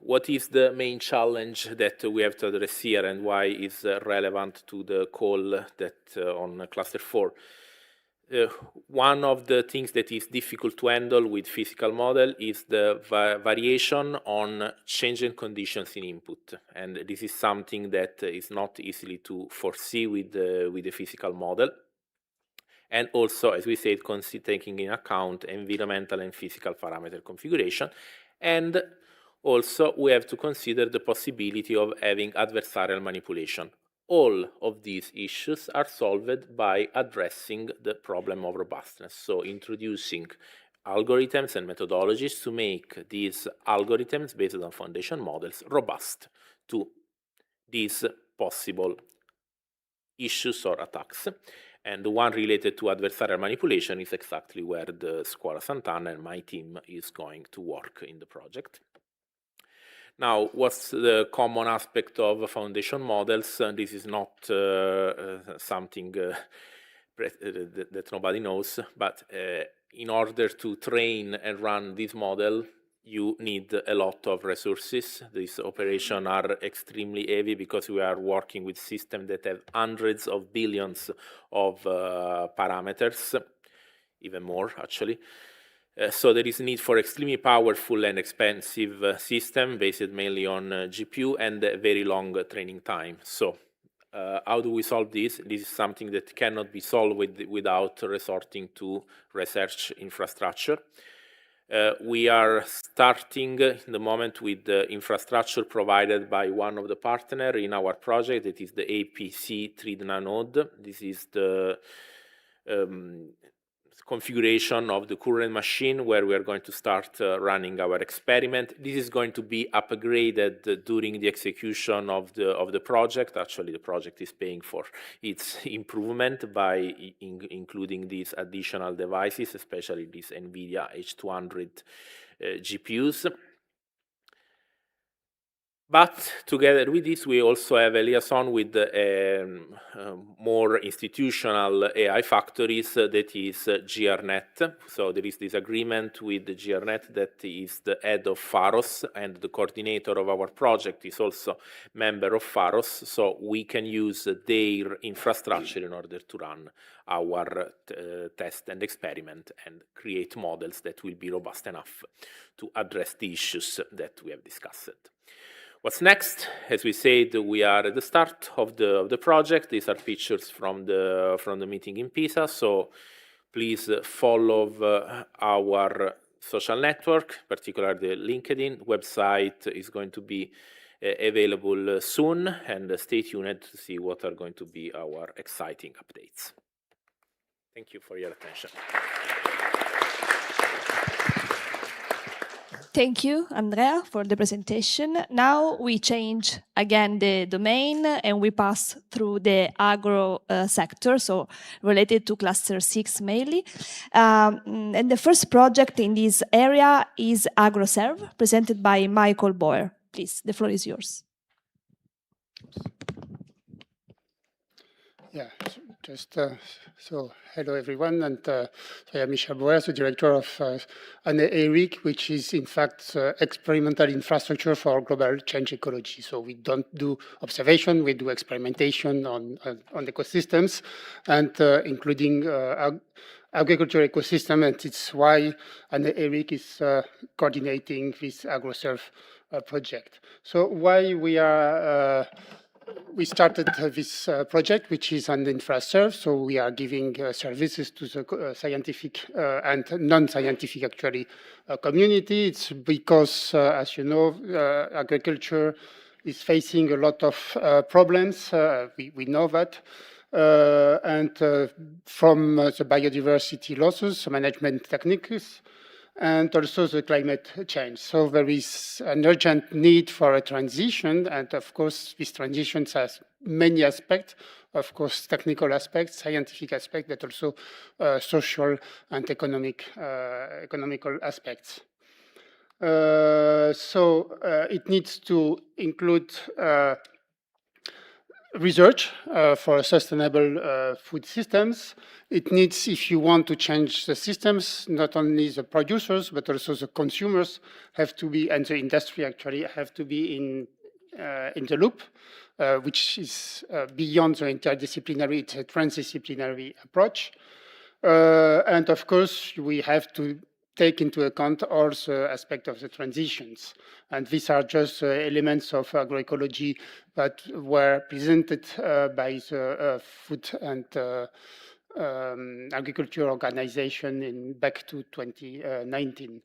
what is the main challenge that we have to address here, and why is relevant to the call that on cluster 4? One of the things that is difficult to handle with physical model is the variation on changing conditions in input, and this is something that is not easily to foresee with the physical model. And also, as we said, taking in account environmental and physical parameter configuration, and also we have to consider the possibility of having adversarial manipulation. All of these issues are solved by addressing the problem of robustness. So introducing algorithms and methodologies to make these algorithms based on foundation models robust to these possible issues or attacks. And the one related to adversarial manipulation is exactly where the Scuola Sant'Anna and my team is going to work in the project. Now, what's the common aspect of foundation models? This is not something that nobody knows, but in order to train and run this model, you need a lot of resources. These operations are extremely heavy because we are working with systems that have hundreds of billions of parameters, even more actually. So there is need for extremely powerful and expensive system based mainly on GPU and very long training time. So How do we solve this? This is something that cannot be solved without resorting to research infrastructure. We are starting in the moment with the infrastructure provided by one of the partners in our project. It is the APC Tridna node. This is the configuration of the current machine where we are going to start running our experiment. This is going to be upgraded during the execution of the project. Actually, the project is paying for its improvement by including these additional devices, especially these NVIDIA H200 GPUs. But together with this, we also have a liaison with more institutional AI factories, that is GRNet. So there is this agreement with the GRNet that is the head of Pharos, and the coordinator of our project is also member of Pharos. So we can use their infrastructure in order to run our test and experiment and create models that will be robust enough to address the issues that we have discussed. What's next? As we said, we are at the start of the project. These are pictures from the meeting in Pisa. So please follow our social network, particularly the LinkedIn website is going to be available soon, and stay tuned to see what are going to be our exciting updates. Thank you for your attention. Thank you, Andrea, for the presentation. Now we change again the domain and we pass through the agro sector, so related to cluster 6 mainly. And the first project in this area is AgroServe, presented by Michael Boer. Please, the floor is yours. Yeah, so hello everyone, and so I am Michel Boer, the director of RICH, which is in fact experimental infrastructure for global change ecology. So we don't do observation, we do experimentation on ecosystems, and including agriculture ecosystem, and it's why RICH is coordinating this AgroServe project. So why we started this project, which is an InfraServe, so we are giving services to the scientific and non-scientific, actually, community. It's because, as you know, agriculture is facing a lot of problems. We know that. And from the biodiversity losses, management techniques, and also the climate change. So there is an urgent need for a transition, and of course, this transition has many aspects, of course, technical aspects, scientific aspects, but also social and economical aspects. So it needs to include research for sustainable food systems. It needs, if you want to change the systems, not only the producers, but also the consumers have to be, and the industry actually have to be in the loop, which is beyond the interdisciplinary, it's a transdisciplinary approach. And of course, we have to take into account all the aspects of the transitions. And these are just elements of agroecology that were presented by the Food and Agriculture Organization back to 2019.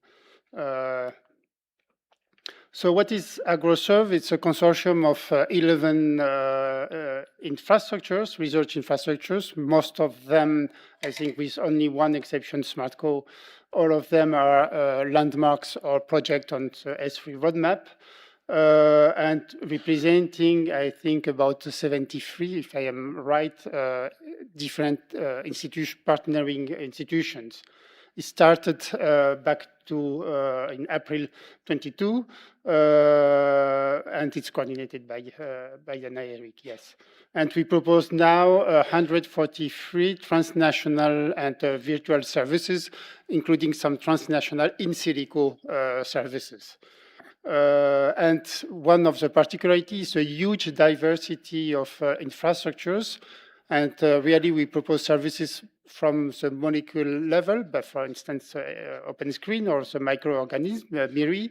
So what is AgroServe? It's a consortium of 11 infrastructures, research infrastructures. Most of them, I think with only one exception, SmartCo, all of them are landmarks or projects on the S3 roadmap. And representing, I think, about 73, if I am right, different partnering institutions. It started back to in April 22, and it's coordinated by RICH, yes. And we propose now 143 transnational and virtual services, including some transnational in silico services. And one of the particularities is a huge diversity of infrastructures. And really, we propose services from the molecule level, but for instance, OpenScreen or the microorganism, MIRI,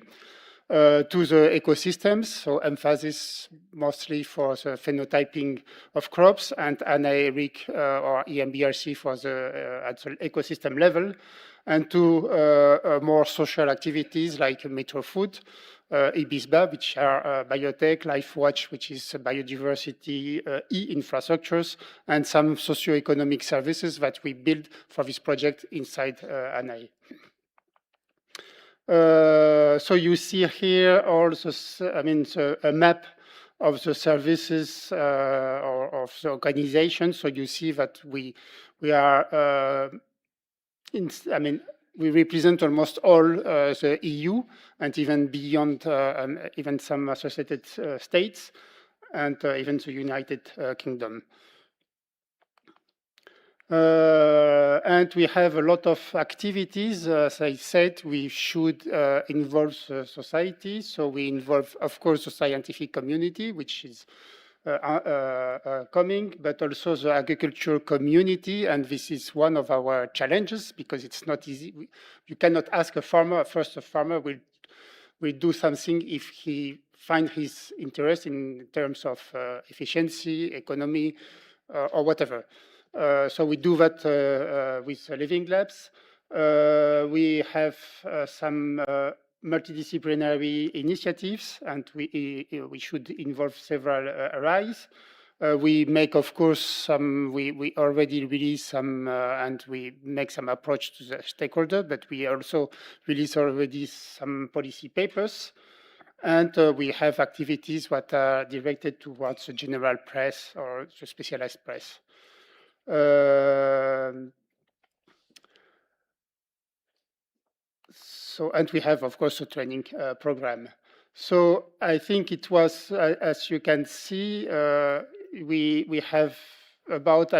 to the ecosystems, so emphasis mostly for the phenotyping of crops, and anaerobic or EMBRC for the at the ecosystem level, and to more social activities like Metro Food, IBISBA, which are biotech, LifeWatch, which is biodiversity, e-infrastructures, and some socio-economic services that we build for this project inside ANAE. So you see here also, a map of the services or of the organization. So you see that we are, we represent almost all the EU and even beyond, even some associated states, and even the United Kingdom. And we have a lot of activities. As I said, we should involve society. So we involve, of course, the scientific community, which is coming, but also the agricultural community. And this is one of our challenges because it's not easy. You cannot ask a farmer, first a farmer will do something if he finds his interest in terms of efficiency, economy, or whatever. So we do that with Living Labs. We have some multidisciplinary initiatives, and we should involve several RIs. We make, of course, some, we already release some, and we make some approach to the stakeholder, but we also release already some policy papers. And we have activities that are directed towards the general press or the specialized press. And we have, of course, a training program. So I think it was, as you can see, we have about,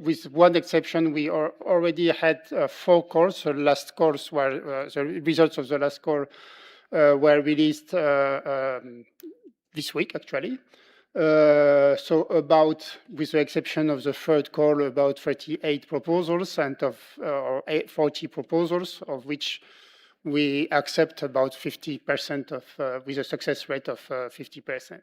with one exception, we already had 4 calls. The last calls were, the results of the last call were released this week, actually. So about, with the exception of the third call, about 38 proposals and of 40 proposals, of which we accept about 50% of, with a success rate of 50%.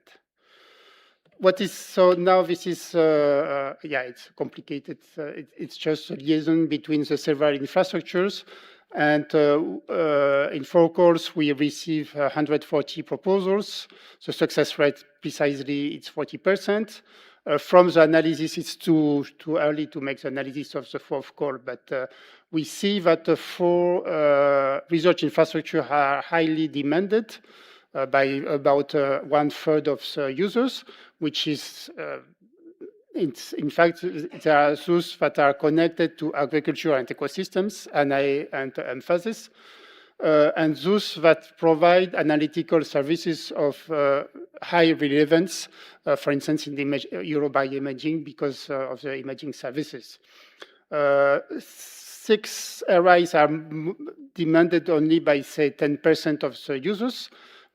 What is, so now this is, yeah, it's complicated. It's just a liaison between the several infrastructures. And in 4 calls, we receive 140 proposals. The success rate, precisely, it's 40%. From the analysis, it's too early to make the analysis of the 4th call, but we see that the 4 research infrastructure are highly demanded by about 1/3 of the users, which is in fact, there are those that are connected to agriculture and ecosystems, and emphasis, and those that provide analytical services of high relevance, for instance, in the Eurobioimaging, because of the imaging services. 6 RIs are demanded only by, say, 10% of the users,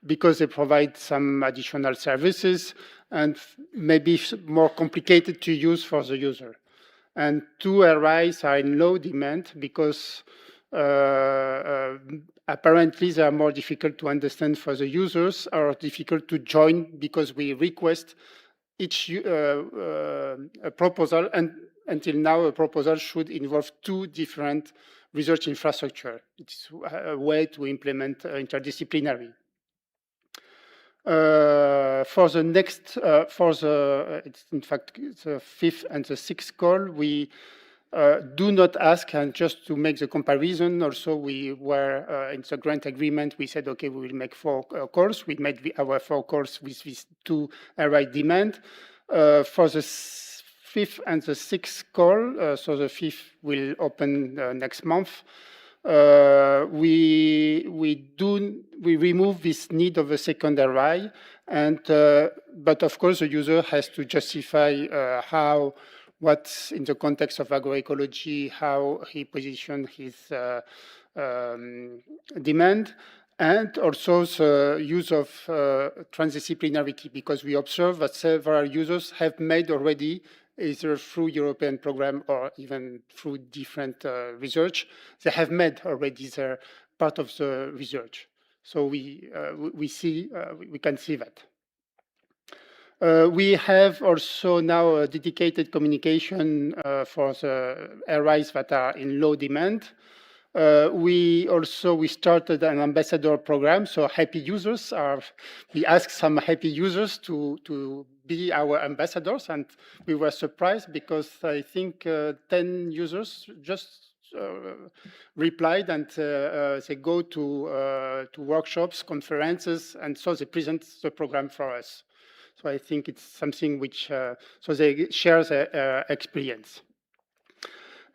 because they provide some additional services and maybe more complicated to use for the user. And 2 RIs are in low demand because apparently they are more difficult to understand for the users, or difficult to join because we request each proposal, and until now a proposal should involve 2 different research infrastructure. It's a way to implement interdisciplinary. For the next, it's in fact the 5th and the 6th call, we do not ask, and just to make the comparison, also we were in the grant agreement, we said, okay, we will make 4 calls. We made our 4 calls with these 2 RI demand. For the 5th and the 6th call, so the 5th will open next month. We remove this need of a second RI, and but of course the user has to justify what's in the context of agroecology, how he positioned his demand, and also the use of transdisciplinarity, because we observe that several users have made already, either through European program or even through different research, they have made already their part of the research. So we can see that. We have also now a dedicated communication for the areas that are in low demand. We started an ambassador program, so happy users we asked some happy users to be our ambassadors, and we were surprised because I think 10 users just replied, and they go to workshops, conferences, and so they present the program for us. So I think it's something which, so they share their experience.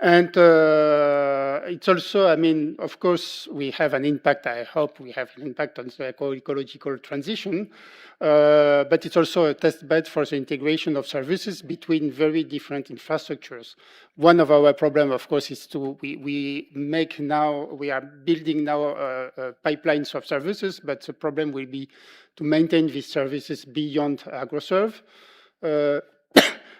And it's also, I mean, of course, we have an impact. I hope we have an impact on the ecological transition, but it's also a test bed for the integration of services between very different infrastructures. One of our problems, of course, is we are building now pipelines of services, but the problem will be to maintain these services beyond AgroServe.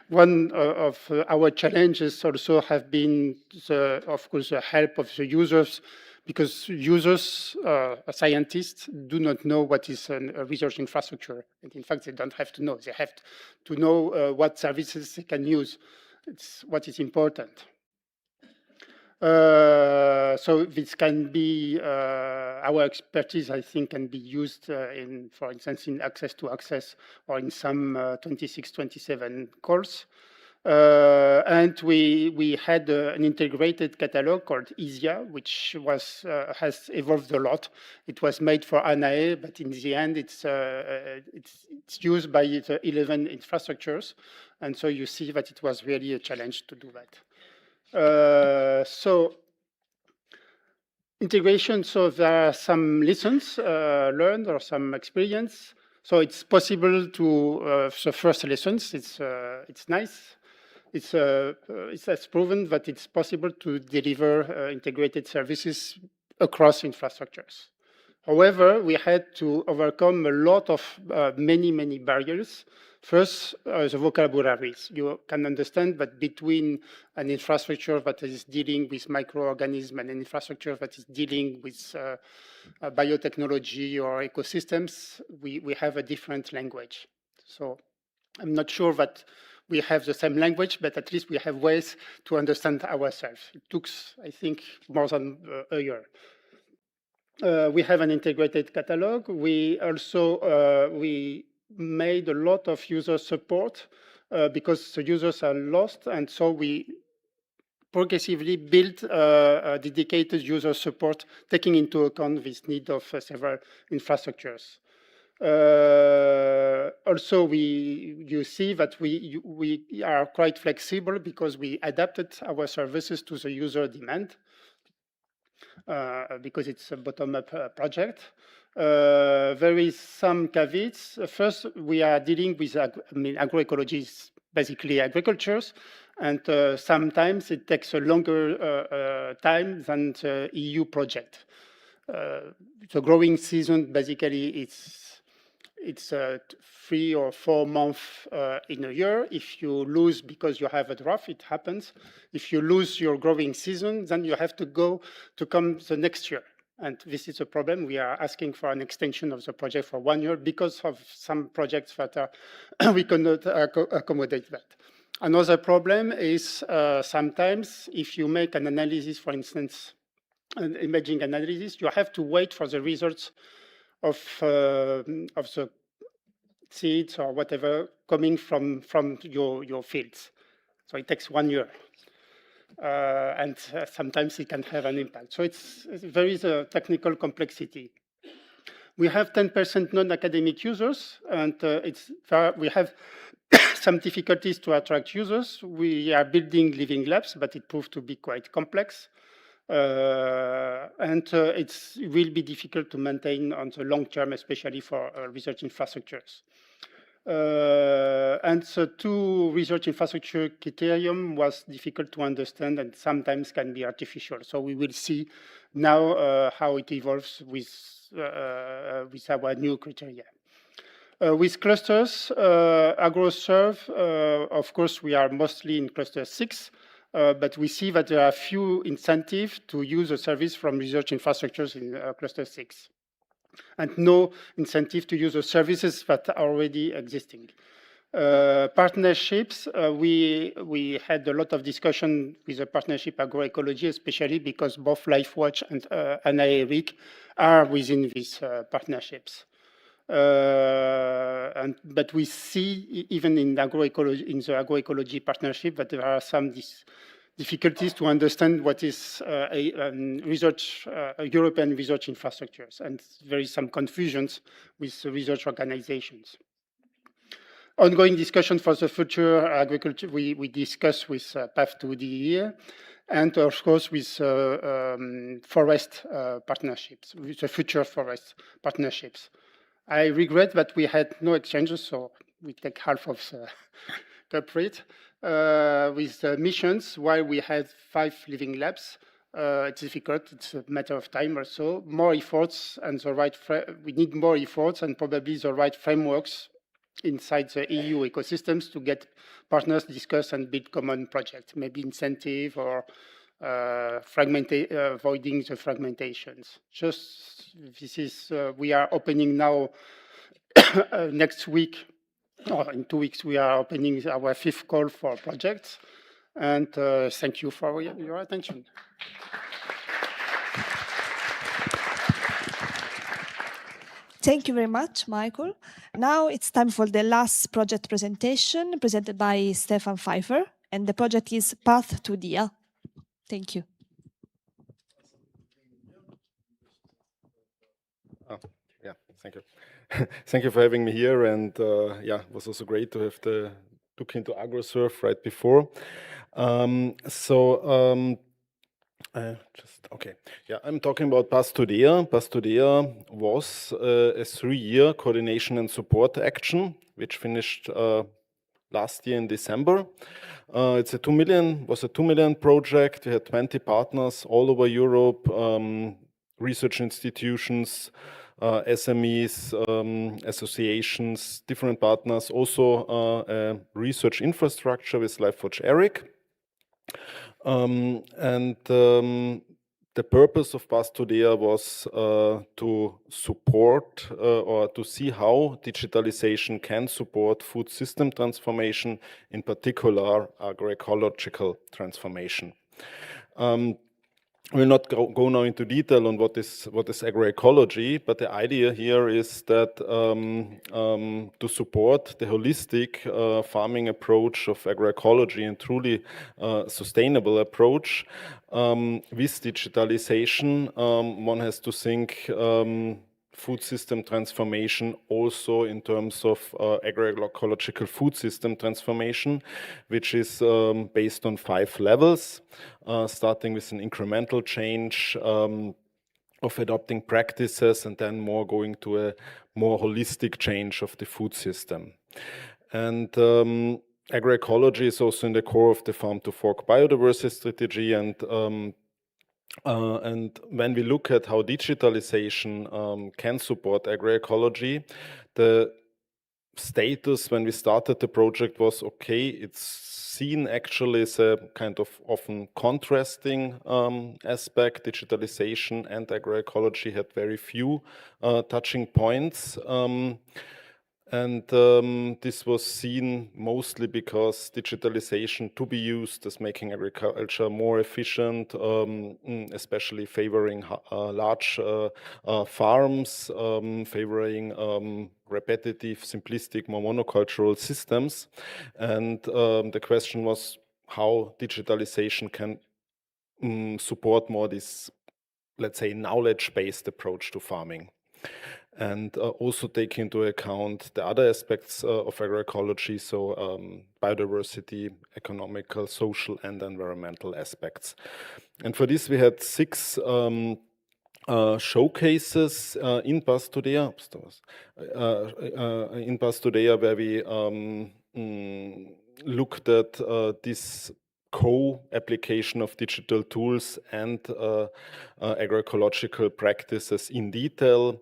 One of our challenges also have been, of course, the help of the users, because users, scientists, do not know what is a research infrastructure. And in fact, they don't have to know. They have to know what services they can use. It's what is important. So this can be, our expertise, I think, can be used for instance, in access to access or in some 26-27 course. And we had an integrated catalog called EASIA, which has evolved a lot. It was made for ANAE, but in the end, it's used by the 11 infrastructures. And so you see that it was really a challenge to do that. So integration, so there are some lessons learned or some experience. So it's possible to, the first lessons, it's nice. It's proven that it's possible to deliver integrated services across infrastructures. However, we had to overcome a lot of many barriers. First, the vocabularies. You can understand that between an infrastructure that is dealing with microorganisms and an infrastructure that is dealing with biotechnology or ecosystems, we have a different language. So I'm not sure that we have the same language, but at least we have ways to understand ourselves. It took, I think, more than a year. We have an integrated catalog. We also we made a lot of user support because the users are lost, and so we progressively built a dedicated user support, taking into account this need of several infrastructures. Also, you see that we are quite flexible because we adapted our services to the user demand. Because it's a bottom-up project. There is some caveats. First, we are dealing with, agroecology is basically agricultures, and sometimes it takes a longer time than the EU project. The growing season, basically, it's 3 or 4 months in a year. If you lose because you have a drought, it happens. If you lose your growing season, then you have to come the next year. And this is a problem. We are asking for an extension of the project for 1 year because of some projects that we cannot accommodate that. Another problem is sometimes if you make an analysis, for instance, an imaging analysis, you have to wait for the results of the seeds or whatever coming from your fields. So it takes 1 year. And sometimes it can have an impact. So there is a technical complexity. We have 10% non-academic users, and we have some difficulties to attract users. We are building living labs, but it proved to be quite complex. And it will be difficult to maintain on the long term, especially for research infrastructures. And the 2 research infrastructure criterion was difficult to understand and sometimes can be artificial. So we will see now how it evolves with our new criteria. With clusters, AgroServe, of course, we are mostly in cluster 6. But we see that there are few incentives to use a service from research infrastructures in cluster 6. and no incentive to use the services that are already existing. Partnerships, we had a lot of discussion with the partnership agroecology, especially because both LifeWatch and RICH are within these partnerships. But we see even in the agroecology partnership that there are some difficulties to understand what is European research infrastructures, and there is some confusions with research organizations. Ongoing discussion for the future agriculture, we discuss with Path to the Year, and of course with forest partnerships, with the future forest partnerships. I regret that we had no exchanges, so we take half of the culprit. With missions, while we had 5 living labs, it's difficult, it's a matter of time or so. More efforts and we need more efforts and probably the right frameworks inside the EU ecosystems to get partners discuss and build common projects, maybe incentive or avoiding the fragmentations. Just this is, we are opening now next week, or in 2 weeks, we are opening our 5th call for projects. And thank you for your attention. Thank you very much, Michael. Now it's time for the last project presentation, presented by Stefan Pfeiffer, and the project is Path to DIA. Thank you. Yeah, thank you. Thank you for having me here, and yeah, it was also great to have the look into AgroSurf right before. Okay. Yeah, I'm talking about Path to DIA. Path to DIA was a 3-year coordination and support action, which finished last year in December. It's a 2 million project. We had 20 partners all over Europe, research institutions, SMEs, associations, different partners, also a research infrastructure with LifeWatch RICH. The purpose of Path to DIA was to support or to see how digitalization can support food system transformation, in particular agroecological transformation. We'll not go now into detail on what is agroecology, but the idea here is that to support the holistic farming approach of agroecology and truly sustainable approach with digitalization, one has to think food system transformation also in terms of agroecological food system transformation, which is based on 5 levels, starting with an incremental change of adopting practices and then more going to a more holistic change of the food system. And agroecology is also in the core of the Farm to Fork biodiversity strategy, and when we look at how digitalization can support agroecology, the status when we started the project was, okay, it's seen actually as a kind of often contrasting aspect. Digitalization and agroecology had very few touching points. This was seen mostly because digitalization to be used as making agriculture more efficient, especially favoring large farms, favoring repetitive, simplistic, more monocultural systems. And the question was how digitalization can support more this, let's say, knowledge-based approach to farming. And also take into account the other aspects of agroecology, so biodiversity, economical, social, and environmental aspects. And for this, we had 6 showcases in Path to DIA, where we looked at this co-application of digital tools and agroecological practices in detail.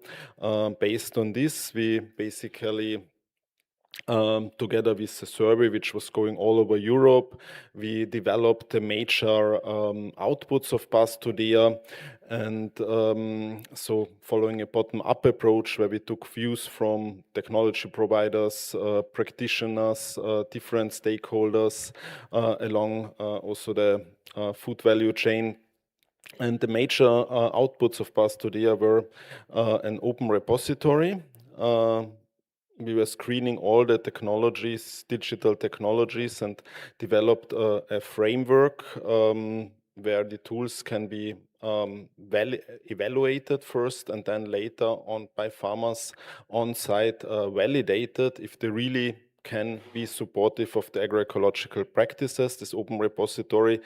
Based on this, we basically together with a survey which was going all over Europe. We developed the major outputs of Pastodia, and so following a bottom-up approach where we took views from technology providers, practitioners, different stakeholders along also the food value chain. And the major outputs of Pastodia were an open repository. We were screening all the technologies, digital technologies, and developed a framework where the tools can be evaluated first, and then later on by farmers on site validated if they really can be supportive of the agroecological practices. This open repository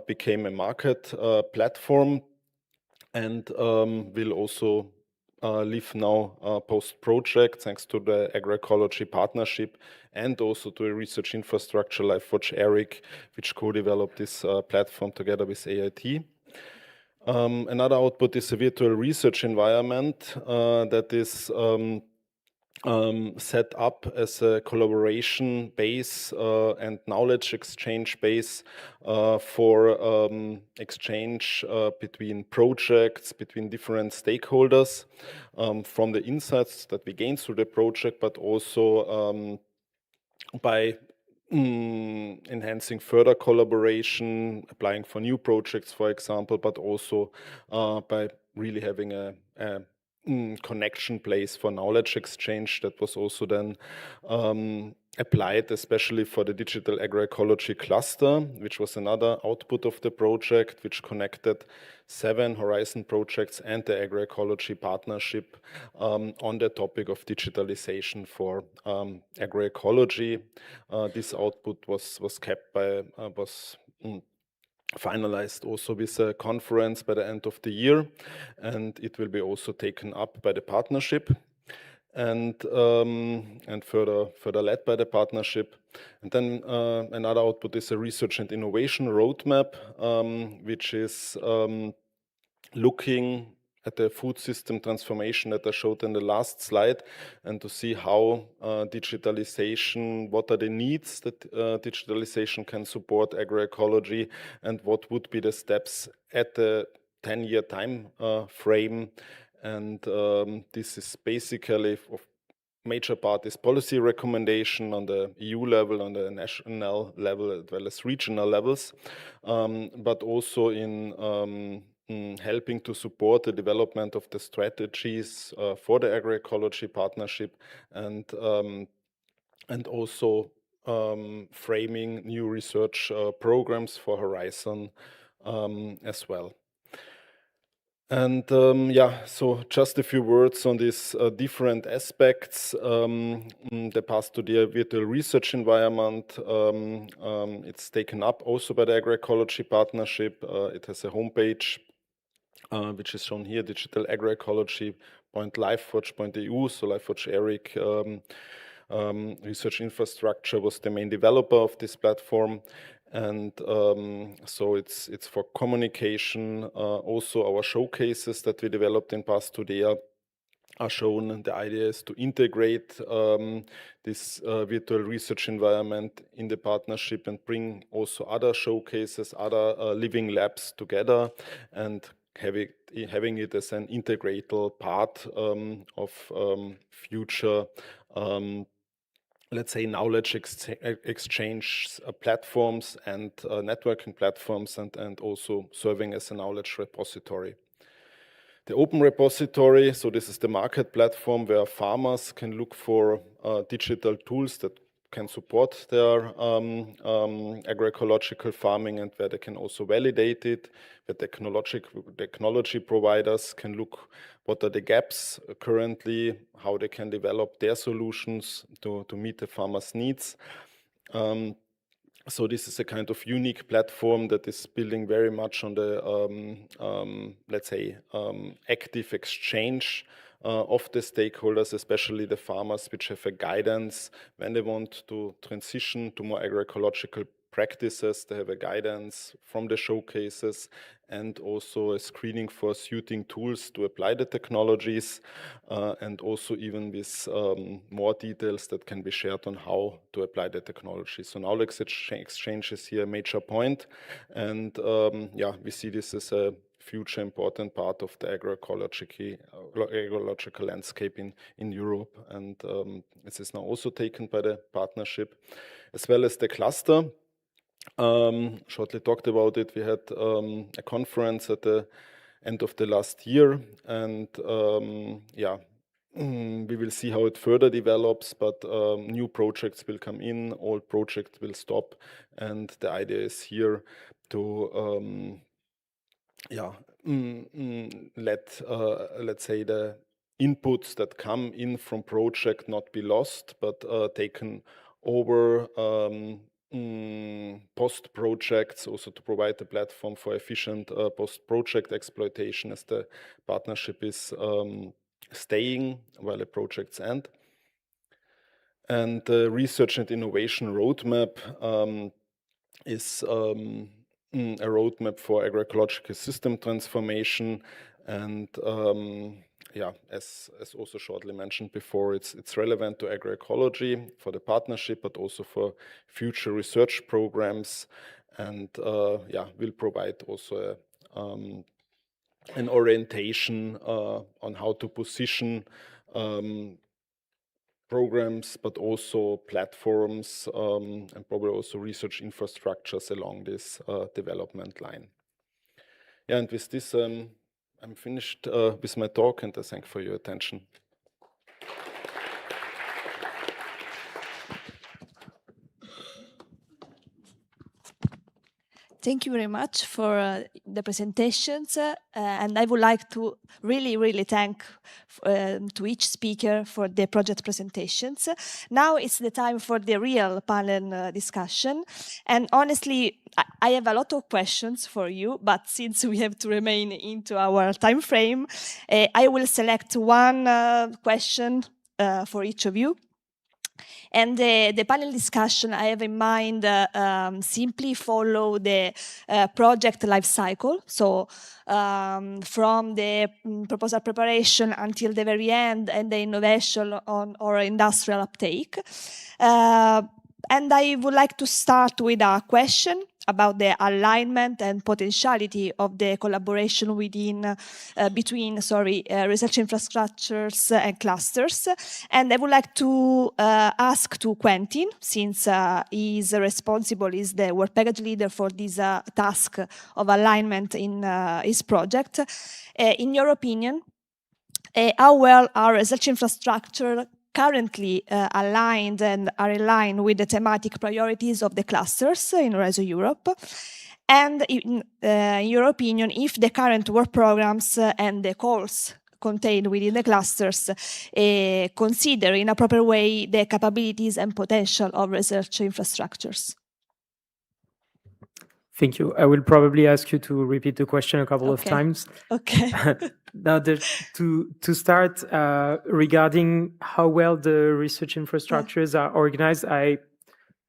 became a market platform, and will also live now post-project thanks to the agroecology partnership and also to a research infrastructure like RICH ERIC, which co-developed this platform together with AIT. Another output is a virtual research environment that is set up as a collaboration base and knowledge exchange base for exchange between projects, between different stakeholders, from the insights that we gain through the project, but also by enhancing further collaboration, applying for new projects, for example, but also by really having a connection place for knowledge exchange that was also then applied, especially for the digital agroecology cluster, which was another output of the project, which connected 7 Horizon projects and the agroecology partnership on the topic of digitalization for agroecology. This output was kept by finalized also with a conference by the end of the year, and it will be also taken up by the partnership and further led by the partnership. And then another output is a research and innovation roadmap, which is looking at the food system transformation that I showed in the last slide, and to see how digitalization, what are the needs that digitalization can support agroecology, and what would be the steps at the 10-year time frame. And this is basically of major part is policy recommendation on the EU level, on the national level, as well as regional levels, but also in helping to support the development of the strategies for the agroecology partnership, and also framing new research programs for Horizon as well. And yeah, so just a few words on these different aspects. The Pastodia virtual research environment, it's taken up also by the agroecology partnership. It has a homepage, which is shown here, digitalagroecology.lifewatch.eu. So LifeWatch ERIC research infrastructure was the main developer of this platform. And so it's for communication. Also our showcases that we developed in Pastodia are shown, and the idea is to integrate this virtual research environment in the partnership and bring also other showcases, other living labs together, and having it as an integral part of future let's say knowledge exchange platforms and networking platforms, and also serving as a knowledge repository. The open repository, so this is the market platform where farmers can look for digital tools that can support their agroecological farming, and where they can also validate it, where technology providers can look what are the gaps currently, how they can develop their solutions to meet the farmers' needs. So this is a kind of unique platform that is building very much on the, let's say, active exchange of the stakeholders, especially the farmers, which have a guidance when they want to transition to more agroecological practices. They have a guidance from the showcases and also a screening for suiting tools to apply the technologies, and also even with more details that can be shared on how to apply the technology. So knowledge exchange is here a major point, and yeah, we see this as a future important part of the agroecological landscape in Europe, and this is now also taken by the partnership as well as the cluster. Shortly talked about it. We had a conference at the end of the last year, and yeah, we will see how it further develops, but new projects will come in, old projects will stop, and the idea is here to yeah, let let's say the inputs that come in from project not be lost, but taken over post-projects, also to provide a platform for efficient post-project exploitation as the partnership is staying while the projects end. And the research and innovation roadmap is a roadmap for agroecological system transformation, and yeah, as also shortly mentioned before, it's relevant to agroecology for the partnership, but also for future research programs, and yeah, will provide also an orientation on how to position programs, but also platforms, and probably also research infrastructures along this development line. Yeah, and with this, I'm finished with my talk, and I thank for your attention. Thank you very much for the presentations, and I would like to really thank to each speaker for the project presentations. Now it's the time for the real panel discussion, and honestly, I have a lot of questions for you, but since we have to remain into our time frame, I will select one question for each of you. And the panel discussion I have in mind simply follow the project life cycle. So from the proposal preparation until the very end, and the innovation on or industrial uptake. And I would like to start with a question about the alignment and potentiality of the collaboration between research infrastructures and clusters. And I would like to ask to Quentin, since he is responsible, is the work package leader for this task of alignment in his project. In your opinion, how well are research infrastructure currently aligned and are aligned with the thematic priorities of the clusters in RICH Europe? And in your opinion, if the current work programs and the calls contained within the clusters consider in a proper way the capabilities and potential of research infrastructures? Thank you. I will probably ask you to repeat the question a couple of times. Okay. Now, to start, regarding how well the research infrastructures are organized, I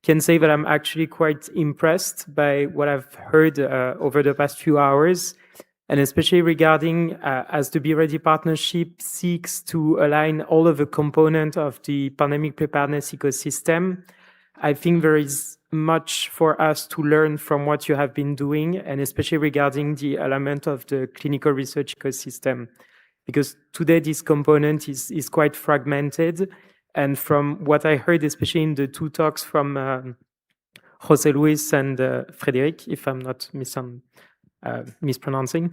can say that I'm actually quite impressed by what I've heard over the past few hours, and especially regarding as the Be Ready partnership seeks to align all of the components of the pandemic preparedness ecosystem. I think there is much for us to learn from what you have been doing, and especially regarding the element of the clinical research ecosystem, because today this component is quite fragmented. And from what I heard, especially in the two talks from Jose Luis and Frederic, if I'm not mispronouncing,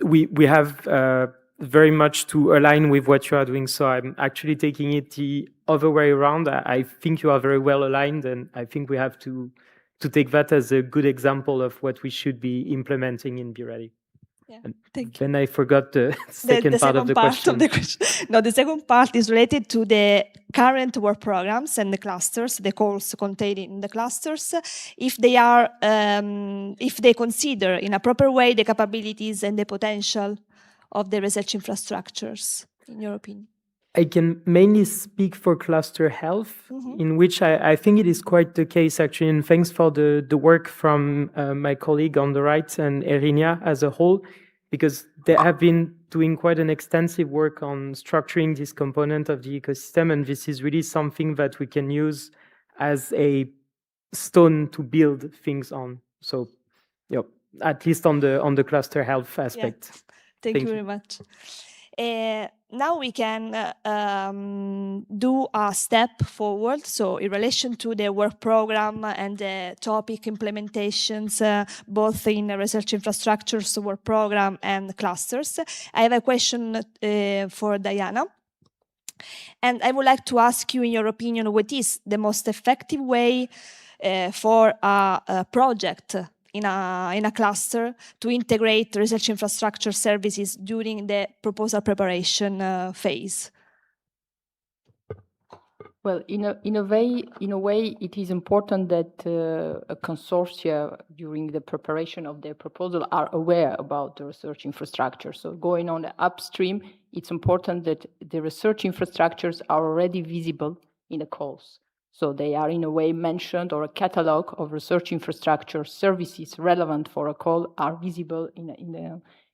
we have very much to align with what you are doing. So I'm actually taking it the other way around. I think you are very well aligned, and I think we have to take that as a good example of what we should be implementing in Be Ready. Yeah, thank you. Then I forgot the second part of the question. No, the second part is related to the current work programs and the clusters, the calls contained in the clusters, if they are, if they consider in a proper way the capabilities and the potential of the research infrastructures. in your opinion? I can mainly speak for cluster health, in which I think it is quite the case, actually, and thanks for the work from my colleague on the right and Erinia as a whole, because they have been doing quite an extensive work on structuring this component of the ecosystem, and this is really something that we can use as a stone to build things on. So, yeah, at least on the cluster health aspect. Yeah. Thank you very much. Now we can do a step forward. So in relation to the work program and the topic implementations, both in research infrastructures, work program and clusters, I have a question for Diana. And I would like to ask you, in your opinion, what is the most effective way for a project in a cluster to integrate research infrastructure services during the proposal preparation phase? Well, in a way, it is important that a consortia during the preparation of their proposal are aware about the research infrastructure. So going on the upstream, it's important that the research infrastructures are already visible in the calls. So they are in a way mentioned, or a catalog of research infrastructure services relevant for a call are visible in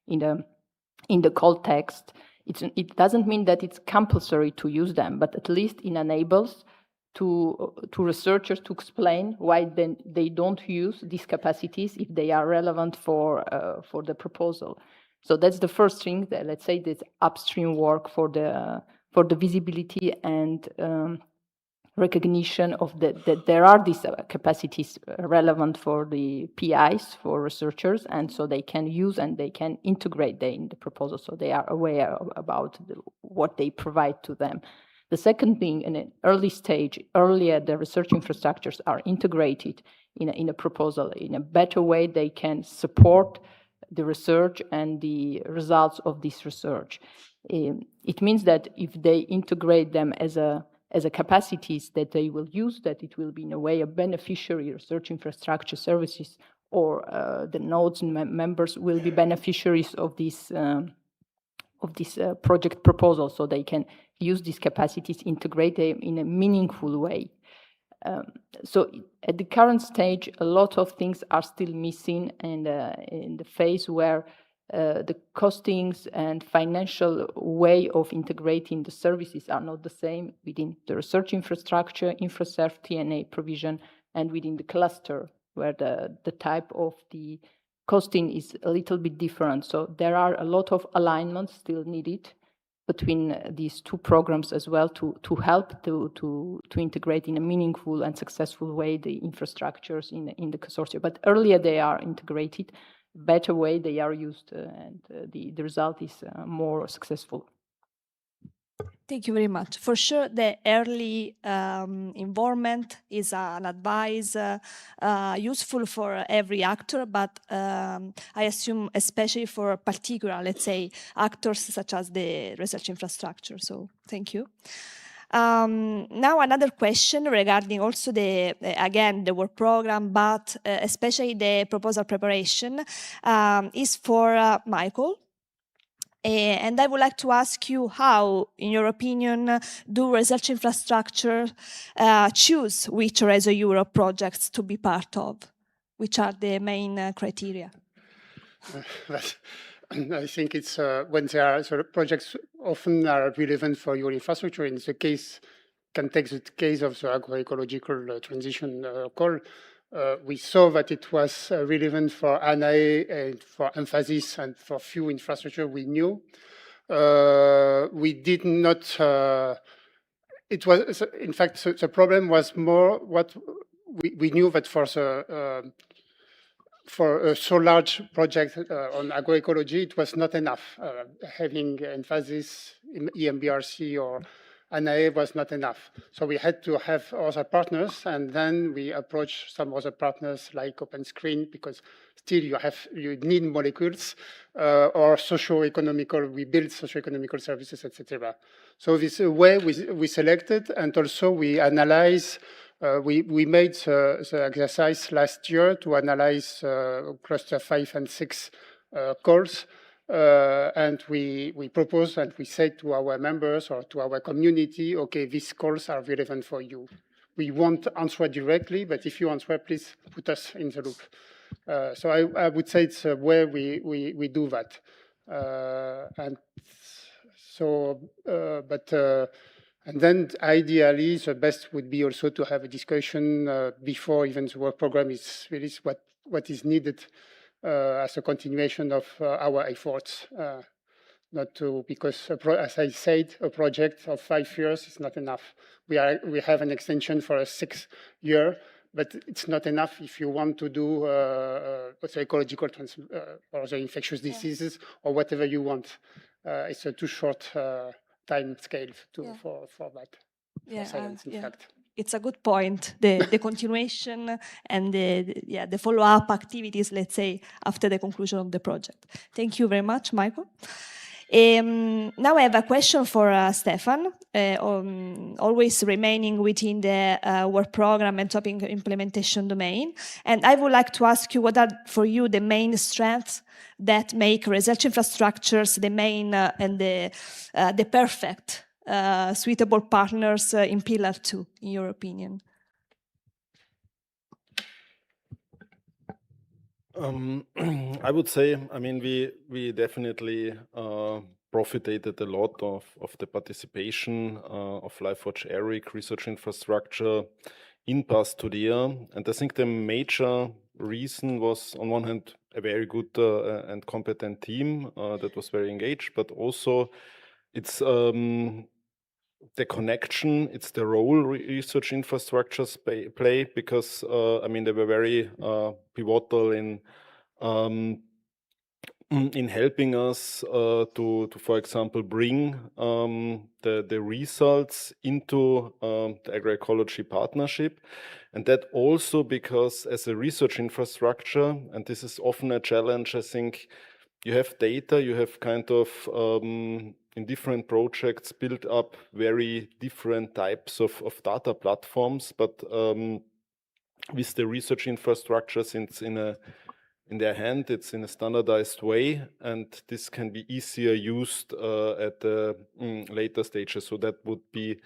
the call text. It doesn't mean that it's compulsory to use them, but at least it enables to researchers to explain why then they don't use these capacities if they are relevant for the proposal. So that's the first thing. That, let's say, this upstream work for the visibility and recognition of that there are these capacities relevant for the PIs, for researchers, and so they can use and they can integrate them in the proposal, so they are aware about what they provide to them. The second thing, in an early stage, earlier the research infrastructures are integrated in a proposal in a better way, they can support the research and the results of this research. It means that if they integrate them as a capacities that they will use, that it will be in a way a beneficiary research infrastructure services, or the nodes and members will be beneficiaries of this project proposal, so they can use these capacities, integrate them in a meaningful way. So at the current stage, a lot of things are still missing, and in the phase where the costings and financial way of integrating the services are not the same within the research infrastructure, InfraServ, TNA provision, and within the cluster, where the type of the costing is a little bit different. So there are a lot of alignments still needed between these two programs as well to help to integrate in a meaningful and successful way the infrastructures in the consortia. But earlier they are integrated, better way they are used, and the result is more successful. Thank you very much. For sure, the early involvement is an advice useful for every actor, but I assume especially for particular, let's say, actors such as the research infrastructure. So thank you. Now another question regarding also again the work program, but especially the proposal preparation is for Michael. And I would like to ask you how, in your opinion, do research infrastructure choose which RICH Europe projects to be part of? Which are the main criteria? I think it's when there are sort of projects often are relevant for your infrastructure. In the case, can take the case of the agroecological transition call. We saw that it was relevant for ANAE and for emphasis and for few infrastructure we knew. We did not, it was, in fact, the problem was more what we knew that for a so large project on agroecology, it was not enough. Having emphasis in EMBRC or ANAE was not enough. So we had to have other partners, and then we approached some other partners like OpenScreen, because still you need molecules or socio-economical, we build socio-economical services, etc. So this way we selected, and also we analyze. We made the exercise last year to analyze cluster 5 and 6 calls, And we propose and we say to our members or to our community, okay, these calls are relevant for you. We won't answer directly, but if you answer, please put us in the loop. So I would say it's where we do that. And so, and then ideally, the best would be also to have a discussion before even the work program is released, what is needed as a continuation of our efforts. Not to, because as I said, a project of 5 years is not enough. We have an extension for a 6th year, but it's not enough if you want to do what's the ecological or the infectious diseases or whatever you want. It's a too short time scale for that. Yeah, for science, in fact. It's a good point. The continuation and the follow-up activities, let's say, after the conclusion of the project. Thank you very much, Michael. Now I have a question for Stefan, always remaining within the work program and topic implementation domain. And I would like to ask you, what are for you the main strengths that make research infrastructures the main and the perfect suitable partners in Pillar 2, in your opinion? I would say, I mean, we definitely profited a lot of the participation of LifeWatch RIC research infrastructure in Pastodia. And I think the major reason was, on one hand, a very good and competent team that was very engaged, but also it's the connection, it's the role research infrastructures play, because I mean, they were very pivotal in helping us to, for example, bring the results into the agroecology partnership. And that also because as a research infrastructure, and this is often a challenge, I think, you have data, you have kind of in different projects built up very different types of data platforms, but with the research infrastructure, since in their hand, it's in a standardized way, and this can be easier used at the later stages. So that would be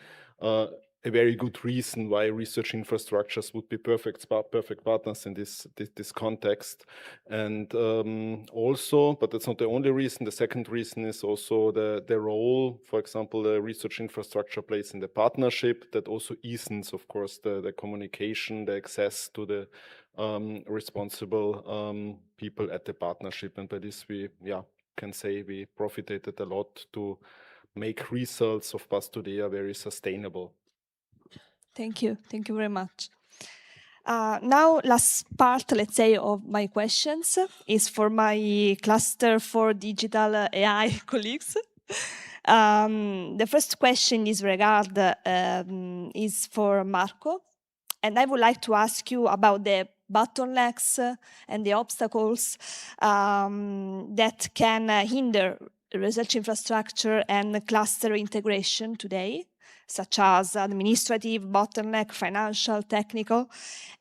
a very good reason why research infrastructures would be perfect partners in this context. And also, but that's not the only reason, the second reason is also the role, for example, the research infrastructure plays in the partnership, that also eases, of course, the communication, the access to the responsible people at the partnership. And by this we can say we profited a lot to make results of Pastodia very sustainable. Thank you very much. Now, last part, let's say, of my questions is for my cluster for digital AI colleagues. The first question is for Marco, and I would like to ask you about the bottlenecks and the obstacles that can hinder research infrastructure and cluster integration today, such as administrative bottleneck, financial, technical.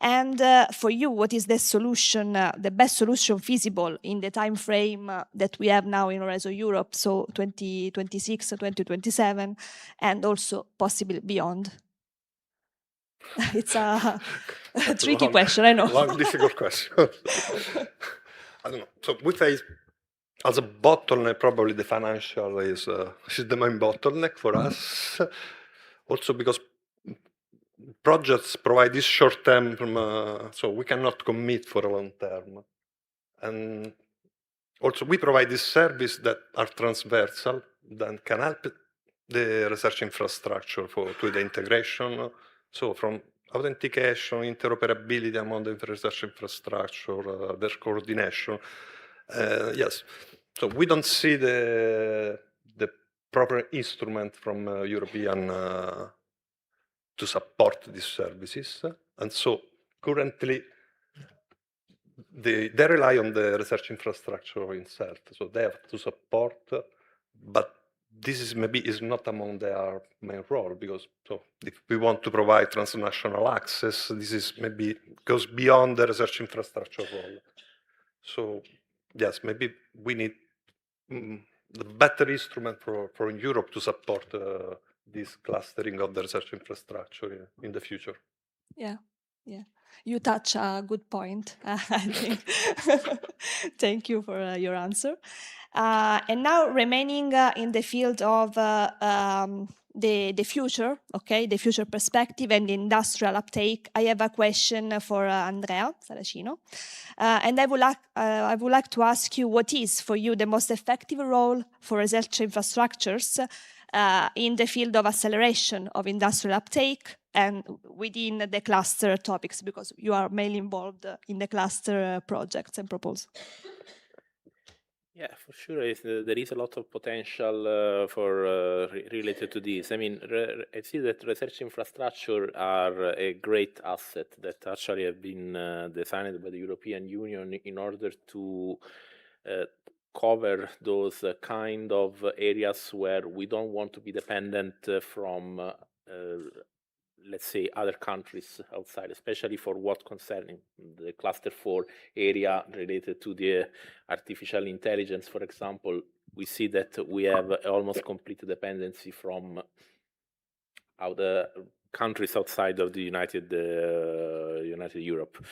And for you, what is the solution, the best solution feasible in the time frame that we have now in Horizon Europe, so 2026, 2027, and also possibly beyond? It's a tricky question, I know. Long, difficult question. I don't know. So we face, as a bottleneck, probably the financial is the main bottleneck for us. Also because projects provide this short term, so we cannot commit for a long term. And also we provide this service that are transversal, that can help the research infrastructure to the integration. So from authentication, interoperability among the research infrastructure, their coordination. Yes, so we don't see the proper instrument from European to support these services. And so currently they rely on the research infrastructure itself. So they have to support, but this is not among their main role, because so if we want to provide transnational access, this is goes beyond the research infrastructure role. So yes, maybe we need the better instrument for Europe to support this clustering of the research infrastructure in the future. Yeah, yeah. You touch a good point, I think. Thank you for your answer. And now remaining in the field of the future, okay, the future perspective and the industrial uptake, I have a question for Andrea Saracino. And I would like to ask you, what is for you the most effective role for research infrastructures in the field of acceleration of industrial uptake and within the cluster topics, because you are mainly involved in the cluster projects and proposals? Yeah, for sure. There is a lot of potential related to this. I mean, I see that research infrastructure are a great asset that actually have been designed by the European Union in order to cover those kind of areas where we don't want to be dependent from let's say, other countries outside, especially for what concerning the cluster 4 area related to the artificial intelligence, for example. We see that we have almost complete dependency from other countries outside of the United Europe.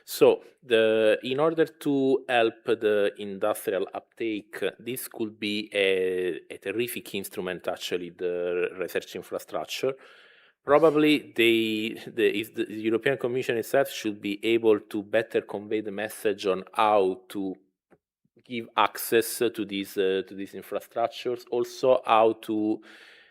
So in order to help the industrial uptake, this could be a terrific instrument, actually, the research infrastructure. Probably the European Commission itself should be able to better convey the message on how to give access to these infrastructures, also how to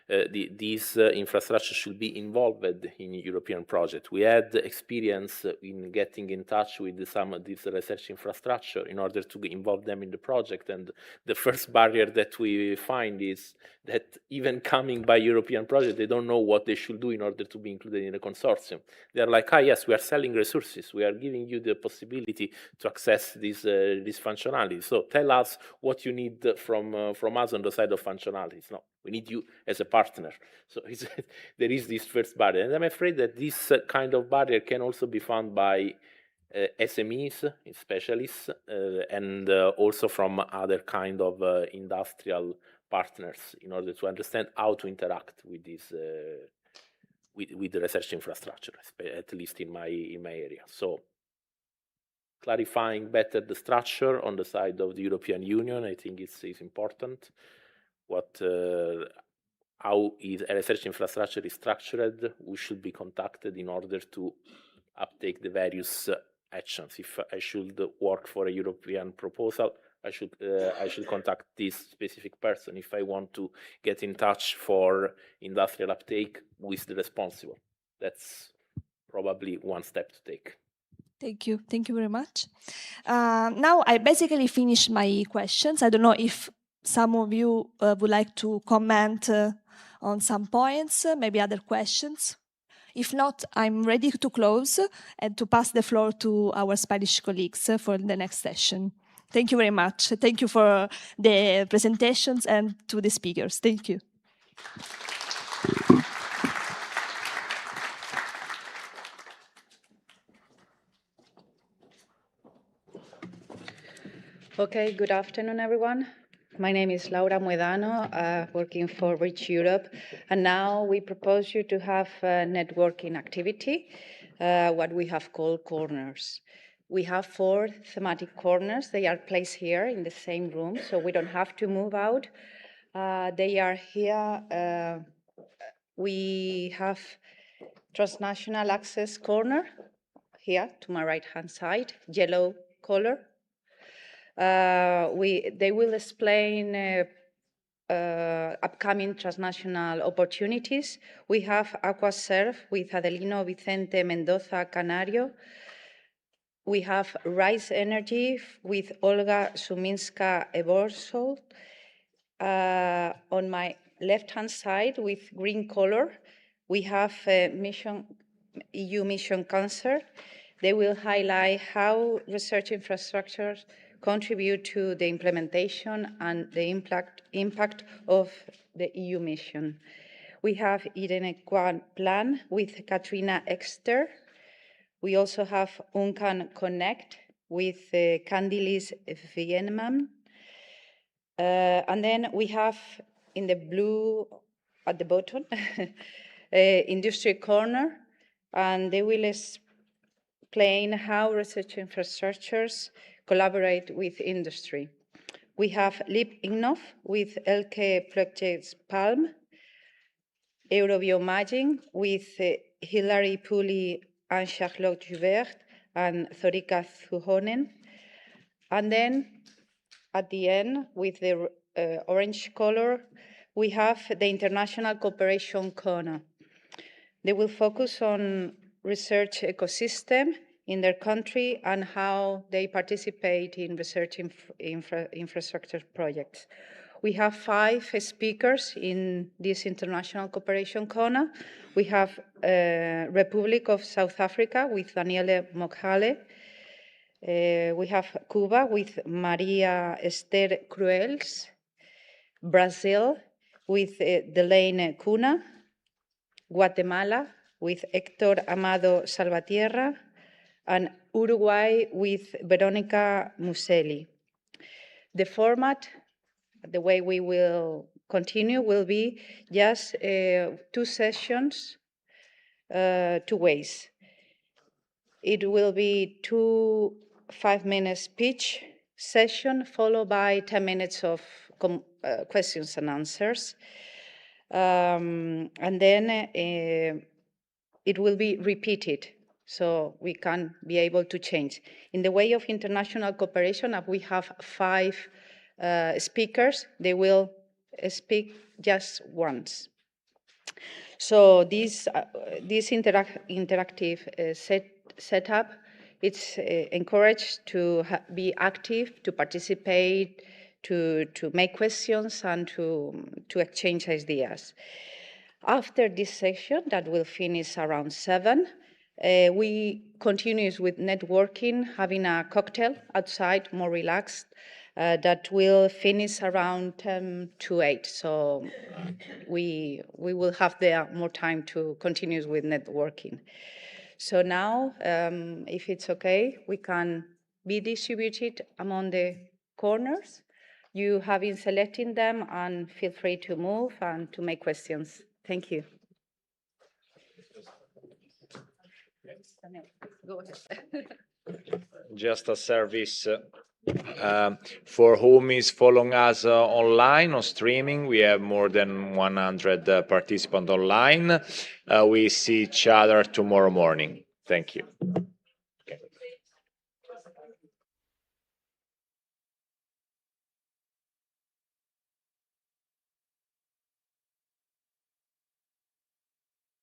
these infrastructures should be involved in European projects. We had experience in getting in touch with some of this research infrastructure in order to involve them in the project, and the first barrier that we find is that even coming by European project, they don't know what they should do in order to be included in the consortium. They're like, yes, we are selling resources, we are giving you the possibility to access this functionality. So tell us what you need from us on the side of functionalities. No, we need you as a partner. So there is this first barrier. And I'm afraid that this kind of barrier can also be found by SMEs, specialists, and also from other kind of industrial partners in order to understand how to interact with this with the research infrastructure, at least in my area. So clarifying better the structure on the side of the European Union, I think is important. How is a research infrastructure is structured, who should be contacted in order to uptake the various actions. If I should work for a European proposal, I should contact this specific person. If I want to get in touch for industrial uptake, who is the responsible? That's probably one step to take. Thank you. Thank you very much. Now I basically finished my questions. I don't know if some of you would like to comment on some points, maybe other questions. If not, I'm ready to close and to pass the floor to our Spanish colleagues for the next session. Thank you very much. Thank you for the presentations and to the speakers. Thank you. Okay, good afternoon, everyone. My name is Laura Muedano, working for RICH Europe, and now we propose you to have a networking activity, what we have called corners. We have 4 thematic corners. They are placed here in the same room, so we don't have to move out. They are here. We have transnational access corner here to my right-hand side, yellow color. They will explain upcoming transnational opportunities. We have AquaServe with Adelino Vicente Mendoza Canario. We have Rise Energy with Olga Suminska Eborsol. On my left-hand side with green color, we have EU Mission Cancer. They will highlight how research infrastructures contribute to the implementation and the impact of the EU mission. We have Irene Plan with Katrina Exter. We also have UNCAN Connect with Candilis Vienman. And then we have in the blue at the bottom, industry corner, and they will explain how research infrastructures collaborate with industry. We have Lip Innov with Elke Projects Palm, Eurobiomaging with Hilary Pooley and Charlotte Joubert and Thorika Zuhonen. And then at the end, with the orange color, we have the International Cooperation Corner. They will focus on research ecosystem in their country and how they participate in research infrastructure projects. We have 5 speakers in this International Cooperation Corner. We have Republic of South Africa with Daniele Mokhale. We have Cuba with Maria Esther Cruels. Brazil with Delaine Cuna. Guatemala with Héctor Amado Salvatierra, and Uruguay with Veronica Muselli. The format, the way we will continue, will be just 2 sessions, 2 ways. It will be 2 5-minute speech session followed by 10 minutes of questions and answers. And then it will be repeated, so we can be able to change. In the way of international cooperation, we have 5 speakers. They will speak just once. So this interactive setup, it's encouraged to be active, to participate, to make questions, and to exchange ideas. After this session, that will finish around 7, we continue with networking, having a cocktail outside, more relaxed, that will finish around 10 to 8. So we will have there more time to continue with networking. So now, if it's okay, we can be distributed among the corners. You have been selecting them, and feel free to move and to make questions. Thank you. Go ahead. Just a service for whom is following us online or streaming. We have more than 100 participants online. We see each other tomorrow morning. Thank you.